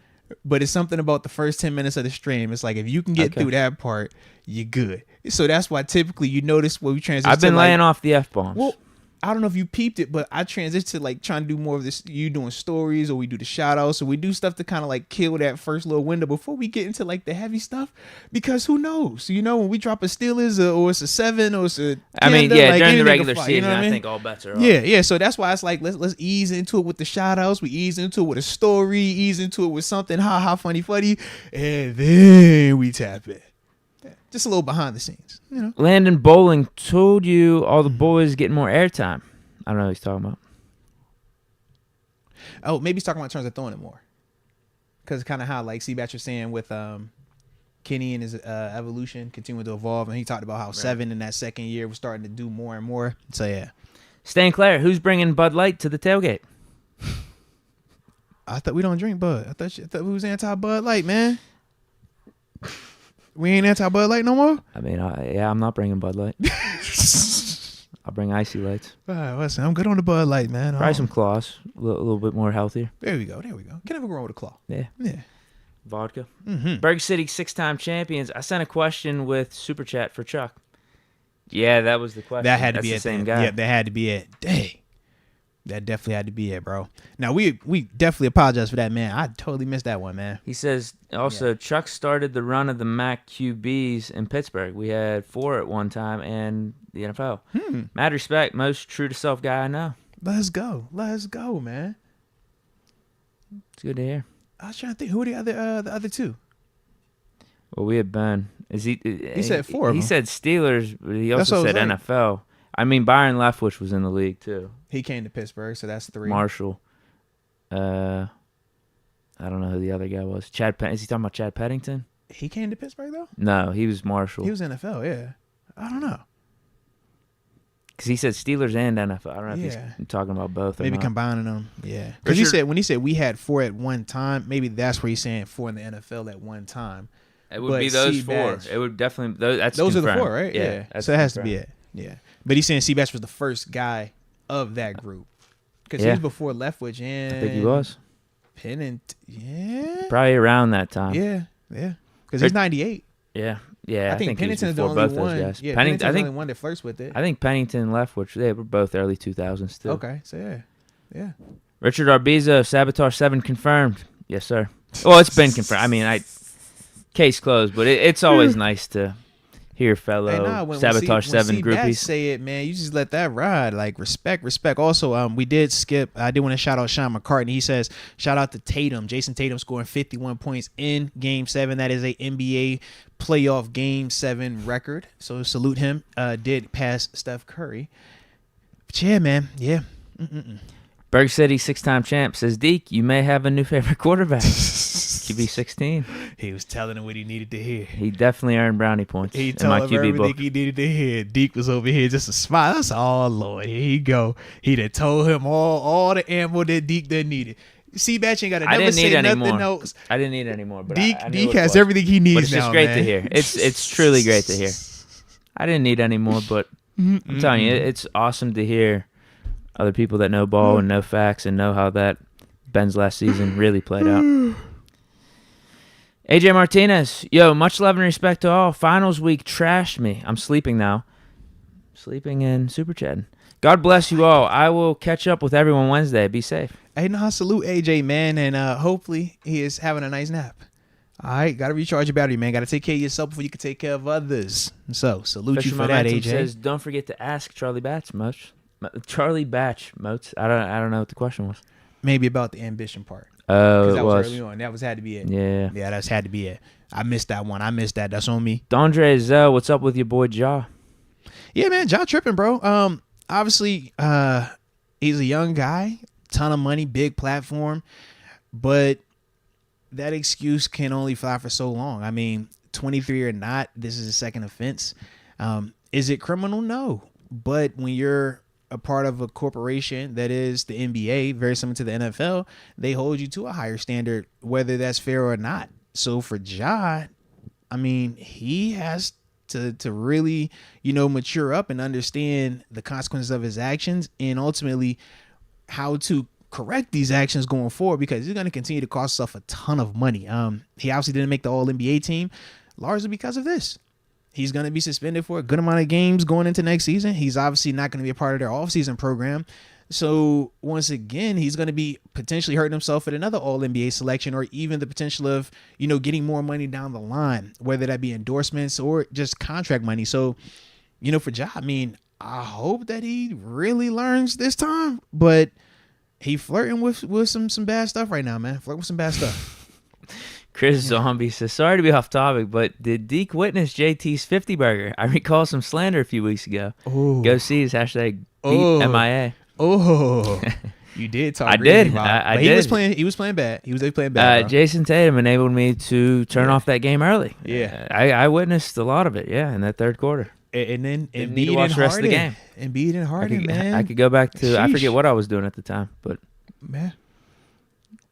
But it's something about the first 10 minutes of the stream. It's like if you can get through that part, you're good. So that's why typically you notice when we transition. I've been laying off the F-bombs. Well, I don't know if you peeped it, but I transitioned to like trying to do more of this. You doing stories, or we do the shout outs, or we do stuff to kind of like kill that first little window before we get into like the heavy stuff. Because who knows? You know, when we drop a Steelers or it's a 7 or it's a during the regular season, you know what I think all bets are off. Yeah. So that's why it's like let's ease into it with the shout outs. We ease into it with a story, ease into it with something funny, and then we tap it. Just a little behind the scenes, you know. Landon Bowling told you all the boys getting more airtime. I don't know what he's talking about. Oh, maybe he's talking about in terms of throwing it more. Because kind of how, like, C-Batch was saying with Kenny and his evolution, continuing to evolve. And he talked about how 7 in that second year was starting to do more and more. So, yeah. Stan Clare, who's bringing Bud Light to the tailgate? I thought we don't drink Bud. I thought we was anti-Bud Light, man. We ain't anti-Bud Light no more? I mean, I'm not bringing Bud Light. I'll bring Icy Lights. Listen, I'm good on the Bud Light, man. Probably some claws. A little bit more healthier. There we go. Can never go wrong with a claw. Yeah. Vodka. Mm-hmm. Berg City 6-time champions. I sent a question with Super Chat for Chuck. Yeah, that was the question. That had to be the it. same guy. Yeah, that had to be it. Dang. That definitely had to be it, bro. Now, we definitely apologize for that, man. I totally missed that one, man. He says, also, Chuck started the run of the MAC QBs in Pittsburgh. We had 4 at one time and the NFL. Mad respect, most true-to-self guy I know. Let's go, man. It's good to hear. I was trying to think, who are the other 2? Well, we had Ben. He said 4 of He them. said Steelers, but he also That's said what I was NFL. I mean, Byron Leftwich was in the league, too. He came to Pittsburgh, so that's 3. Marshall. I don't know who the other guy was. Is he talking about Chad Pennington? He came to Pittsburgh, though? No, he was Marshall. He was NFL, yeah. I don't know. Because he said Steelers and NFL. I don't know if Yeah. he's talking about both. Maybe or not. combining them. Yeah. Because when he said we had 4 at one time, maybe that's where he's saying 4 in the NFL at one time. It would But be those 4. Batch- It would definitely. Those are the confirmed. 4, right? Yeah. that's So it has to confirmed. be it. Yeah. But he's saying Seabass was the first guy of that group. Because he was before Leftwich and I think he was. Pennant. Yeah. Probably around that time. Yeah. Yeah. Because he's 98. Yeah. I think he was Pennington's the before only both those one. guys. Yeah, Pennington, Pennington's I the think. only one that flirts with it. I think Pennington and Leftwich. They were both early 2000s too. Okay. So yeah. Richard Arbiza, Sabotage 7 confirmed. Yes, sir. Well, it's been confirmed. I mean, case closed, but it's always nice to hear fellow Sabotage 7 when groupies say it, man. You just let that ride. Like respect. Also, we did skip. I did want to shout out Sean McCartney. He says shout out to Tatum. Jason Tatum scoring 51 points in Game 7. That is a NBA playoff Game 7 record. So salute him. Did pass Steph Curry. But yeah, man. Yeah. Berg City 6-time champ says, Deke, you may have a new favorite quarterback. QB 16. He was telling him what he needed to hear. He definitely earned brownie points. He in told my him QB everything book. he needed to hear. Deke was over here just a smile. That's all, Lord. Here you go. He done told him all the ammo that Deke done needed. See, Batch ain't got to never say nothing else. I didn't need any more. But Deke has everything he needs but it's now, just great man. to hear. It's truly great to hear. I didn't need any more, but I'm telling you, it's awesome to hear other people that know ball and know facts and know how that Ben's last season really played out. AJ Martinez, yo, much love and respect to all. Finals week trashed me. I'm sleeping now. Sleeping in Super Chatting. God bless you all. I will catch up with everyone Wednesday. Be safe. Hey, no, salute AJ, man, and hopefully he is having a nice nap. All right, got to recharge your battery, man. Got to take care of yourself before you can take care of others. So, salute Fisher you for that, Momentum AJ. says, don't forget to ask Charlie Batch, Moats. Moats. I don't know what the question was. Maybe about the ambition part. Oh, That it was was. early on. That had to be it. Yeah. Yeah, that's had to be it. I missed that one. That's on me. Dondre Zell, what's up with your boy Ja? Yeah, man, Ja tripping, bro. Obviously, he's a young guy, ton of money, big platform, but that excuse can only fly for so long. I mean, 23 or not, this is a second offense. Is it criminal? No. But when you're a part of a corporation that is the NBA, very similar to the NFL, they hold you to a higher standard, whether that's fair or not. So for Ja, I mean, he has to really, mature up and understand the consequences of his actions and ultimately how to correct these actions going forward, because he's going to continue to cost himself a ton of money. He obviously didn't make the All-NBA team largely because of this. He's going to be suspended for a good amount of games going into next season. He's obviously not going to be a part of their offseason program. So once again, he's going to be potentially hurting himself at another All-NBA selection, or even the potential of, getting more money down the line, whether that be endorsements or just contract money. So, for Ja, I mean, I hope that he really learns this time, but he flirting with some bad stuff right now, man. Flirting with some bad stuff. Chris Zombie says, sorry to be off topic, but did Deke witness JT's 50 burger? I recall some slander a few weeks ago. Ooh. Go see his hashtag Oh. MIA. Oh, you did talk. I crazy did. about it. I But did. He was playing bad. He was playing bad. Bro. Jason Tatum enabled me to turn off that game early. Yeah. I witnessed a lot of it, in that third quarter. And then Didn't need to Embiid watch and the rest of the Harden. Embiid and Harden, man. I could go back to, I Sheesh. forget what I was doing at the time, but Man.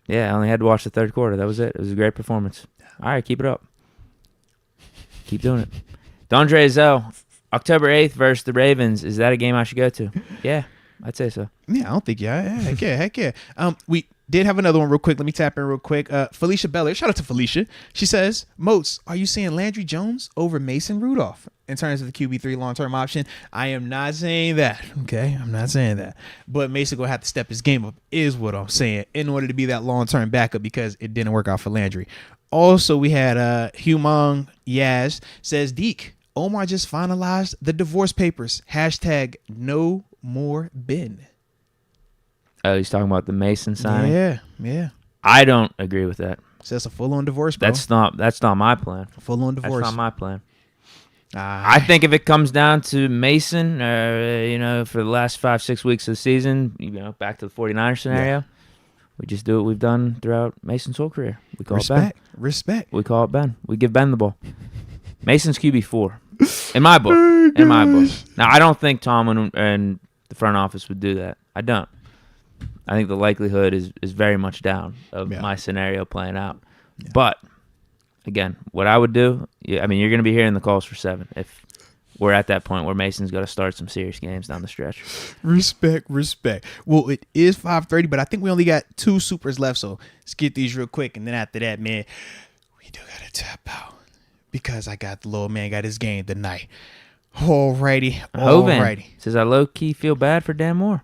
yeah, I only had to watch the third quarter. That was it. It was a great performance. All right, keep it up. Keep doing it. Dondre Zell, October 8th versus the Ravens. Is that a game I should go to? Yeah, I'd say so. Yeah, I don't think heck yeah. We did have another one real quick. Let me tap in real quick. Felicia Beller, shout out to Felicia. She says, Moats, are you saying Landry Jones over Mason Rudolph in terms of the QB3 long-term option? I am not saying that. Okay, I'm not saying that. But Mason gonna have to step his game up, is what I'm saying, in order to be that long-term backup, because it didn't work out for Landry. Also, we had Humong Yaz says, Deke, Omar just finalized the divorce papers. Hashtag no more Ben. Oh, he's talking about the Mason signing? Yeah. I don't agree with that. So that's a full-on divorce, bro. That's not my plan. Full-on divorce. That's not my plan. I think if it comes down to Mason, for the last 5-6 weeks of the season, back to the 49ers scenario, we just do what we've done throughout Mason's whole career. We call it Ben. Respect. We call it Ben. We give Ben the ball. Mason's QB4. In my book. In my book. Now, I don't think Tomlin and the front office would do that. I don't. I think the likelihood is very much down of my scenario playing out. Yeah. But, again, what I would do, I mean, you're going to be hearing the calls for 7 if we're at that point where Mason's got to start some serious games down the stretch. Respect. Well, it is 5:30, but I think we only got 2 supers left, so let's get these real quick. And then after that, man, we do got to tap out because I got the little man got his game tonight. Alrighty. Says I low-key feel bad for Dan Moore.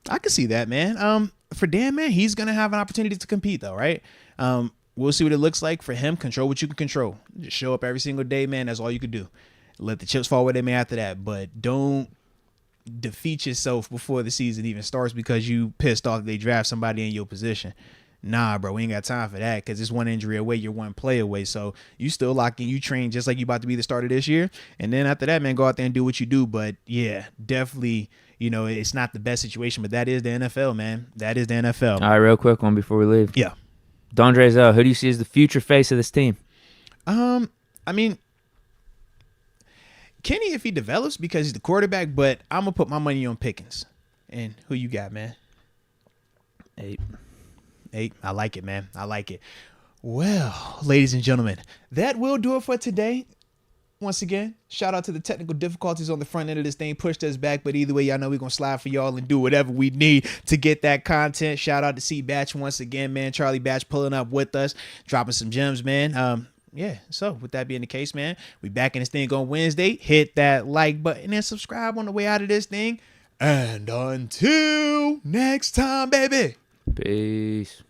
I can see that, man. For Dan, man, he's going to have an opportunity to compete, though, right? We'll see what it looks like for him. Control what you can control. Just show up every single day, man. That's all you can do. Let the chips fall where they may after that. But don't defeat yourself before the season even starts because you pissed off they draft somebody in your position. Nah, bro, we ain't got time for that because it's one injury away. You're one play away. So you still lock in. You train just like you about to be the starter this year. And then after that, man, go out there and do what you do. But, yeah, definitely, you know, it's not the best situation. But that is the NFL, man. That is the NFL. All right, real quick one before we leave. Yeah. Dondre Zell, who do you see as the future face of this team? I mean, Kenny, if he develops because he's the quarterback, but I'm going to put my money on Pickens. And who you got, man? 8. I like it, man. I like it. Well, ladies and gentlemen, that will do it for today. Once again, shout out to the technical difficulties on the front end of this thing. Pushed us back, but either way, y'all know we're going to slide for y'all and do whatever we need to get that content. Shout out to C Batch once again, man. Charlie Batch pulling up with us, dropping some gems, man. Yeah, so with that being the case, man, we back in this thing on Wednesday. Hit that like button and subscribe on the way out of this thing. And until next time, baby. Peace.